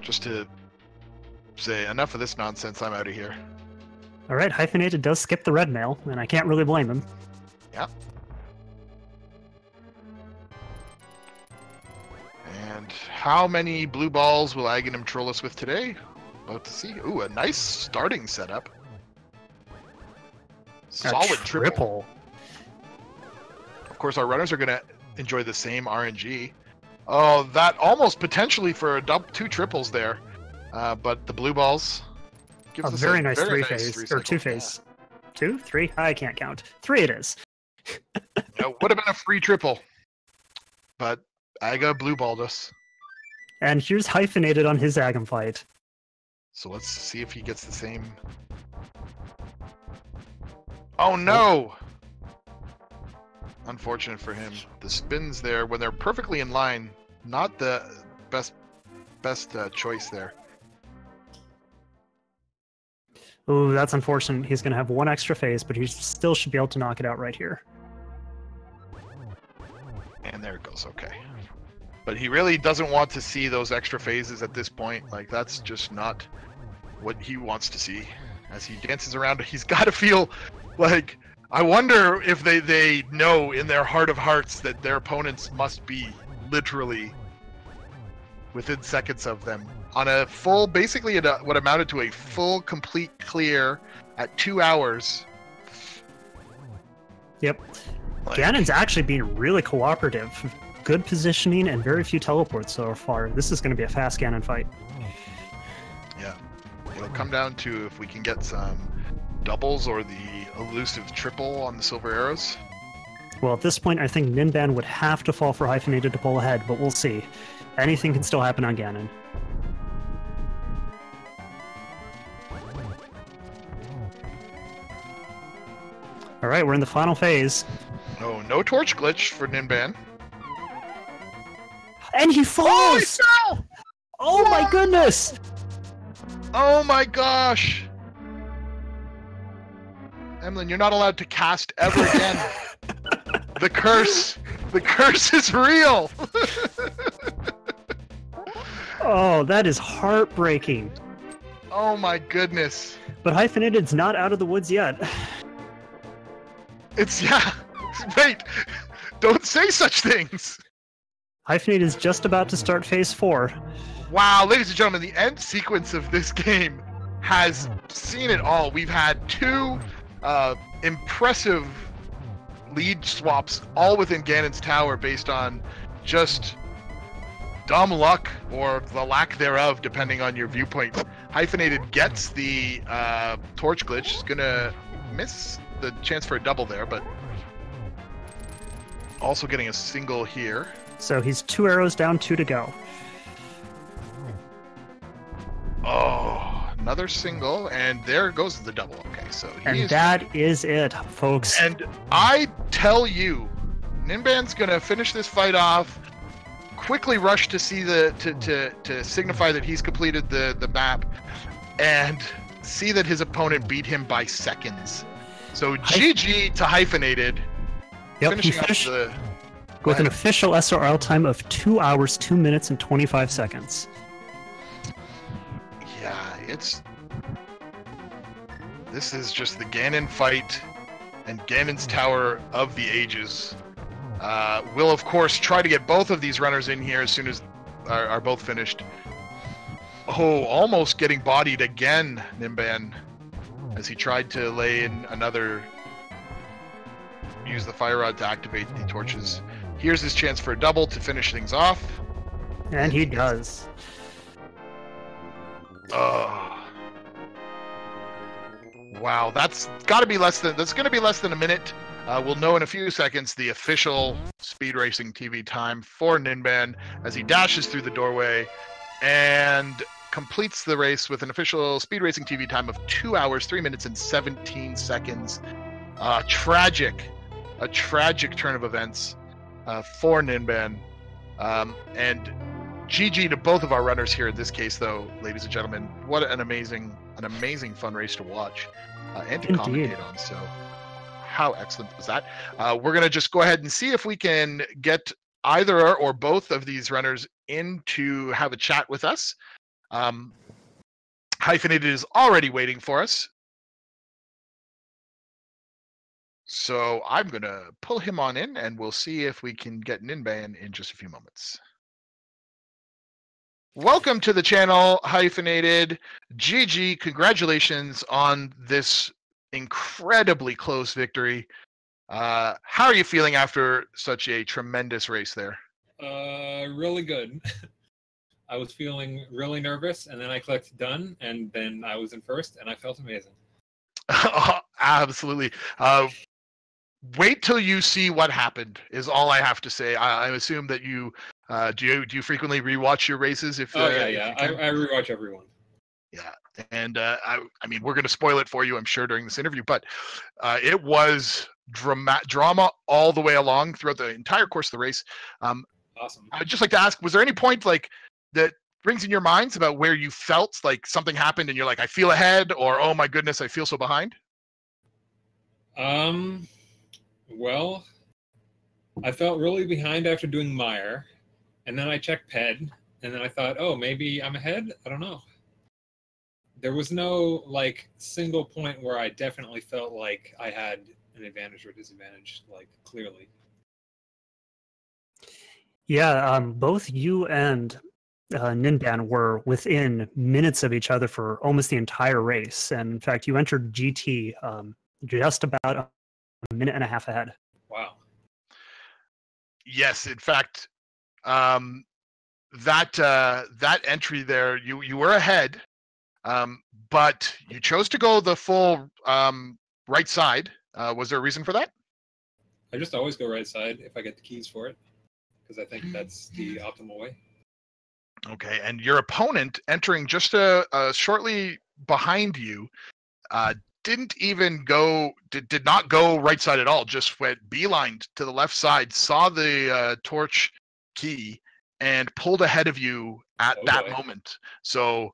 Just to say, enough of this nonsense, I'm out of here. Alright, Hyphenated does skip the red mail, and I can't really blame him. Yeah. And how many blue balls will Aghanim troll us with today? About to see. Ooh, a nice starting setup. Solid triple. Of course, our runners are going to enjoy the same RNG. Oh, that almost potentially for a 2 triples there. But the blue balls gives us very nice 3 phase, or 2 phase. Yeah. 2? 3? I can't count. 3 it is. It would have been a free triple. But Aga blue balled us. And here's Hyphenated on his Agam fight. So let's see if he gets the same. Oh no! Unfortunate for him. The spins there when they're perfectly in line. Not the best choice there. Oh, that's unfortunate. He's going to have one extra phase, but he still should be able to knock it out right here. And there it goes. Okay. But he really doesn't want to see those extra phases at this point. Like, that's just not what he wants to see. As he dances around, he's got to feel like, I wonder if they know in their heart of hearts that their opponents must be literally within seconds of them. On a full, basically what amounted to a full, complete clear at 2 hours. Yep. Ganon's actually being really cooperative. Good positioning and very few teleports so far. This is going to be a fast Ganon fight. Yeah. It'll come down to if we can get some doubles or the elusive triple on the silver arrows. Well, at this point, I think Ninban would have to fall for Hyphenated to pull ahead, but we'll see. Anything can still happen on Ganon. Alright, we're in the final phase. Oh, no torch glitch for Ninban. And he falls! Oh, he fell! Oh my goodness! Oh my gosh! Emlyn, you're not allowed to cast ever again. The curse is real! Oh, that is heartbreaking. Oh my goodness. But Hyphenated's not out of the woods yet. Yeah. Wait. Don't say such things. Hyphenated is just about to start phase 4. Wow, ladies and gentlemen, the end sequence of this game has seen it all. We've had two impressive lead swaps, all within Ganon's Tower, based on just dumb luck or the lack thereof, depending on your viewpoint. Hyphenated gets the torch glitch. He's gonna miss the chance for a double there, but also getting a single here. So he's 2 arrows down, 2 to go. Oh, another single, and there goes the double. Okay, so that is it, folks. And I tell you, Ninban's gonna finish this fight off. Quickly rush to see to signify that he's completed the map, and see that his opponent beat him by seconds. So GG to Hyphenated. Yep, finishing up the. With an official SRL time of 2 hours, 2 minutes, and 25 seconds. Yeah, this is just the Ganon fight and Ganon's Tower of the ages. We'll, of course, try to get both of these runners in here as soon as are both finished. Oh, almost getting bodied again, Ninban, as he tried to lay in another... Use the fire rod to activate the torches. Here's his chance for a double to finish things off. And he does. Wow, that's got to be less than. That's going to be less than a minute. We'll know in a few seconds the official Speed Racing TV time for Ninban as he dashes through the doorway and completes the race with an official Speed Racing TV time of 2 hours, 3 minutes, and 17 seconds. A tragic turn of events for Ninban. And GG to both of our runners here in this case, though, ladies and gentlemen. What an amazing fun race to watch and to commentate on. So how excellent was that? We're going to just go ahead and see if we can get either or both of these runners in to have a chat with us. Hyphenated is already waiting for us. So I'm going to pull him on in, and we'll see if we can get Ninban in just a few moments. Welcome to the channel, Hyphenated. GG, congratulations on this incredibly close victory. How are you feeling after such a tremendous race there? Really good. I was feeling really nervous, and then I clicked done, and then I was in first, and I felt amazing. Absolutely. Wait till you see what happened is all I have to say. I assume that you do you frequently rewatch your races? Yeah. I rewatch everyone. Yeah, and I mean, we're going to spoil it for you, I'm sure, during this interview, but it was drama all the way along throughout the entire course of the race. Awesome. I'd just like to ask, was there any point like that brings in your minds about where you felt like something happened and you're like, I feel ahead, or oh my goodness, I feel so behind? Well, I felt really behind after doing Meyer, and then I checked Ped, and then I thought, oh, maybe I'm ahead? I don't know. There was no like single point where I definitely felt like I had an advantage or disadvantage, like clearly. Yeah, both you and Ninban were within minutes of each other for almost the entire race. And in fact, you entered GT just about a minute and a half ahead. Wow. Yes, in fact, that entry there, you were ahead, but you chose to go the full right side. Was there a reason for that? I just always go right side if I get the keys for it, because I think that's the optimal way. Okay, and your opponent entering just shortly behind you didn't even did not go right side at all, just went beeline to the left side, saw the torch key, and pulled ahead of you at that moment. So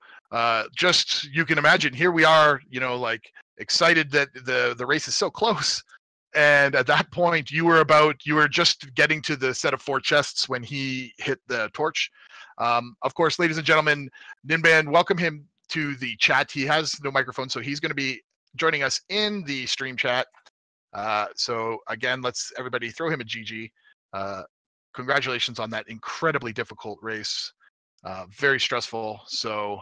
just, you can imagine, here we are, like excited that the race is so close. And at that point, you were just getting to the set of 4 chests when he hit the torch. Of course, ladies and gentlemen, Ninban, welcome him to the chat. He has no microphone, so he's going to be joining us in the stream chat. So again, let's everybody throw him a GG. Congratulations on that incredibly difficult race. Very stressful. So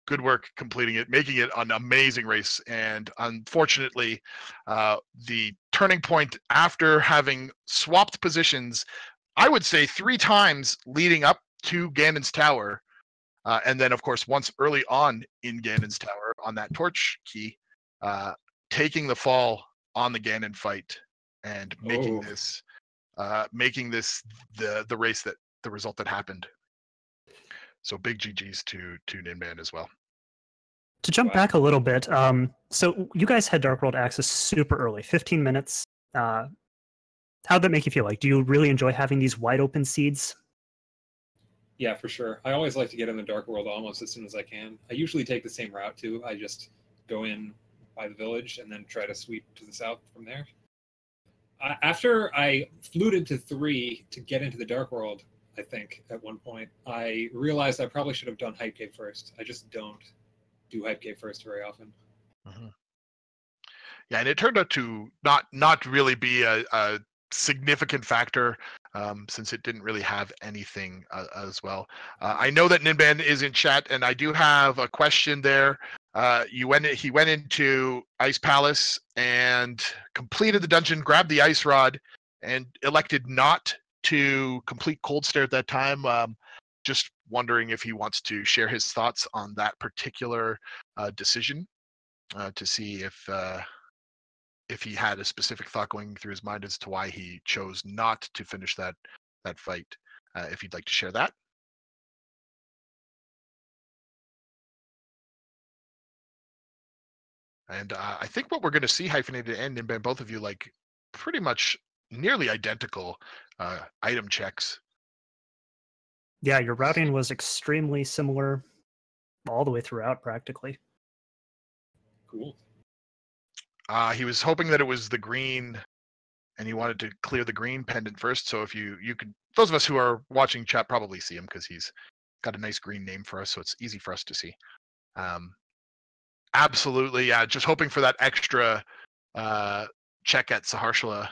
good work completing it, making it an amazing race. And unfortunately, the turning point after having swapped positions, I would say 3 times leading up to Ganon's Tower, and then of course once early on in Ganon's Tower on that torch key, taking the fall on the Ganon fight and making this the race, that the result that happened. So big GGs to Ninban as well. To jump back a little bit, so you guys had Dark World access super early, 15 minutes. How'd that make you feel? Like, do you really enjoy having these wide open seeds? Yeah, for sure. I always like to get in the Dark World almost as soon as I can. I usually take the same route too. I just go in by the village and then try to sweep to the south from there. After I fluted to 3 to get into the Dark World, I think at one point, I realized I probably should have done Hype Cave first. I just don't do Hype Cave first very often. Mm-hmm. Yeah, and it turned out to not really be a significant factor, since it didn't really have anything as well. I know that Ninban is in chat, and I do have a question there. He went into Ice Palace and completed the dungeon, grabbed the ice rod, and elected not to complete Cold Stare at that time. Just wondering if he wants to share his thoughts on that particular decision, to see if he had a specific thought going through his mind as to why he chose not to finish that fight. If you'd like to share that. And I think what we're going to see, Hyphenated and Ninban, both of you, like pretty much nearly identical item checks. Yeah, your routing was extremely similar all the way throughout, practically. Cool. He was hoping that it was the green, and he wanted to clear the green pendant first. So if you could, those of us who are watching chat probably see him because he's got a nice green name for us, so it's easy for us to see. Absolutely, yeah. Just hoping for that extra check at Saharshala.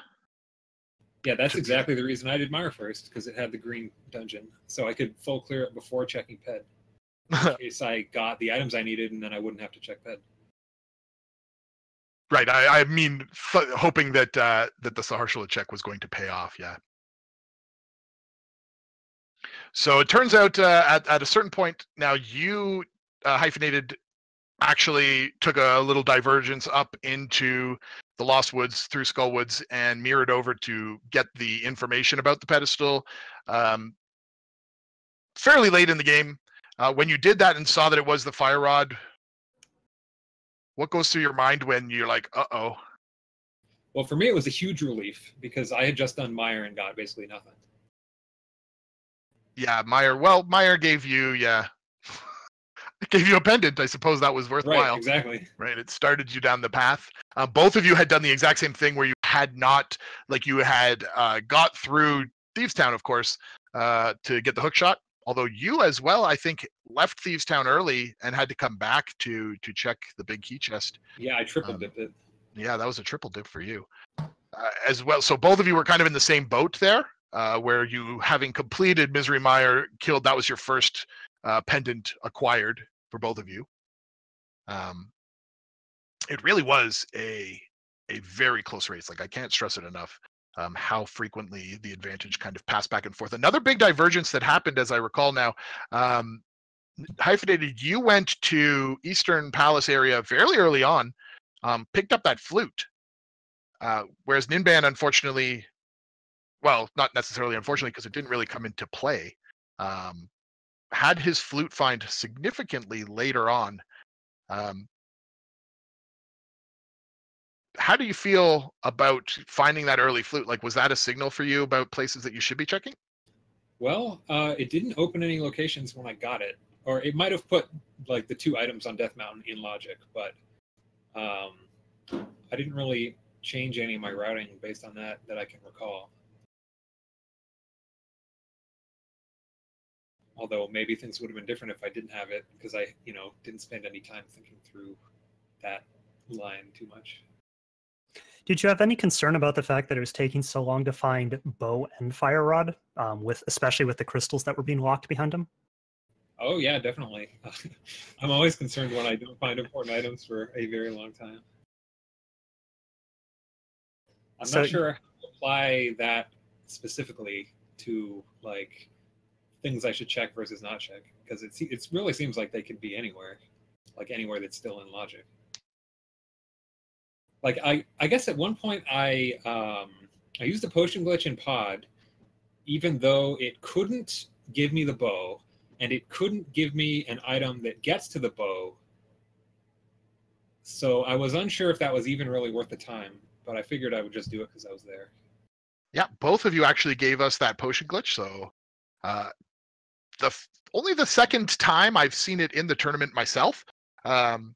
Yeah, that's exactly the reason I did Mire first, because it had the green dungeon, so I could full clear it before checking Ped, in case I got the items I needed, and then I wouldn't have to check Ped. Right. I mean, hoping that that the Saharshala check was going to pay off. Yeah. So it turns out at a certain point now, you Hyphenated actually took a little divergence up into the Lost Woods through Skull Woods and mirrored over to get the information about the pedestal fairly late in the game. When you did that and saw that it was the fire rod, what goes through your mind when you're like, uh-oh? Well, for me, it was a huge relief because I had just done Meyer and got basically nothing. Yeah, Meyer. Well, Meyer gave you, gave you a pendant. I suppose that was worthwhile. Right, exactly. Right, it started you down the path. Both of you had done the exact same thing where you had not, like you had got through Thieves Town, of course, to get the hook shot. Although you as well, I think, left Thieves Town early and had to come back to check the big key chest. Yeah, I triple dipped it. Yeah, that was a triple dip for you as well. So both of you were kind of in the same boat there, where you, having completed Misery Mire, killed. That was your first pendant acquired for both of you. It really was a very close race. Like, I can't stress it enough. How frequently the advantage kind of passed back and forth. Another big divergence that happened, as I recall now, Hyphenated, you went to Eastern Palace area fairly early on, picked up that flute, whereas Ninban, unfortunately, well, not necessarily unfortunately, because it didn't really come into play, had his flute find significantly later on. How do you feel about finding that early flute? Like, was that a signal for you about places that you should be checking? Well, it didn't open any locations when I got it, or it might have put like the 2 items on Death Mountain in logic, but I didn't really change any of my routing based on that I can recall. Although maybe things would have been different if I didn't have it, because I, didn't spend any time thinking through that line too much. Did you have any concern about the fact that it was taking so long to find bow and fire rod, especially with the crystals that were being locked behind them? Oh yeah, definitely. I'm always concerned when I don't find important items for a very long time. I'm not sure how to apply that specifically to like things I should check versus not check, because it really seems like they could be anywhere, like anywhere that's still in logic. Like I guess at one point I used a potion glitch in Pod, even though it couldn't give me the bow and it couldn't give me an item that gets to the bow. So I was unsure if that was even really worth the time, but I figured I would just do it because I was there. Yeah, both of you actually gave us that potion glitch. So only the second time I've seen it in the tournament myself.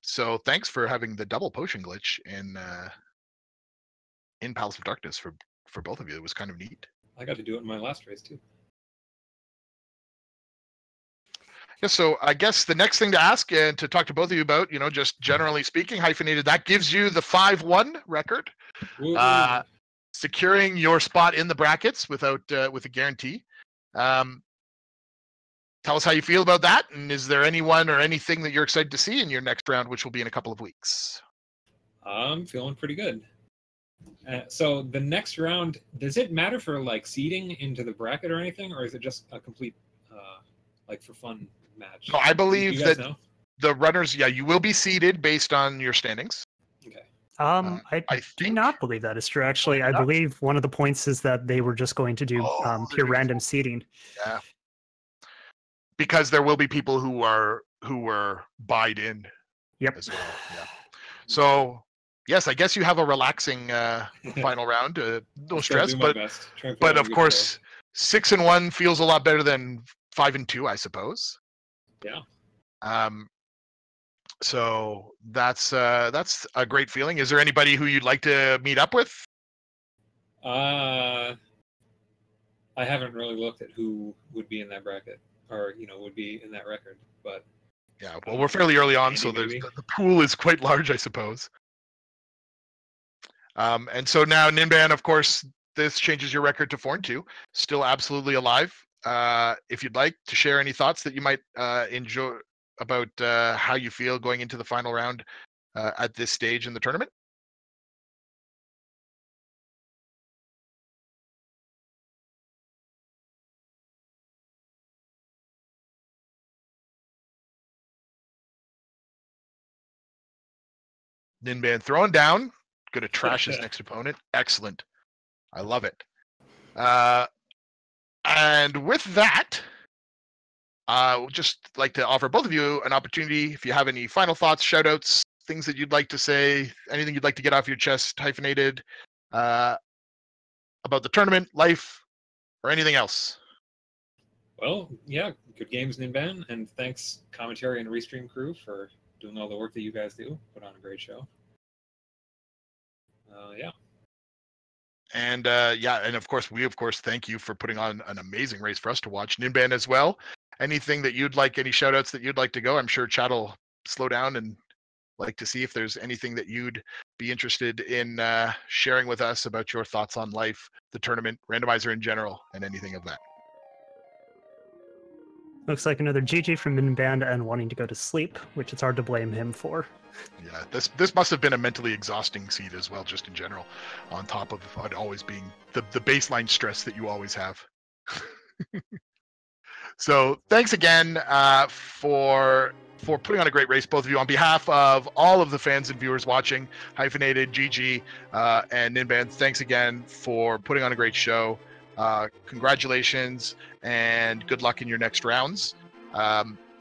So thanks for having the double potion glitch in Palace of Darkness for both of you. It was kind of neat. I got to do it in my last race too. Yeah, so I guess the next thing to ask and to talk to both of you about, just generally speaking, Hyphenated, that gives you the 5-1 record, securing your spot in the brackets with a guarantee. Tell us how you feel about that, and is there anyone or anything that you're excited to see in your next round, which will be in a couple of weeks? I'm feeling pretty good. So the next round, does it matter for like seeding into the bracket or anything, or is it just a complete like for fun match? No, I believe that the runners, you will be seeded based on your standings. Okay. I do not believe that is true. Actually, I believe one of the points is that they were just going to do pure random seeding. Yeah. Because there will be people who were buyed in. Yep. As well. Yeah. So yes, I guess you have a relaxing final round. No stress, but of course, 6-1 feels a lot better than 5-2, I suppose. Yeah. So that's a great feeling. Is there anybody who you'd like to meet up with? I haven't really looked at who would be in that bracket, or would be in that record, but yeah, well, we're fairly early on, so the pool is quite large, I suppose. And so now Ninban, of course, this changes your record to 4-2, still absolutely alive. If you'd like to share any thoughts that you might enjoy about how you feel going into the final round at this stage in the tournament. Ninban throwing down, going to trash his next opponent. Excellent. I love it. And with that, would just like to offer both of you an opportunity. If you have any final thoughts, shout outs, things that you'd like to say, anything you'd like to get off your chest, hyphenated, about the tournament, life, or anything else. Well, yeah, good games, Ninban, and thanks commentary and restream crew for doing all the work that you guys do. Put on a great show. Yeah. And yeah, and of course, we thank you for putting on an amazing race for us to watch. Ninban as well. Anything that you'd like, any shout outs that you'd like to go? I'm sure chat will slow down and like to see if there's anything that you'd be interested in sharing with us about your thoughts on life, the tournament, randomizer in general, and anything of that. Looks like another GG from Ninban and wanting to go to sleep, which it's hard to blame him for. Yeah, this must have been a mentally exhausting seed as well, just in general, on top of it always being the baseline stress that you always have. So thanks again for putting on a great race, both of you. On behalf of all of the fans and viewers watching, Hyphenated, GG, and Ninban, thanks again for putting on a great show. Congratulations and good luck in your next rounds.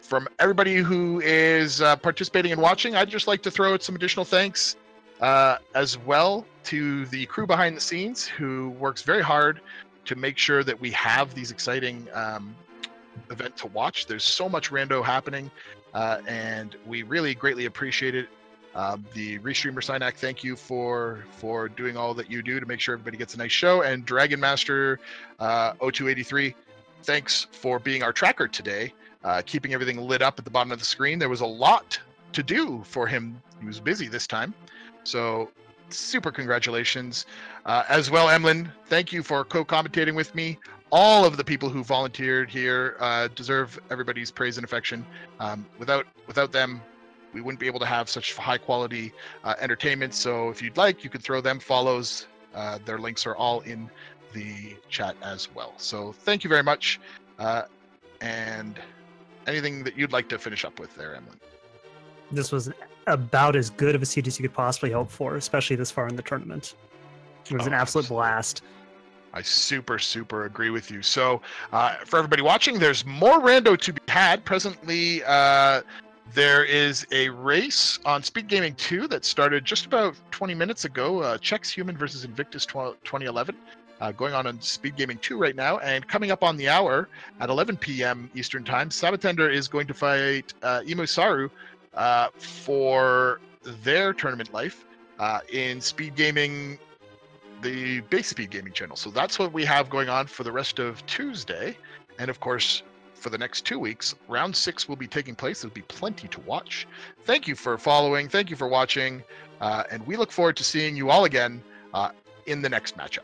From everybody who is participating and watching, I'd just like to throw out some additional thanks as well to the crew behind the scenes who works very hard to make sure that we have these exciting event to watch. There's so much rando happening, and we really greatly appreciate it. The Restreamer Synac, thank you for doing all that you do to make sure everybody gets a nice show. And Dragon Master 0283, thanks for being our tracker today, keeping everything lit up at the bottom of the screen. There was a lot to do for him. He was busy this time, so super congratulations. As well, Emlyn, thank you for co-commentating with me. All of the people who volunteered here deserve everybody's praise and affection. Without them, we wouldn't be able to have such high quality entertainment. So if you'd like, you could throw them follows. Their links are all in the chat as well. So thank you very much. And anything that you'd like to finish up with there, Emlyn? This was about as good of a seed as you could possibly hope for, especially this far in the tournament. It was an absolute blast. I super agree with you. So for everybody watching, there's more rando to be had. Presently, there is a race on Speed Gaming 2 that started just about 20 minutes ago. Chex Human versus Invictus 2011. Going on Speed Gaming 2 right now. And coming up on the hour at 11 p.m. Eastern Time, Sabatender is going to fight Imusaru for their tournament life in Speed Gaming, the base Speed Gaming channel. So that's what we have going on for the rest of Tuesday. And of course, for the next 2 weeks, round 6 will be taking place. There'll be plenty to watch. Thank you for following. Thank you for watching. And we look forward to seeing you all again in the next matchup.